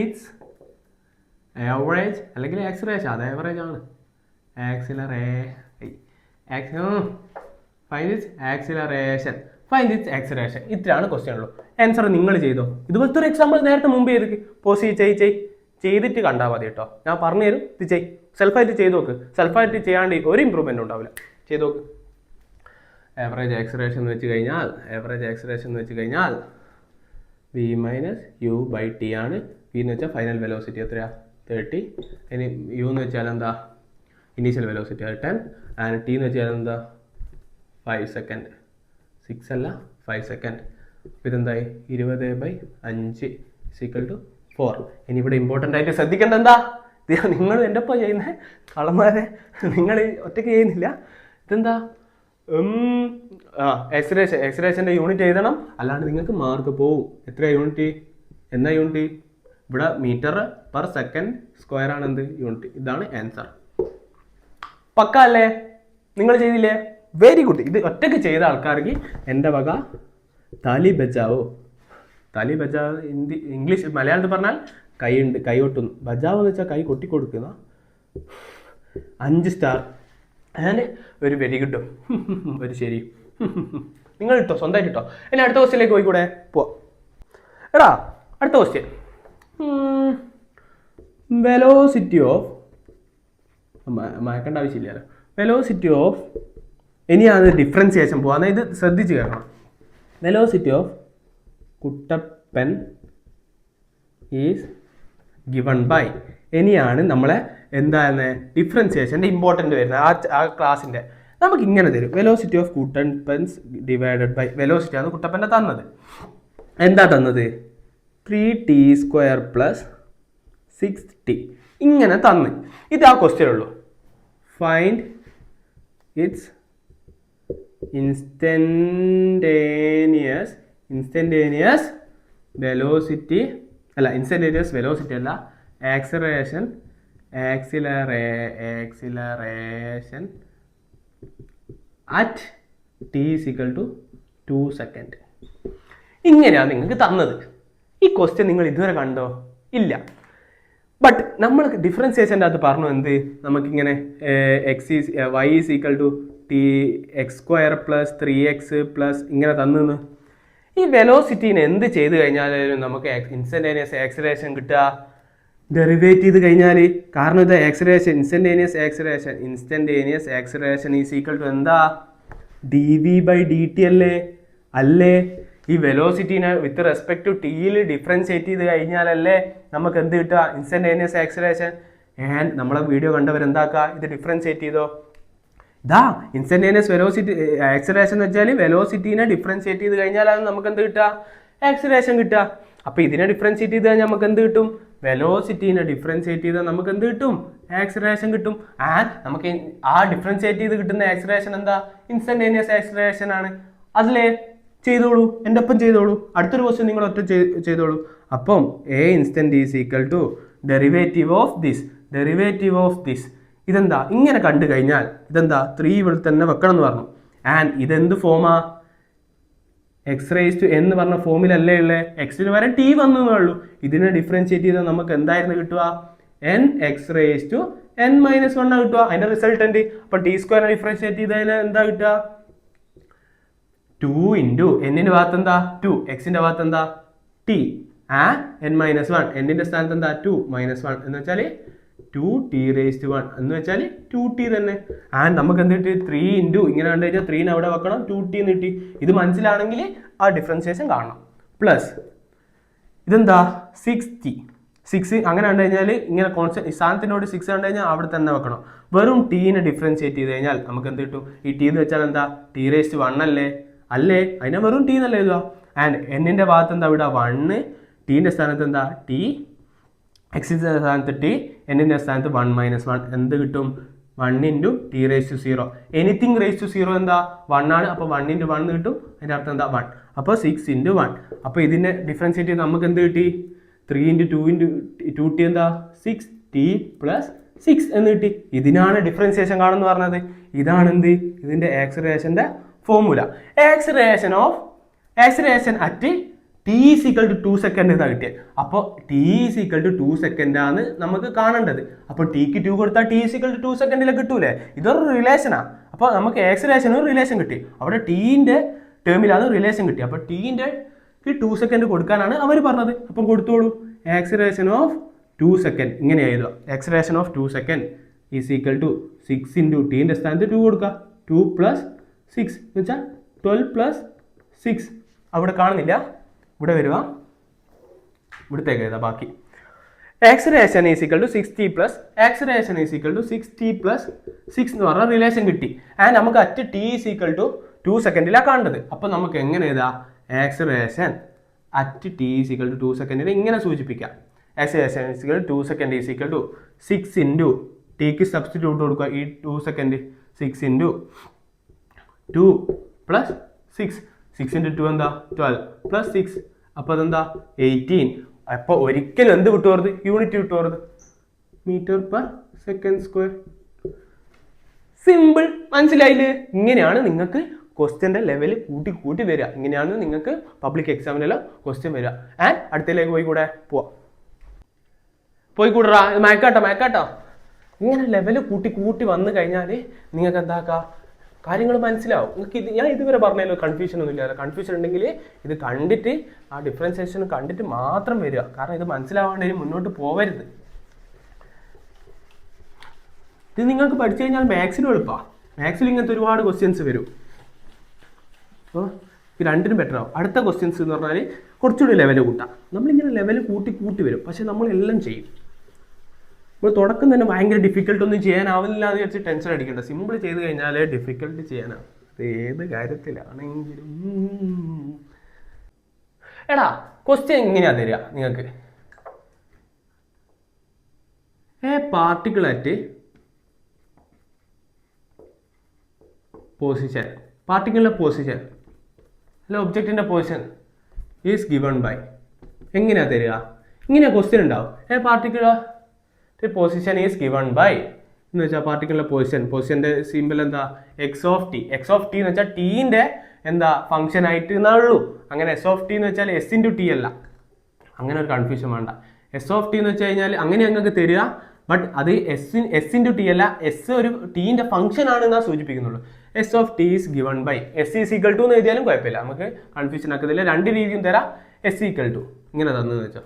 its average അല്ലെങ്കിൽ acceleration. അത് average ആണ്. Find its acceleration. ഇത്രയാണ് ക്വസ്റ്റ്യൻ ഉള്ളൂ. ആൻസർ നിങ്ങൾ ചെയ്തോ. ഇതുപോലത്തെ ഒരു എക്സാമ്പിൾ നേരത്തെ മുമ്പ് ചെയ്തിട്ട് കണ്ടാൽ മതി കേട്ടോ. ഞാൻ പറഞ്ഞു തരും, ഇത് സെൽഫായിട്ട് ചെയ്ത് നോക്ക്. സെൽഫായിട്ട് ചെയ്യാണ്ട് ഒരു ഇമ്പ്രൂവ്മെൻറ്റ് ഉണ്ടാവില്ല. ചെയ്ത് നോക്ക്. ആവറേജ് ആക്സിലറേഷൻ എന്ന് വെച്ച് കഴിഞ്ഞാൽ v-u/t ആണ്. v എന്ന് വെച്ചാൽ ഫൈനൽ വെലോസിറ്റി എത്രയാ 30. ഇനി u എന്ന് വെച്ചാൽ എന്താ ഇനീഷ്യൽ വെലോസിറ്റി 10 ആൻഡ് t എന്ന് വെച്ചാൽ എന്താ 5 സെക്കൻഡ്. 6 അല്ല 5 സെക്കൻഡ്. ഇതെന്തായി 20/5 = 4. ഇനി ഇവിടെ ഇമ്പോർട്ടൻ്റ് ആയിട്ട് ശ്രദ്ധിക്കേണ്ട എന്താ, നിങ്ങൾ എൻ്റെ ഒപ്പം ചെയ്യുന്ന കളന്മാരെ നിങ്ങൾ ഒറ്റയ്ക്ക് ചെയ്യുന്നില്ല. ഇതെന്താ എക്സ്റേഷൻ്റെ യൂണിറ്റ് എഴുതണം, അല്ലാണ്ട് നിങ്ങൾക്ക് മാർക്ക് പോവും. എത്ര യൂണിറ്റ്? എന്നാ യൂണിറ്റ്? ഇവിടെ m/s² ആണ് എന്ത് യൂണിറ്റ്. ഇതാണ് ആൻസർ. പക്ക അല്ലേ? നിങ്ങൾ ചെയ്തില്ലേ? Very good. ഇത് ഒറ്റയ്ക്ക് ചെയ്ത ആൾക്കാർക്ക് എൻ്റെ വക താലി ബജാവോ. ഇംഗ്ലീഷ് മലയാളത്തിൽ പറഞ്ഞാൽ കൈ കൊട്ടുന്നു. ബജാവോ എന്ന് വെച്ചാൽ കൈ കൊട്ടിക്കൊടുക്കുന്ന. 5 സ്റ്റാർ ആൻഡ് ഒരു വെരി ഗുഡും ഒരു ശരി. നിങ്ങൾ ഇട്ടോ, സ്വന്തമായിട്ട് ഇട്ടോ. ഇനി അടുത്ത ക്വസ്റ്റ്യനിലേക്ക് പോയിക്കൂടെ? പോവാം. എടാ അടുത്ത ക്വസ്റ്റ്യൻ, വെലോസിറ്റി ഓഫ് മയക്കേണ്ട ആവശ്യമില്ലല്ലോ. വെലോസിറ്റി ഓഫ്, ഇനിയാണ് ഡിഫറൻസിയേഷൻ പോവാന്ന്. ഇത് ശ്രദ്ധിച്ച് കേൾക്കണം. Velocity of Kuttappan is given by. ഇനിയാണ് നമ്മളെ എന്താണ് ഡിഫറൻസിയേഷൻ്റെ ഇമ്പോർട്ടൻ്റ് വരുന്നത്. ആ ക്ലാസ്സിൻ്റെ നമുക്ക് ഇങ്ങനെ തരും. വെലോസിറ്റി ഓഫ് കുട്ടപ്പൻസ് ഡിവൈഡഡ് ബൈ വെലോസിറ്റി ആണ് കുട്ടപ്പൻ്റെ തന്നത്. എന്താ തന്നത്? 3t² + 6t ഇങ്ങനെ തന്ന്. ഇത് ആ ക്വസ്റ്റ്യൻ ഉള്ളൂ. ഫൈൻഡ് ഇറ്റ്സ് ഇൻസ്റ്റന്റേനിയസ് വെലോസിറ്റി അല്ല, ആക്സിലറേഷൻ അറ്റ് t = 2 സെക്കൻഡ്. ഇങ്ങനെയാണ് നിങ്ങൾക്ക് തന്നത്. ഈ ക്വസ്റ്റ്യൻ നിങ്ങൾ ഇതുവരെ കണ്ടോ? ഇല്ല. ബട്ട് നമ്മൾ ഡിഫറൻസിയേഷൻ്റെ അകത്ത് പറഞ്ഞു എന്ത്, നമുക്കിങ്ങനെ y = tx² + 3x + ഇങ്ങനെ തന്നു. ഈ വെലോസിറ്റീനെ എന്ത് ചെയ്ത് കഴിഞ്ഞാലും നമുക്ക് ഇൻസ്റ്റന്റേനിയസ് ആക്സിലറേഷൻ കിട്ടുക? ഡെറിവേറ്റ് ചെയ്ത് കഴിഞ്ഞാൽ. കാരണം ഇത് acceleration instantaneous acceleration is equal to എന്താ? dv/dt അല്ലേ? ഈ വെലോസിറ്റീനെ വിത്ത് റെസ്പെക്ട് ടു ടിയിൽ ഡിഫറൻഷിയേറ്റ് ചെയ്ത് കഴിഞ്ഞാലല്ലേ നമുക്ക് എന്ത് കിട്ടുക? Instantaneous acceleration. ആൻഡ് നമ്മളെ വീഡിയോ കണ്ടവരെന്താക്കുക? ഇത് ഡിഫറൻഷിയേറ്റ് ചെയ്തോ. ഇതാ ഇൻസ്റ്റന്റേനിയസ് വെലോസിറ്റി ആക്സിലറേഷൻ എന്ന് വെച്ചാൽ വെലോസിറ്റീനെ ഡിഫറൻഷിയേറ്റ് ചെയ്ത് കഴിഞ്ഞാലാണ് നമുക്ക് എന്ത് കിട്ടുക? ആക്സിലറേഷൻ കിട്ടുക. അപ്പോൾ ഇതിനെ ഡിഫറൻഷിയേറ്റ് ചെയ്ത് കഴിഞ്ഞാൽ നമുക്ക് എന്ത് കിട്ടും? വെലോസിറ്റീനെ ഡിഫറൻഷിയേറ്റ് ചെയ്താൽ നമുക്ക് എന്ത് കിട്ടും? ആക്സിലറേഷൻ കിട്ടും. ആൻഡ് നമുക്ക് ആ ഡിഫറൻഷിയേറ്റ് ചെയ്ത് കിട്ടുന്ന ആക്സിലറേഷൻ എന്താ? ഇൻസ്റ്റന്റേനിയസ് ആക്സിലറേഷൻ ആണ്. അതിലേ ചെയ്തോളൂ, എൻ്റെ ഒപ്പം ചെയ്തോളൂ. അടുത്തൊരു ക്വസ്റ്റ്യൻ നിങ്ങൾ ഒറ്റ ചെയ്തോളൂ. അപ്പം a instant is equal to derivative of this. ഇതെന്താ? ഇങ്ങനെ കണ്ടു കഴിഞ്ഞാൽ ഇതെന്താ? 3 ഇവിടെ തന്നെ വെക്കണം എന്ന് പറഞ്ഞു. ആൻഡ് ഇതെന്ത് ഫോമാ? എക്സ് റേസ് ടു എന്ന് പറഞ്ഞ ഫോമിലല്ലേ ഉള്ളത്. എക്സിന് വരെ ടി വന്നു എന്നുള്ളൂ. ഇതിനെ ഡിഫറൻഷിയേറ്റ് ചെയ്താൽ നമുക്ക് എന്തായിരുന്നു കിട്ടുക? N X raise to n-1 കിട്ടുക. അതിന്റെ റിസൾട്ടന്റ്. അപ്പൊ ടി സ്ക്വയറിനെ ഡിഫറൻഷിയേറ്റ് ചെയ്തതിൽ എന്താ കിട്ടുക? 2 ഇൻറ്റു എന്നിന്റെ ഭാഗത്ത് എന്താ? 2, എക്സിന്റെ ഭാഗത്ത് എന്താ? ടി. n-1 എന്നിന്റെ സ്ഥാനത്ത് എന്താ? 2 - 1 എന്ന് വെച്ചാൽ 2t⁻1 എന്ന് വെച്ചാൽ 2t തന്നെ. ആൻഡ് നമുക്ക് എന്ത് കിട്ടി? 3 ഇൻറ്റു ഇങ്ങനെ കണ്ടു കഴിഞ്ഞാൽ 3 അവിടെ വെക്കണം, 2t എന്ന് കിട്ടി. ഇത് മനസ്സിലാണെങ്കിൽ ആ ഡിഫറൻഷിയേഷൻ കാണണം. പ്ലസ് ഇതെന്താ? 6t. 6 അങ്ങനെ കണ്ടു കഴിഞ്ഞാൽ ഇങ്ങനെ കോൺസ്റ്റന്റ് സ്ഥാനത്തിനോട് 6 കണ്ടു കഴിഞ്ഞാൽ അവിടെ തന്നെ വെക്കണം. വെറും ടീനെ ഡിഫറൻഷിയേറ്റ് ചെയ്ത് കഴിഞ്ഞാൽ നമുക്ക് എന്ത് കിട്ടും? ഈ ടി എന്ന് വെച്ചാൽ എന്താ? t⁻1 അല്ലേ? അതിനെ വെറും ടി എന്നല്ലേ എഴുതുക. ആൻഡ് എന്നിന്റെ ഭാഗത്ത് എന്താ? ഇവിടെ 1, ടീന്റെ സ്ഥാനത്ത് എന്താ? ടി, എക്സിന്റെ സ്ഥാനത്ത് ടി, എന്നിന്റെ സ്ഥാനത്ത് 1 - 1 എന്ത് കിട്ടും? 1 into t⁻0. Anything raise to 0 എന്താ? 1 ആണ്. അപ്പോൾ 1 ഇൻറ്റു 1 കിട്ടും. അതിൻ്റെ അർത്ഥം എന്താ? 1. അപ്പോൾ 6 ഇൻറ്റു 1. അപ്പോൾ ഇതിനെ ഡിഫറൻഷിയേറ്റ് ചെയ്ത് നമുക്ക് എന്ത് കിട്ടി? 3 ഇൻറ്റു 2 ഇൻറ്റു 2t എന്താ? 6t + 6 എന്ന് കിട്ടി. ഇതിനാണ് ഡിഫറൻഷിയേഷൻ കാണുമെന്ന് പറഞ്ഞത്. ഇതാണ് എന്ത്? ഇതിന്റെ ആക്സിലറേഷന്റെ formula. Acceleration at t = 2 second എന്നാ കിട്ടിയത്. അപ്പോൾ t = 2 സെക്കൻഡ് ആണ് നമുക്ക് കാണേണ്ടത്. അപ്പോൾ ടിക്ക് 2 കൊടുത്താൽ t = 2 സെക്കൻഡിൽ കിട്ടൂലേ? ഇതൊരു റിലേഷനാ. അപ്പോൾ നമുക്ക് ആക്സിലറേഷന് റിലേഷൻ കിട്ടി. അവിടെ ടീന്റെ ടേമിലാണ് റിലേഷൻ കിട്ടി. അപ്പോൾ ടീന്റെ 2 സെക്കൻഡ് കൊടുക്കാനാണ് അവർ പറഞ്ഞത്. അപ്പം കൊടുത്തോളൂ. ആക്സിലറേഷൻ ഓഫ് 2 സെക്കൻഡ് ഇങ്ങനെ എഴുതുക. Acceleration of 2 second is equal to 6 into ടീന്റെ സ്ഥാനത്ത് 2 കൊടുക്കുക. 2 + 6 എന്ന് വെച്ചാൽ 12 + 6. അവിടെ കാണുന്നില്ല, ഇവിടെ വരിക, ഇവിടത്തേക്ക് എഴുതാം ബാക്കി. Acceleration is equal to 6t + acceleration is equal to 6t + 6 എന്ന് പറഞ്ഞ റിലേഷൻ കിട്ടി. ആൻഡ് നമുക്ക് അറ്റ് t = 2 സെക്കൻഡിലാണ് കാണേണ്ടത്. അപ്പോൾ നമുക്ക് എങ്ങനെ എഴുതാം? ആക്സിലറേഷൻ അറ്റ് t = 2 സെക്കൻഡിൽ ഇങ്ങനെ സൂചിപ്പിക്കാം. Acceleration = 2 second is equal to 6 into ടിക്ക് സബ്സ്റ്റിറ്റ്യൂട്ട് കൊടുക്കുക. ഈ 2 സെക്കൻഡ് 6 ഇൻറ്റു 2 + 6. 6 ഇൻറ്റു 2 എന്താ? 12 + 6. അപ്പോൾ അതെന്താ? 18. അപ്പോൾ ഒരിക്കലും എന്ത് വിട്ടുപോകരുത്? യൂണിറ്റ് വിട്ടുപോകരുത്. m/s². സിമ്പിൾ. മനസ്സിലായില്ലേ? ഇങ്ങനെയാണ് നിങ്ങൾക്ക് ക്വസ്റ്റ്യൻ്റെ ലെവൽ കൂട്ടി വരിക. ഇങ്ങനെയാണ് നിങ്ങൾക്ക് പബ്ലിക് എക്സാമിനെല്ലാം ക്വസ്റ്റ്യൻ വരിക. ആൻഡ് അടുത്തതിലേക്ക് പോയിക്കൂടാ. മയക്കാട്ടോ. ഇങ്ങനെ ലെവൽ കൂട്ടി വന്നു കഴിഞ്ഞാൽ നിങ്ങൾക്ക് എന്താക്കുക? കാര്യങ്ങൾ മനസ്സിലാവും. നിങ്ങൾക്ക് ഞാൻ ഇതുവരെ പറഞ്ഞല്ലോ കൺഫ്യൂഷൻ ഒന്നും ഇല്ല. കൺഫ്യൂഷൻ ഉണ്ടെങ്കിൽ ഇത് കണ്ടിട്ട് ആ ഡിഫറൻസിയേഷൻ കണ്ടിട്ട് മാത്രം വരിക. കാരണം ഇത് മനസ്സിലാവാണ്ട് മുന്നോട്ട് പോവരുത്. ഇത് നിങ്ങൾക്ക് പഠിച്ചു കഴിഞ്ഞാൽ മാത്സിലും എളുപ്പമാണ്. മാത്സിൽ ഇങ്ങനത്തെ ഒരുപാട് ക്വസ്റ്റ്യൻസ് വരും. അപ്പോൾ ഇത് രണ്ടിനും ബെറ്റർ ആവും. അടുത്ത ക്വസ്റ്റ്യൻസ് എന്ന് പറഞ്ഞാൽ കുറച്ചുകൂടി ലെവൽ കൂട്ടാം. നമ്മളിങ്ങനെ ലെവൽ കൂട്ടി വരും. പക്ഷെ നമ്മളെല്ലാം ചെയ്യും. നമ്മൾ തുടക്കം തന്നെ ഭയങ്കര ഡിഫിക്കൽട്ടൊന്നും ചെയ്യാനാവുന്നില്ല എന്ന് വെച്ച് ടെൻഷൻ അടിക്കേണ്ട. സിമ്പിൾ ചെയ്ത് കഴിഞ്ഞാൽ ഡിഫിക്കൽട്ട് ചെയ്യാനാവും. അത് ഏത് കാര്യത്തിലാണെങ്കിലും. എടാ ക്വസ്റ്റ്യൻ എങ്ങനെയാണ് തരിക നിങ്ങൾക്ക്? പാർട്ടിക്കിൾ അറ്റ് പൊസിഷൻ, പാർട്ടിക്കിളിൻ്റെ പൊസിഷൻ അല്ല ഒബ്ജക്റ്റിൻ്റെ പൊസിഷൻ ഈസ് ഗിവൺ ബൈ. എങ്ങനെയാണ് തരിക? ഇങ്ങനെ ക്വസ്റ്റ്യൻ ഉണ്ടാവും. Particular position is given by എന്ന് വെച്ചാൽ പാർട്ടിക്കുലർ പൊസിഷൻ്റെ സിമ്പിൾ എന്താ? എക്സ് ഓഫ് ടി എന്ന് വെച്ചാൽ ടീൻ്റെ എന്താ ഫംഗ്ഷൻ ആയിട്ട് എന്നുള്ളൂ. അങ്ങനെ എസ് ഓഫ് ടി എന്ന് വെച്ചാൽ എസ് ഇൻറ്റു ടി അല്ല. അങ്ങനെ ഒരു കൺഫ്യൂഷൻ വേണ്ട. എസ് ഓഫ് ടി എന്ന് വെച്ച് കഴിഞ്ഞാൽ അങ്ങനെ ഞങ്ങൾക്ക് തരിക. ബട്ട് അത് എസ് ഇൻറ്റു ടി അല്ല, എസ് ഒരു ടീൻ്റെ ഫംഗ്ഷൻ ആണെന്നാണ് സൂചിപ്പിക്കുന്നുള്ളൂ. S of t is given by s is equal to എന്ന് എഴുതിയാലും കുഴപ്പമില്ല, നമുക്ക് കൺഫ്യൂഷൻ ആക്കുന്നില്ല. രണ്ട് രീതിയും തരാം. എസ് ഈക്വൽ ടു ഇങ്ങനെ തന്നെന്ന് വെച്ചാൽ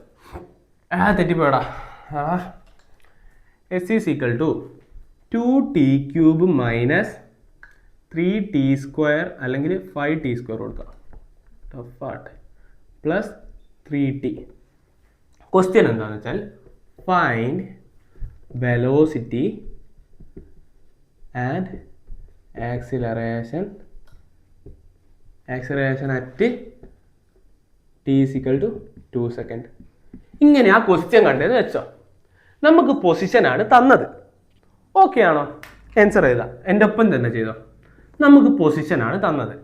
തെറ്റിപ്പോടാ. S is equal to 2t³ - 3t² അല്ലെങ്കിൽ 5t² കൊടുക്കാം. ടഫാട്ടെ പ്ലസ് 3t. ക്വസ്റ്റ്യൻ എന്താണെന്ന് വെച്ചാൽ find velocity and acceleration at t = 2 second. ഇങ്ങനെ ആ ക്വസ്റ്റ്യൻ കണ്ടതെന്ന് വെച്ചോ. നമുക്ക് പൊസിഷനാണ് തന്നത്. ഓക്കെ ആണോ? ആൻസർ ചെയ്താൽ എൻ്റെ ഒപ്പം തന്നെ ചെയ്തോ. നമുക്ക് പൊസിഷനാണ് തന്നത്,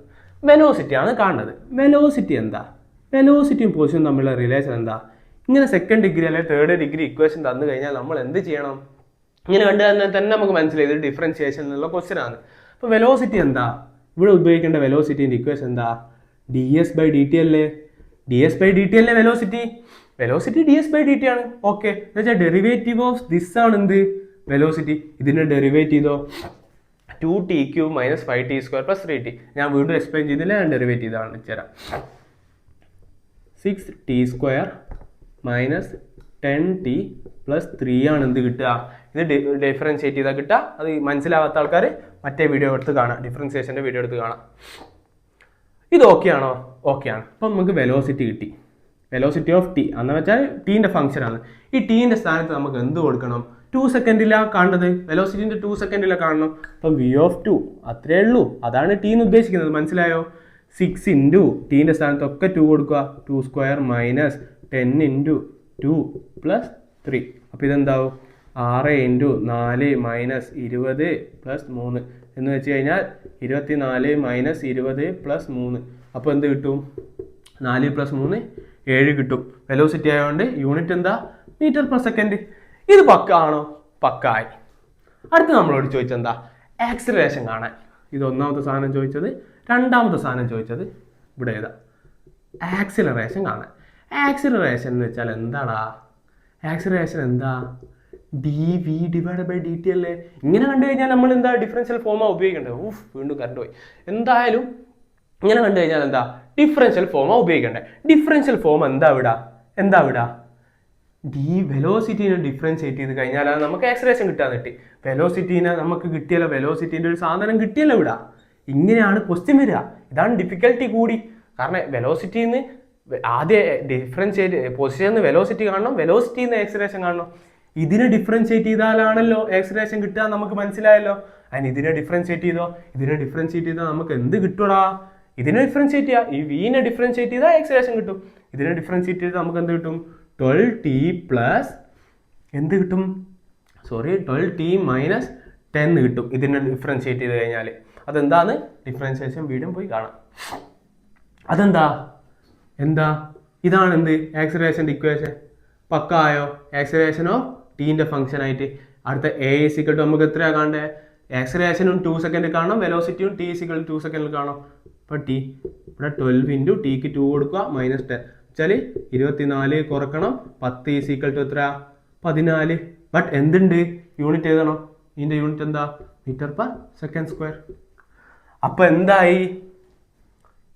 വെലോസിറ്റി ആണ് കാണുന്നത്. വെലോസിറ്റി എന്താ? വെലോസിറ്റിയും പൊസിഷനും തമ്മിലുള്ള റിലേഷൻ എന്താ? ഇങ്ങനെ സെക്കൻഡ് ഡിഗ്രി അല്ലെങ്കിൽ തേർഡ് ഡിഗ്രി ഇക്വേഷൻ തന്നു കഴിഞ്ഞാൽ നമ്മൾ എന്ത് ചെയ്യണം? ഇങ്ങനെ കണ്ടു തന്നെ നമുക്ക് മനസ്സിലായി ഇത് ഡിഫറൻഷിയേഷൻ എന്നുള്ള ക്വസ്റ്റ്യൻ ആണ്. അപ്പോൾ വെലോസിറ്റി എന്താ? ഇവിടെ ഉപയോഗിക്കേണ്ട വെലോസിറ്റിൻ്റെ ഇക്വേഷൻ എന്താ? ds/dt അല്ലേ? ds/dt അല്ലേ വെലോസിറ്റി? വെലോസിറ്റി ds/dt ആണ്. ഓക്കെ, എന്ന് വെച്ചാൽ ഡെറിവേറ്റീവ് ഓഫ് ദിസ് ആണ് എന്ത്? വെലോസിറ്റി. ഇതിന്റെ ഡെറിവേറ്റ് ചെയ്തോ 2t³ - 5t² + 3t. ഞാൻ വീണ്ടും എക്സ്പ്ലെയിൻ ചെയ്തില്ല, ഞാൻ ഡെറിവേറ്റ് ചെയ്താണ് വെച്ചുതരാം. 6t² - 10t + 3 ആണ് എന്ത് കിട്ടുക? ഇത് ഡിഫറൻഷിയേറ്റ് ചെയ്താൽ കിട്ടുക. അത് മനസ്സിലാവാത്ത ആൾക്കാർ മറ്റേ വീഡിയോ എടുത്ത് കാണാം, ഡിഫറൻഷിയേഷൻ്റെ വീഡിയോ എടുത്ത് കാണാം. ഇത് ഓക്കെ ആണോ? ഓക്കെ ആണ്. അപ്പം നമുക്ക് വെലോസിറ്റി കിട്ടി. വെലോസിറ്റി ഓഫ് ടി എന്ന് വെച്ചാൽ ടീൻ്റെ ഫംഗ്ഷനാണ്. ഈ ടീൻ്റെ സ്ഥാനത്ത് നമുക്ക് എന്ത് കൊടുക്കണം? 2 സെക്കൻഡിലാണ് കാണുന്നത്. വെലോസിറ്റിൻ്റെ 2 സെക്കൻഡിലാണ് കാണണം. അപ്പം v(2) അത്രേ ഉള്ളൂ. അതാണ് ടി എന്ന് ഉദ്ദേശിക്കുന്നത്. മനസ്സിലായോ? 6 × ടീൻ്റെ സ്ഥാനത്തൊക്കെ 2 കൊടുക്കുക. 2² - 10 × 2 + 3. അപ്പോൾ ഇതെന്താവും? 6 × 4 - 20 + 3 എന്ന് വെച്ച് കഴിഞ്ഞാൽ 24 - 20 + 3. അപ്പോൾ എന്ത് കിട്ടും? 4 + 3 7 കിട്ടും. വെലോസിറ്റി ആയതുകൊണ്ട് യൂണിറ്റ് എന്താ? മീറ്റർ/സെക്കൻഡ്. ഇത് പക്ക ആണോ? പക്കായി. അടുത്ത് നമ്മളോട് ചോദിച്ചെന്താ? ആക്സിലറേഷൻ കാണാൻ. ഇത് ഒന്നാമത്തെ സാധനം ചോദിച്ചത്. രണ്ടാമത്തെ സാധനം ചോദിച്ചത് ഇവിടെ ഏതാ? ആക്സിലറേഷൻ കാണാൻ. ആക്സിലറേഷൻ എന്ന് വെച്ചാൽ എന്താടാ? ആക്സിലറേഷൻ എന്താ? dv/dt അല്ലേ? ഇങ്ങനെ കണ്ടു കഴിഞ്ഞാൽ നമ്മൾ എന്താ ഡിഫറൻഷ്യൽ ഫോമാ ഉപയോഗിക്കേണ്ടത്? വീണ്ടും കറണ്ട് പോയി. എന്തായാലും ഇങ്ങനെ കണ്ടു കഴിഞ്ഞാൽ എന്താ? ഡിഫറൻഷ്യൽ ഫോമാ ഉപയോഗിക്കേണ്ടത്. ഡിഫറൻഷ്യൽ ഫോം എന്താ വിടാ? വെലോസിറ്റീനെ ഡിഫറൻഷിയേറ്റ് ചെയ്ത് കഴിഞ്ഞാൽ നമുക്ക് ആക്സിലറേഷൻ കിട്ടാന്ന് കിട്ടി. വെലോസിറ്റീനെ നമുക്ക് കിട്ടിയല്ലോ, വെലോസിറ്റീൻ്റെ ഒരു സാധനം കിട്ടിയല്ലോ ഇവിടെ. ഇങ്ങനെയാണ് ക്വസ്റ്റ്യൻ വരിക. ഇതാണ് ഡിഫിക്കൽട്ടി കൂടി. കാരണം വെലോസിറ്റിന്ന് ആദ്യം ഡിഫറൻഷിയേറ്റ് പൊസിഷനിൽ വെലോസിറ്റി കാണണം, വെലോസിറ്റിന്ന് ആക്സിലറേഷൻ കാണണം. ഇതിനെ ഡിഫറൻഷിയേറ്റ് ചെയ്താലാണല്ലോ ആക്സിലറേഷൻ കിട്ടുക. നമുക്ക് മനസ്സിലായല്ലോ. അതിന് ഇതിനെ ഡിഫറൻഷിയേറ്റ് ചെയ്താൽ നമുക്ക് എന്ത് കിട്ടൂടാ? ഇതിനെ ഡിഫറൻഷിയേറ്റ് ചെയ്യുക. ഈ വീനെ ഡിഫറൻഷിയേറ്റ് ചെയ്താൽ ആക്സിലറേഷൻ കിട്ടും. ഇതിനെ ഡിഫറൻഷിയേറ്റ് ചെയ്താൽ നമുക്ക് എന്ത് കിട്ടും? 12t പ്ലസ് എന്ത് കിട്ടും? 12t - 10 കിട്ടും. ഇതിനെ ഡിഫറൻഷിയേറ്റ് ചെയ്ത് കഴിഞ്ഞാൽ അതെന്താന്ന് ഡിഫറൻഷിയേഷൻ വീണ്ടും പോയി കാണാം. അതെന്താ? ഇതാണ് എന്ത്? ആക്സിലറേഷൻ്റെ ഇക്വേഷൻ. പക്കായോ? ആക്സിലറേഷൻ ഓഫ് ടീൻ്റെ ഫംഗ്ഷൻ ആയിട്ട്. അടുത്ത a = നമുക്ക് എത്രയാണ് കാണേണ്ടത്? ആക്സിലറേഷനും 2 സെക്കൻഡ് കാണണം, വെലോസിറ്റിയും t = 2 സെക്കൻഡിൽ കാണണം. അപ്പോൾ ടി ഇവിടെ 12 × tക്ക് 2 കൊടുക്കുക -10 വെച്ചാൽ 24 കുറക്കണം. 10 = എത്ര? 14. ബട്ട് എന്തുണ്ട്? യൂണിറ്റ് എഴുതണം. ഇതിൻ്റെ യൂണിറ്റ് എന്താ? മീറ്റർ/സെക്കൻഡ്². അപ്പോൾ എന്തായി?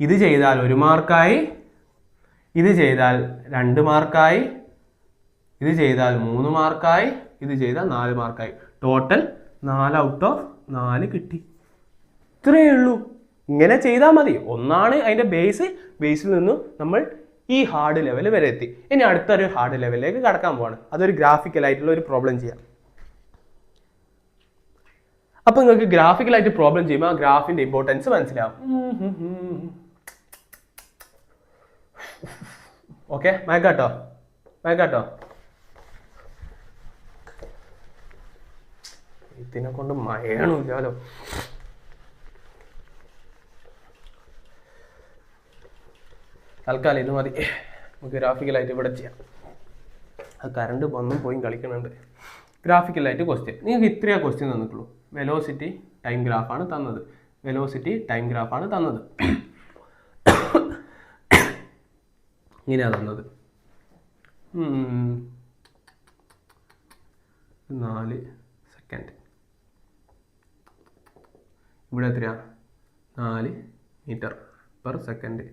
ഇത് ചെയ്താൽ 1 മാർക്കായി, ഇത് ചെയ്താൽ 2 മാർക്കായി, ഇത് ചെയ്താൽ 3 മാർക്കായി, ഇത് ചെയ്താൽ 4 മാർക്കായി. ടോട്ടൽ 4 ഔട്ട് ഓഫ് 4 കിട്ടി. ഇത്രയേ ഉള്ളൂ. ഇങ്ങനെ ചെയ്താൽ മതി. ഒന്നാണ് അതിൻ്റെ ബേസിൽ നിന്നും നമ്മൾ ഈ ഹാർഡ് ലെവൽ വരെ എത്തി. ഇനി അടുത്തൊരു ഹാർഡ് ലെവലിലേക്ക് കടക്കാൻ പോവാണ്. അതൊരു ഗ്രാഫിക്കലായിട്ടുള്ള ഒരു പ്രോബ്ലം ചെയ്യാം. അപ്പോൾ നിങ്ങൾക്ക് ഗ്രാഫിക്കലായിട്ട് പ്രോബ്ലം ചെയ്യുമ്പോൾ ആ ഗ്രാഫിൻ്റെ ഇമ്പോർട്ടൻസ് മനസ്സിലാവും. ഓക്കെ, മയക്കാട്ടോ. ഇതിനെ കൊണ്ട് മയണില്ലല്ലോ. തൽക്കാലം ഇത് മതി. നമുക്ക് ഗ്രാഫിക്കലായിട്ട് ഇവിടെ ചെയ്യാം. അത് കറണ്ട് വന്നും പോയി കളിക്കുന്നുണ്ട്. ഗ്രാഫിക്കലായിട്ട് ക്വസ്റ്റ്യൻ. നിങ്ങൾക്ക് ഇത്രയാണ് ക്വസ്റ്റ്യൻ തന്നിട്ടുള്ളൂ. വെലോസിറ്റി ടൈം ഗ്രാഫാണ് തന്നത്. ഇങ്ങനെയാണ് തന്നത്. 4 സെക്കൻഡ്. ഇവിടെ എത്രയാണ്? 4 മീറ്റർ/സെക്കൻഡ്.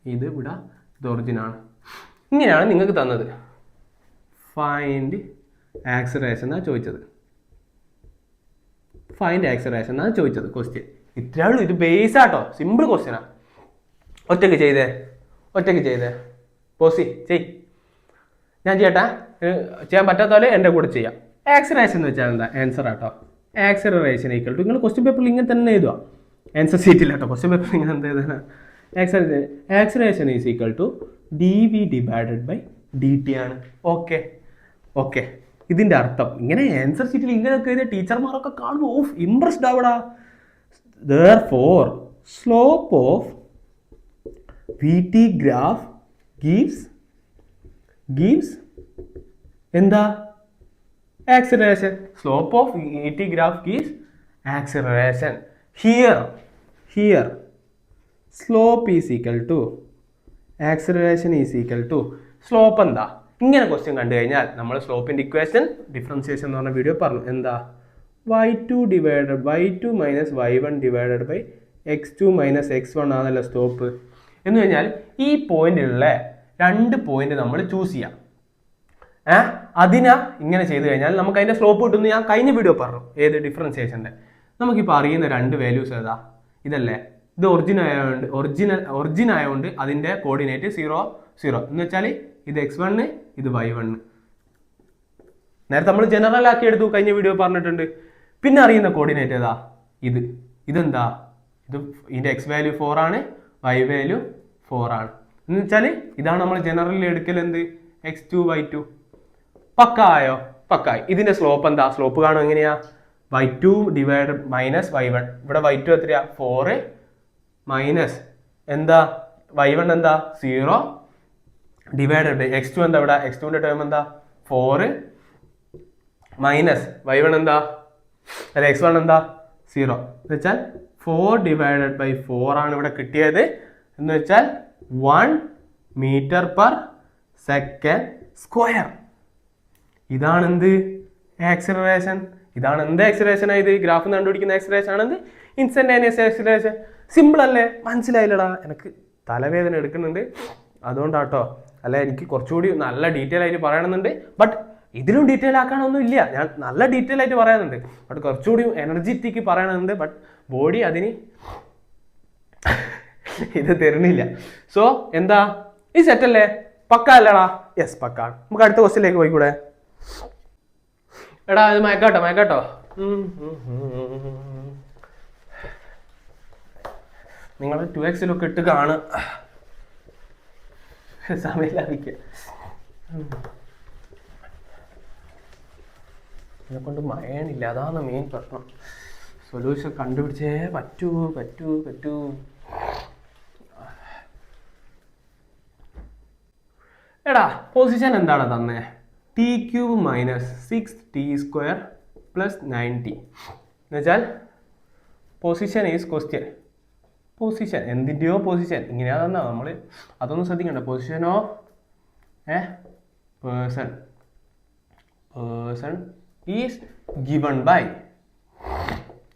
ഇത് ഇവിടെ ഇത് ഒറിജിനാണ്. ഇങ്ങനെയാണ് നിങ്ങൾക്ക് തന്നത്. ഫൈൻഡ് ആക്സിലറേഷൻ എന്നാണ് ചോദിച്ചത്. ക്വസ്റ്റ്യൻ ഇത്രയേ ഉള്ളൂ. ഇത് ബേസ് ആട്ടോ, സിമ്പിൾ ക്വസ്റ്റ്യനാണ്. ഒറ്റയ്ക്ക് ചെയ്തേ പോസി ചെയ്. ഞാൻ ചെയ്യട്ടെ, ചെയ്യാൻ പറ്റാത്ത പോലെ എൻ്റെ കൂടെ ചെയ്യാം. ആക്സിലറേഷൻ എന്ന് വെച്ചാൽ എന്താ? ആൻസർ ആട്ടോ. ആക്സിലറേഷൻ ഈക്വൽ ടു, നിങ്ങൾ ക്വസ്റ്റ്യൻ പേപ്പറിൽ ഇങ്ങനെ തന്നെ എഴുതുക. ആൻസർ ഷീറ്റില്ല കേട്ടോ, ക്വസ്റ്റ്യൻ പേപ്പറിൽ ഇങ്ങനെ എന്താ എഴുതുക? Acceleration is equal to dv divided by dt ആണ്. ഓക്കെ ഇതിൻ്റെ അർത്ഥം ഇങ്ങനെ ആൻസർ ഷീറ്റിൽ ഇങ്ങനെയൊക്കെ എഴുതിയ ടീച്ചർമാരൊക്കെ കാണുമ്പോൾ ഓഫ് ഇംപ്രസ്ഡ് ആവടാ. Therefore, slope of VT graph gives എന്താ? acceleration. Slope of VT graph gives acceleration. Here slope is equal to acceleration is equal to slope എന്താ? ഇങ്ങനെ ക്വസ്റ്റ്യൻ കണ്ടു കഴിഞ്ഞാൽ നമ്മൾ സ്ലോപ്പിൻ്റെ ഇക്വേഷൻ ഡിഫറൻസിയേഷൻ എന്ന് പറഞ്ഞ വീഡിയോ പറഞ്ഞു. എന്താ? y2 minus y1 divided by x2 minus x1 ആണല്ലോ സ്ലോപ്പ്. എന്ന് കഴിഞ്ഞാൽ ഈ പോയിന്റിലുള്ള 2 പോയിന്റ് നമ്മൾ ചൂസ് ചെയ്യാം. അതിനാ ഇങ്ങനെ ചെയ്ത് കഴിഞ്ഞാൽ നമുക്ക് അതിന്റെ സ്ലോപ്പ് കിട്ടുമെന്ന് ഞാൻ കഴിഞ്ഞ വീഡിയോ പറഞ്ഞു. ഏത്? ഡിഫറൻസിയേഷൻ്റെ. നമുക്കിപ്പോൾ അറിയുന്ന 2 വാല്യൂസ് ഏതാ? ഇതല്ലേ? ഇത് ഒറിജിൻ ആയതുകൊണ്ട് അതിന്റെ കോർഡിനേറ്റ് 0 0 എന്ന് വെച്ചാൽ ഇത് x1 ഇത് y1. നേരത്തെ നമ്മൾ ജനറൽ ആക്കി എടുത്തു, കഴിഞ്ഞ വീഡിയോ പറഞ്ഞിട്ടുണ്ട്. പിന്നെ അറിയുന്ന കോർഡിനേറ്റ് ഏതാ? ഇതെന്താ? ഇതിന്റെ x വാല്യൂ 4 ആണ്, y വാല്യൂ 4 ആണ്. എന്ന് വെച്ചാൽ ഇതാണ് നമ്മൾ ജനറലി എടുക്കൽ. എന്ത്? x2 y2. പക്കായോ? പക്കായി. ഇതിന്റെ സ്ലോപ്പ് എന്താ? സ്ലോപ്പ് കാണും എങ്ങനെയാ? y2 divide minus y1. ഇവിടെ y2 എത്രയാ? 4 മൈനസ് എന്താ? y1 എന്താ? 0 ഡിവൈഡഡ് ബൈ x2 എന്താ? ഇവിടെ x2ന്റെ ടേം എന്താ? 4 മൈനസ് y1 എന്താ? അല്ല x1 എന്താ? 0 എന്ന് വെച്ചാൽ 4 ഡിവൈഡഡ് ബൈ 4 ആണ് ഇവിടെ കിട്ടിയത്. എന്ന് വെച്ചാൽ 1 മീറ്റർ പെർ സെക്കൻഡ് സ്ക്വയർ. ഇതാണ് എന്ത്? ആക്സിലറേഷൻ. ഇതാണ് എന്ത് ആക്സിലറേഷൻ? ഇത് ഗ്രാഫ് കണ്ടുപിടിക്കുന്ന ആക്സിലറേഷൻ ആണെന്ത്? Instantaneous acceleration. സിമ്പിൾ അല്ലേ? മനസ്സിലായില്ലടാ? എനിക്ക് തലവേദന എടുക്കുന്നുണ്ട്, അതുകൊണ്ടാട്ടോ. അല്ല, എനിക്ക് കുറച്ചുകൂടി നല്ല ഡീറ്റെയിൽ ആയിട്ട് പറയണമെന്നുണ്ട്. ബട്ട് ഇതിലും ഡീറ്റെയിൽ ആക്കാനൊന്നും ഇല്ല, ഞാൻ നല്ല ഡീറ്റെയിൽ ആയിട്ട് പറയാനുണ്ട്. ബട്ട് കുറച്ചുകൂടി എനർജറ്റിക്ക് പറയണമെന്നുണ്ട്. ബട്ട് ബോഡി അതിന് ഇത് തരുന്നില്ല. സോ എന്താ? ഈ സെറ്റ് അല്ലേ? പക്ക അല്ലടാ? യെസ്, പക്കാണ്. നമുക്ക് അടുത്ത ക്വസ്റ്റ്യനിലേക്ക് പോയിക്കൂടെ? എടാ ഇത് മയക്കാട്ടോ. നിങ്ങൾ 2x ഇട്ട് കാണുക, സമയം ലാഭിക്കുക. ഇതിനെ കൊണ്ട് മയണില്ല, അതാണ് മെയിൻ പ്രശ്നം. സൊല്യൂഷൻ കണ്ടുപിടിച്ചേ പറ്റൂ. എടാ പൊസിഷൻ എന്താണ് തന്നെ? t³ minus 6t² plus 9t. എന്നുവെച്ചാൽ പൊസിഷൻ ഈസ് ക്വസ്റ്റ്യൻ. പൊസിഷൻ എന്തിൻ്റെയോ പൊസിഷൻ ഇങ്ങനെയാ തന്നാ, നമ്മൾ അതൊന്നും ശ്രദ്ധിക്കണ്ട. Position of person is given by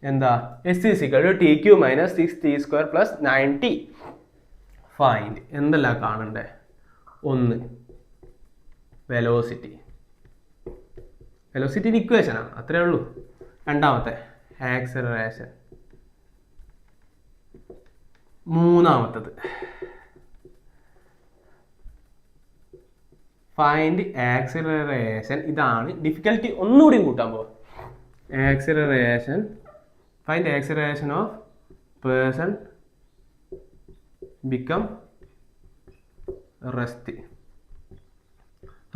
എന്താ? s is equal to tq minus 6t² plus 9t. Find എന്തെല്ലാം കാണണ്ടേ? 1 വെലോസിറ്റിയുടെ ഇക്വേഷനാണ്, അത്രേ ഉള്ളൂ. രണ്ടാമത്തെ ആക്സിലറേഷൻ. മൂന്നാമത്തത് ഫൈൻഡ് ആക്സിലറേഷൻ. ഇതാണ് ഡിഫിക്കൽട്ടി. ഒന്നുകൂടിയും കൂട്ടാൻ പോവാം. Acceleration. Find acceleration of person become rest.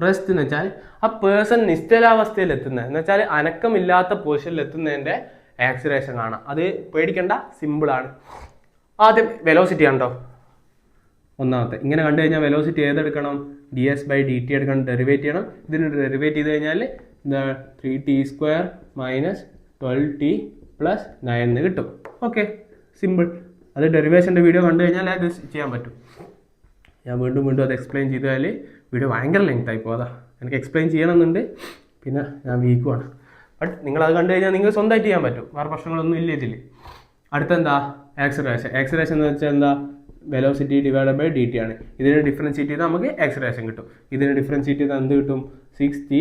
Rest എന്ന് വെച്ചാൽ ആ പേഴ്സൺ നിശ്ചലാവസ്ഥയിൽ എത്തുന്നത്, എന്ന് വെച്ചാൽ അനക്കമില്ലാത്ത പൊസിഷനിൽ എത്തുന്നതിൻ്റെ ആക്സിലറേഷൻ കാണാം. അത് പേടിക്കേണ്ട, സിമ്പിളാണ്. ആദ്യം വെലോസിറ്റി കണ്ടോ? ഒന്നാമത്തെ ഇങ്ങനെ കണ്ടു കഴിഞ്ഞാൽ വെലോസിറ്റി ഏതെടുക്കണം? ds/dt എടുക്കണം, ഡെറിവേറ്റ് ചെയ്യണം. ഇതിന് ഡെറിവേറ്റ് ചെയ്ത് കഴിഞ്ഞാൽ 3t² മൈനസ് 12t പ്ലസ് 9 കിട്ടും. Okay, simple. അത് ഡെറിവേഷൻ്റെ വീഡിയോ കണ്ടു കഴിഞ്ഞാൽ അത് ചെയ്യാൻ പറ്റും. ഞാൻ വീണ്ടും അത് എക്സ്പ്ലെയിൻ ചെയ്താൽ വീഡിയോ ഭയങ്കര ലെങ്ത് ആയി പോകും. അതാ എനിക്ക് എക്സ്പ്ലെയിൻ ചെയ്യണമെന്നുണ്ട്, പിന്നെ ഞാൻ വീക്കുമാണ്. ബട്ട് നിങ്ങളത് കണ്ടു കഴിഞ്ഞാൽ നിങ്ങൾക്ക് സ്വന്തമായിട്ട് ചെയ്യാൻ പറ്റും, വേറെ പ്രശ്നങ്ങളൊന്നും ഇല്ല ഇതിൽ. അടുത്തെന്താ? ആക്സിലറേഷൻ. ആക്സിലറേഷൻ എന്ന് വെച്ചാൽ എന്താ? വെലോസിറ്റി ഡിവൈഡഡ് ബൈ dt ആണ്. ഇതിനെ ഡിഫറൻഷിയേറ്റ് ചെയ്താൽ നമുക്ക് ആക്സിലറേഷൻ കിട്ടും. ഇതിനെ ഡിഫറൻഷിയേറ്റ് ചെയ്താൽ എന്ത് കിട്ടും? 6t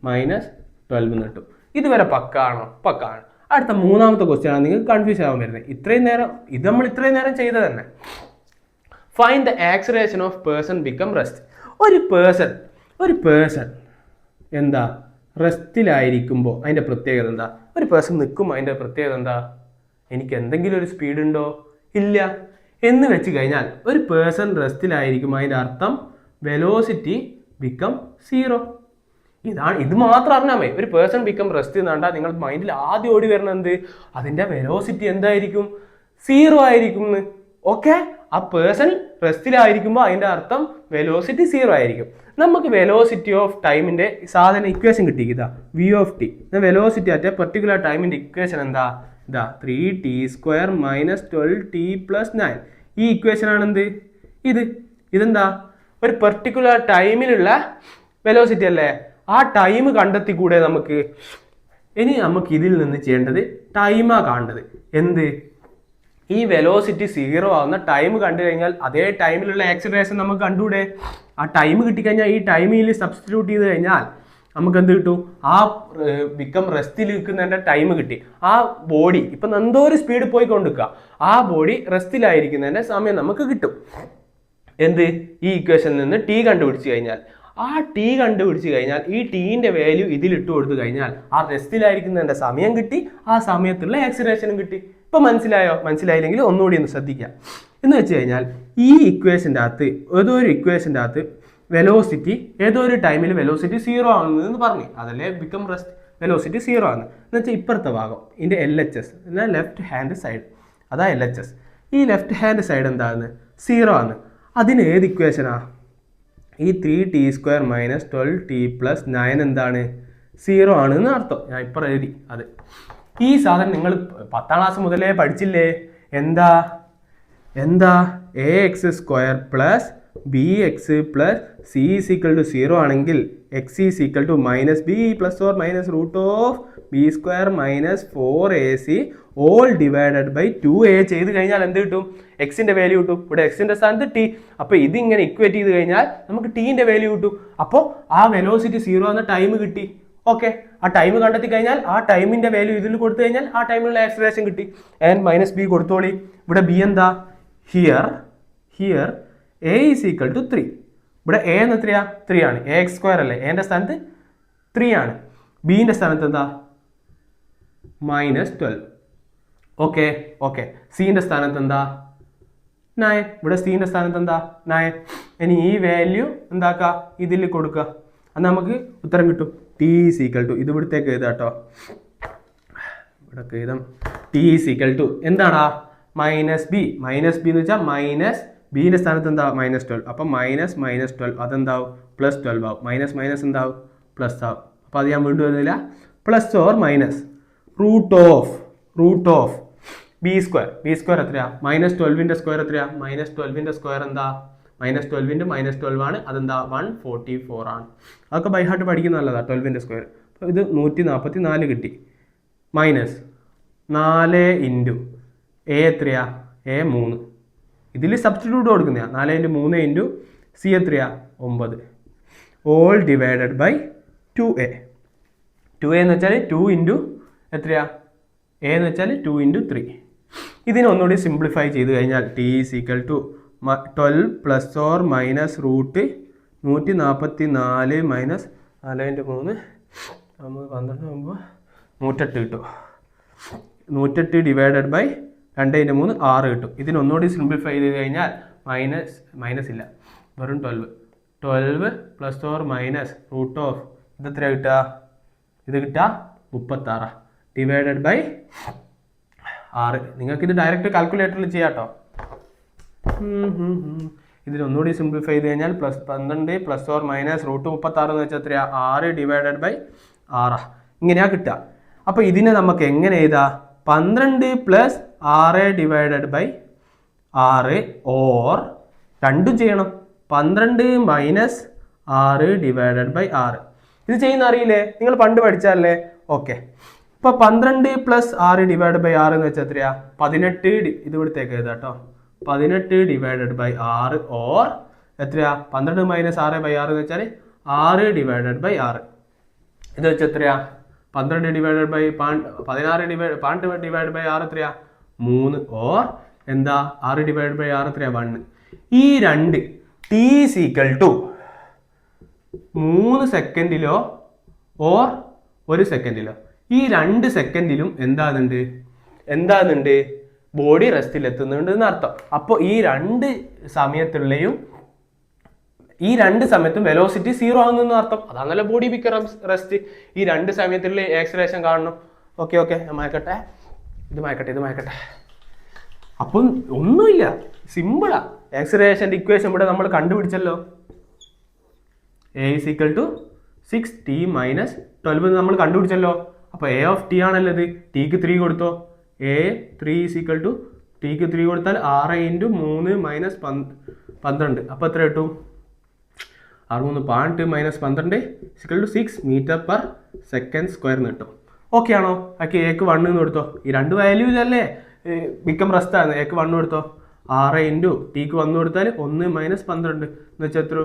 മൈനസ് 12 എന്ന് കിട്ടും. ഇതുവരെ പക്കാണോ? പക്കാണ്. അടുത്ത മൂന്നാമത്തെ ക്വസ്റ്റ്യൻ ആണ് നിങ്ങൾക്ക് കൺഫ്യൂഷൻ ആവാൻ വരുന്നത്. ഇത് നമ്മൾ ഇത്രയും നേരം ചെയ്തത് തന്നെ. Find the acceleration of person become rest. ഒരു പേഴ്സൺ എന്താ റെസ്റ്റിലായിരിക്കുമ്പോൾ അതിൻ്റെ പ്രത്യേകത എന്താ? ഒരു പേഴ്സൺ നിൽക്കുമ്പോൾ അതിൻ്റെ പ്രത്യേകത എന്താ? എനിക്ക് എന്തെങ്കിലും ഒരു സ്പീഡ് ഉണ്ടോ? ഇല്ല. എന്ന് വെച്ച് കഴിഞ്ഞാൽ ഒരു പേഴ്സൺ റെസ്റ്റിലായിരിക്കുമ്പോൾ അതിൻ്റെ അർത്ഥം വെലോസിറ്റി ബിക്കം 0. ഇത് മാത്രം അറിഞ്ഞാൽ മതി. ഒരു പേഴ്സൺ ബിക്കം റെസ്റ്റ് എന്നാണ്ടാ നിങ്ങൾ മൈൻഡിൽ ആദ്യം ഓടി വരുന്നത് എന്ത്? അതിൻ്റെ വെലോസിറ്റി എന്തായിരിക്കും? 0 ആയിരിക്കും. ഓക്കെ, ആ പേഴ്സൺ റെസ്റ്റിലായിരിക്കുമ്പോൾ അതിൻ്റെ അർത്ഥം വെലോസിറ്റി 0 ആയിരിക്കും. നമുക്ക് വെലോസിറ്റി ഓഫ് ടൈമിന്റെ സാധാരണ ഇക്വേഷൻ കിട്ടിയതാ v of t. Velocity at a particular ടൈമിന്റെ ഇക്വേഷൻ എന്താ? ഇതാ 3t² - 12t + 9. ഈ ഇക്വേഷൻ ആണ് എന്ത്? ഇതെന്താ? ഒരു പെർട്ടിക്കുലർ ടൈമിലുള്ള വെലോസിറ്റി അല്ലേ? ആ ടൈം കണ്ടെത്തി കൂടെ നമുക്ക്. ഇനി നമുക്ക് ഇതിൽ നിന്ന് ചെയ്യേണ്ടത് ടൈമാ കാണേണ്ടത്. എന്ത്? ഈ വെലോസിറ്റി 0 ആവുന്ന ടൈം കണ്ടു കഴിഞ്ഞാൽ അതേ ടൈമിലുള്ള ആക്സിലറേഷൻ നമുക്ക് കണ്ടുകൂടെ? ആ ടൈം കിട്ടിക്കഴിഞ്ഞാൽ ഈ ടൈമിൽ സബ്സ്റ്റിറ്റ്യൂട്ട് ചെയ്ത് കഴിഞ്ഞാൽ നമുക്ക് എന്ത് കിട്ടും? ആ ബിക്കം റെസ്റ്റിൽ നിൽക്കുന്നതിൻ്റെ ടൈം കിട്ടി. ആ ബോഡി ഇപ്പം എന്തോ ഒരു സ്പീഡ് പോയിക്കൊണ്ടിരിക്കുക, ആ ബോഡി റെസ്റ്റിലായിരിക്കുന്നതിൻ്റെ സമയം നമുക്ക് കിട്ടും. എന്ത്? ഈ ഇക്വേഷനിൽ നിന്ന് ടി കണ്ടുപിടിച്ച് കഴിഞ്ഞാൽ ആ ടി കണ്ടുപിടിച്ച് കഴിഞ്ഞാൽ ഈ ടീൻ്റെ വാല്യൂ ഇതിലിട്ട് കൊടുത്തു കഴിഞ്ഞാൽ ആ റെസ്റ്റിലായിരിക്കുന്നതിൻ്റെ സമയം കിട്ടി, ആ സമയത്തുള്ള ആക്സിലറേഷനും കിട്ടി. ഇപ്പം മനസ്സിലായോ? മനസ്സിലായില്ലെങ്കിൽ ഒന്നുകൂടി ഒന്ന് ശ്രദ്ധിക്കാം. എന്ന് വെച്ച് കഴിഞ്ഞാൽ ഈ ഇക്വേഷൻ്റെ അകത്ത് ഏതോ ഒരു ഇക്വേഷൻ്റെ അകത്ത് വെലോസിറ്റി ഏതോ ഒരു ടൈമിൽ വെലോസിറ്റി 0 ആവുന്നതെന്ന് പറഞ്ഞു. അതല്ലേ ബിക്കം റെസ്റ്റ് വെലോസിറ്റി 0 ആണ് എന്ന് വെച്ചാൽ ഇപ്പുറത്തെ ഭാഗം ഇതിൻ്റെ LHS എന്നാൽ ലെഫ്റ്റ് ഹാൻഡ് സൈഡ്, അതാ LHS. ഈ ലെഫ്റ്റ് ഹാൻഡ് സൈഡ് എന്താന്ന്? 0 ആണ്. അതിന് ഏത് ഇക്വേഷനാ? ഈ 3t² - 12t + 9 എന്താണ്? 0 ആണ് എന്ന് അർത്ഥം. ഞാൻ ഇപ്പുറം എഴുതി. അത് ഈ സാധനം നിങ്ങൾ 10ാം ക്ലാസ് മുതലേ പഠിച്ചില്ലേ? എന്താ ax² + bx + c = 0 ആണെങ്കിൽ x = -b + or -√b² - 4ac all divided by 2a ചെയ്ത് കഴിഞ്ഞാൽ എന്ത് കിട്ടും? എക്സിന്റെ വാല്യൂ കിട്ടും. ഇവിടെ എക്സിന്റെ സ്ഥാനത്ത് ടി. അപ്പൊ ഇതിങ്ങനെ ഇക്വേറ്റ് ചെയ്ത് കഴിഞ്ഞാൽ നമുക്ക് ടീന്റെ വാല്യൂ കിട്ടും. അപ്പോൾ ആ വെലോസിറ്റി 0 എന്ന ടൈം കിട്ടി. ഓക്കെ, ആ ടൈം കണ്ടെത്തി കഴിഞ്ഞാൽ ആ ടൈമിന്റെ വാല്യൂ ഇതിൽ കൊടുത്തു കഴിഞ്ഞാൽ ആ ടൈമിലുള്ള ആക്സിലറേഷൻ കിട്ടി. And -b കൊടുത്തോളി. ഇവിടെ b എന്താ? Here a = 3. ഇവിടെ a എന്ന് എത്രയാ? 3 ആണ്. ax² അല്ലേ? എന്റെ സ്ഥാനത്ത് 3 ആണ്. ബിന്റെ സ്ഥാനത്ത് എന്താ? -12. ഓക്കെ. സിന്റെ സ്ഥാനത്ത് എന്താ? 9. ഇവിടെ സിന്റെ സ്ഥാനത്ത് എന്താ? 9. ഇനി ഈ വാല്യൂ എന്താക്കുക? ഇതിൽ കൊടുക്കുക. അത് നമുക്ക് ഉത്തരം കിട്ടും. t = ഇത് ഇവിടത്തേക്ക് എഴുതാട്ടോ. ഇവിടെ എഴുതാം. t = എന്താടാ? -b എന്ന് വെച്ചാൽ ബിന്റെ സ്ഥാനത്ത് എന്താ? -12. അപ്പം -12 അതെന്താവും? +12 ആവും. മൈനസ് എന്താവും? പ്ലസ് ആവും. അപ്പം അത് ഞാൻ വീണ്ടും എഴുതില്ല. Plus or minus root of b² എത്രയാ? -12ന്റെ സ്ക്വയർ എത്രയാ? -12ന്റെ സ്ക്വയർ എന്താ? -12ന്റെ -12 ആണ്. അതെന്താ? 144 ആണ്. അതൊക്കെ ബൈ ഹാർട്ട് പഠിക്കുന്ന നല്ലതാ. 12ന്റെ സ്ക്വയർ. അപ്പോൾ ഇത് 144 കിട്ടി. -4 × a എത്രയാ? a 3. ഇതിൽ സബ്സ്റ്റിറ്റ്യൂട്ട് കൊടുക്കുന്നതാണ്. 4 × 3 × c എത്രയാ? 9. All divided by 2a. 2a എന്ന് വെച്ചാൽ 2 × എത്രയാ? a എന്ന് വെച്ചാൽ 2 × 3. ഇതിനെ ഒന്നുകൂടി സിംപ്ലിഫൈ ചെയ്ത് കഴിഞ്ഞാൽ t = 12 + or -√144 - 4 × 3 12 108 കിട്ടും. 108 ഡിവൈഡഡ് ബൈ 2 × 3 6 കിട്ടും. ഇതിനൊന്നുകൂടി സിംപ്ലിഫൈ ചെയ്ത് കഴിഞ്ഞാൽ മൈനസ് ഇല്ല, വെറും 12 + or -√of ഇത് എത്ര കിട്ടുക? ഇത് കിട്ടുക 36 ഡിവൈഡഡ് ബൈ 6. നിങ്ങൾക്കിത് ഡയറക്റ്റ് കാൽക്കുലേറ്ററിൽ ചെയ്യാം കേട്ടോ. ഇതിനൊന്നുകൂടി സിംപ്ലിഫൈ ചെയ്ത് കഴിഞ്ഞാൽ +12 + or -√36 എന്ന് വെച്ചാൽ എത്രയാ? 6 ഡിവൈഡഡ് ബൈ 6. ഇങ്ങനെയാ കിട്ടുക. അപ്പോൾ ഇതിനെ നമുക്ക് എങ്ങനെ എഴുതാം? 12 + 6 ഡിവൈഡഡ് ബൈ 6 ഓർ രണ്ടും ചെയ്യണം. 12 - 6 ഡിവൈഡഡ് ബൈ 6. ഇത് ചെയ്യുന്ന അറിയില്ലേ? നിങ്ങൾ പണ്ട് പഠിച്ചാലേ. ഓക്കെ, ഇപ്പോൾ 12 + 6 ഡിവൈഡ് ബൈ 6 എന്ന് വെച്ചാൽ എത്രയാ? 18. ഇത് ഇവിടത്തേക്ക് എഴുതാം കേട്ടോ. 18 ഡിവൈഡഡ് ബൈ 6 ഓർ എത്രയാ? 12 - 6 / 6 എന്ന് വെച്ചാൽ 6 ഡിവൈഡഡ് ബൈ 6. ഇത് വെച്ച് എത്രയാ? 12 ഡിവൈഡഡ് ബൈ 16 ഡിവൈഡ് ബൈ 6 എത്രയാ? 3 ഓർ എന്താ? 6 ഡിവൈഡ് ബൈ 6 എത്രയാ? 1. ഈ രണ്ട് ടി ഈസ് ഈക്വൽ ടു 3 സെക്കൻഡിലോ ഓർ 1 സെക്കൻഡിലോ, ഈ 2 സെക്കൻഡിലും എന്താകുന്നുണ്ട് ബോഡി റെസ്റ്റിൽ എത്തുന്നുണ്ട് എന്നർത്ഥം. അപ്പോൾ ഈ രണ്ട് സമയത്തും വെലോസിറ്റി 0 ആകുന്ന അർത്ഥം. അതാണല്ലോ ബോഡി ബിക്കം റെസ്റ്റ്. ഈ 2 സമയത്തുള്ള ആക്സിലറേഷൻ കാണണം. ഓക്കെ ഞാൻ മായ്ക്കട്ടെ, ഇത് മായ്ക്കട്ടെ. അപ്പം ഒന്നുമില്ല, സിമ്പിളാ. ആക്സിലറേഷൻ്റെ ഇക്വേഷൻ ഇവിടെ നമ്മൾ കണ്ടുപിടിച്ചല്ലോ. a is equal to 6t minus 12 നമ്മൾ കണ്ടുപിടിച്ചല്ലോ. അപ്പോൾ a of t ആണല്ലോ ഇത്. ടിക്ക് 3 കൊടുത്തോ. a3 is equal to tick 3 കൊടുത്താൽ 6 × 3 മൈനസ് 12. അപ്പോൾ എത്ര കിട്ടും? 6 × 3 minus 12 equal to 6 metre per second square എന്ന് കിട്ടും. ഓക്കെ ആണോ? ഓക്കെ, എക്ക് 1 എന്ന് കൊടുത്തോ. ഈ രണ്ട് വാല്യൂ ഇതല്ലേ ബിക്കം റെസ്റ്റ് ആണ്. എക്ക് 1 കൊടുത്തോ. 6 × ടിക്ക് 1 കൊടുത്താൽ 1 മൈനസ് 12 എന്ന് വെച്ചാൽ എത്ര?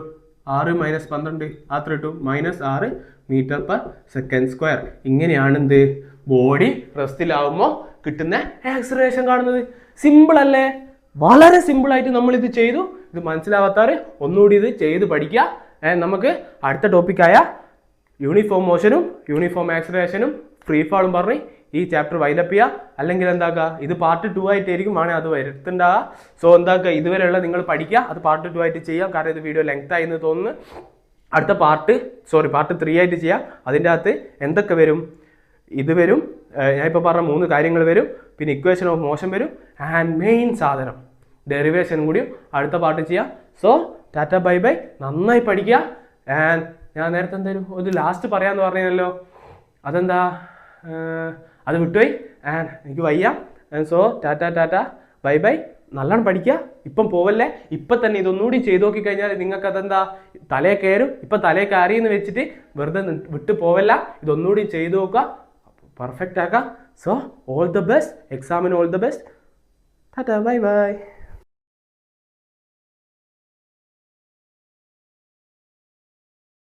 6 മൈനസ് 12 അത്ര കിട്ടും. -6 മീറ്റർ പെർ സെക്കൻഡ് സ്ക്വയർ. ഇങ്ങനെയാണ് ബോഡി റെസ്റ്റിലാവുമ്പോൾ കിട്ടുന്ന ആക്സിലറേഷൻ കാണുന്നത്. സിമ്പിൾ അല്ലേ? വളരെ സിമ്പിളായിട്ട് നമ്മൾ ഇത് ചെയ്തു. ഇത് മനസ്സിലാവാത്തവർ ഒന്നുകൂടി ഇത് ചെയ്ത് പഠിക്കുക. നമുക്ക് അടുത്ത ടോപ്പിക്കായ യൂണിഫോം മോഷനും യൂണിഫോം ആക്സിലറേഷനും ഫ്രീ ഫാളും പറഞ്ഞ് ഈ ചാപ്റ്റർ വൈൻഡപ്പ് ചെയ്യുക. അല്ലെങ്കിൽ എന്താക്കുക, ഇത് പാർട്ട് 2 ആയിട്ടായിരിക്കും വേണേൽ അത് വരുത്തുണ്ടാവുക. സോ എന്താക്കുക, ഇതുവരെയുള്ള നിങ്ങൾ പഠിക്കുക. അത് പാർട്ട് 2 ആയിട്ട് ചെയ്യാം, കാരണം ഇത് വീഡിയോ ലെങ്ത് ആയി എന്ന് തോന്നുന്നു. അടുത്ത പാർട്ട് 3 ആയിട്ട് ചെയ്യാം. അതിൻ്റെ അകത്ത് എന്തൊക്കെ വരും? ഇത് വരും, ഞാനിപ്പോൾ പറഞ്ഞ 3 കാര്യങ്ങൾ വരും. പിന്നെ ഇക്വേഷൻ ഓഫ് മോഷൻ വരും. ആൻഡ് മെയിൻ സാധനം ഡെറിവേഷനും കൂടിയും അടുത്ത പാർട്ട് ചെയ്യാം. So Tata bye by. നന്നായി പഠിക്കുക. ആൻഡ് ഞാൻ നേരത്തെ എന്തായാലും ഒരു ലാസ്റ്റ് പറയാമെന്ന് പറഞ്ഞല്ലോ, അതെന്താ? അത് വിട്ടുപോയി. ആൻഡ് എനിക്ക് വയ്യ. So Tata bye by. നല്ലോണം പഠിക്കുക. ഇപ്പം പോവല്ലേ. ഇപ്പം തന്നെ ഇതൊന്നുകൂടി ചെയ്ത് നോക്കിക്കഴിഞ്ഞാൽ നിങ്ങൾക്ക് അതെന്താ തലേ കയറും. ഇപ്പം തലേ കയറിയെന്ന് വെച്ചിട്ട് വെറുതെ വിട്ടു പോവല്ല. ഇതൊന്നുകൂടി ചെയ്ത് നോക്കുക, പെർഫെക്റ്റ് ആക്കുക. So all the best. എക്സാമിന് ഓൾ ദ ബെസ്റ്റ്. ടാറ്റ ബൈ ബൈ.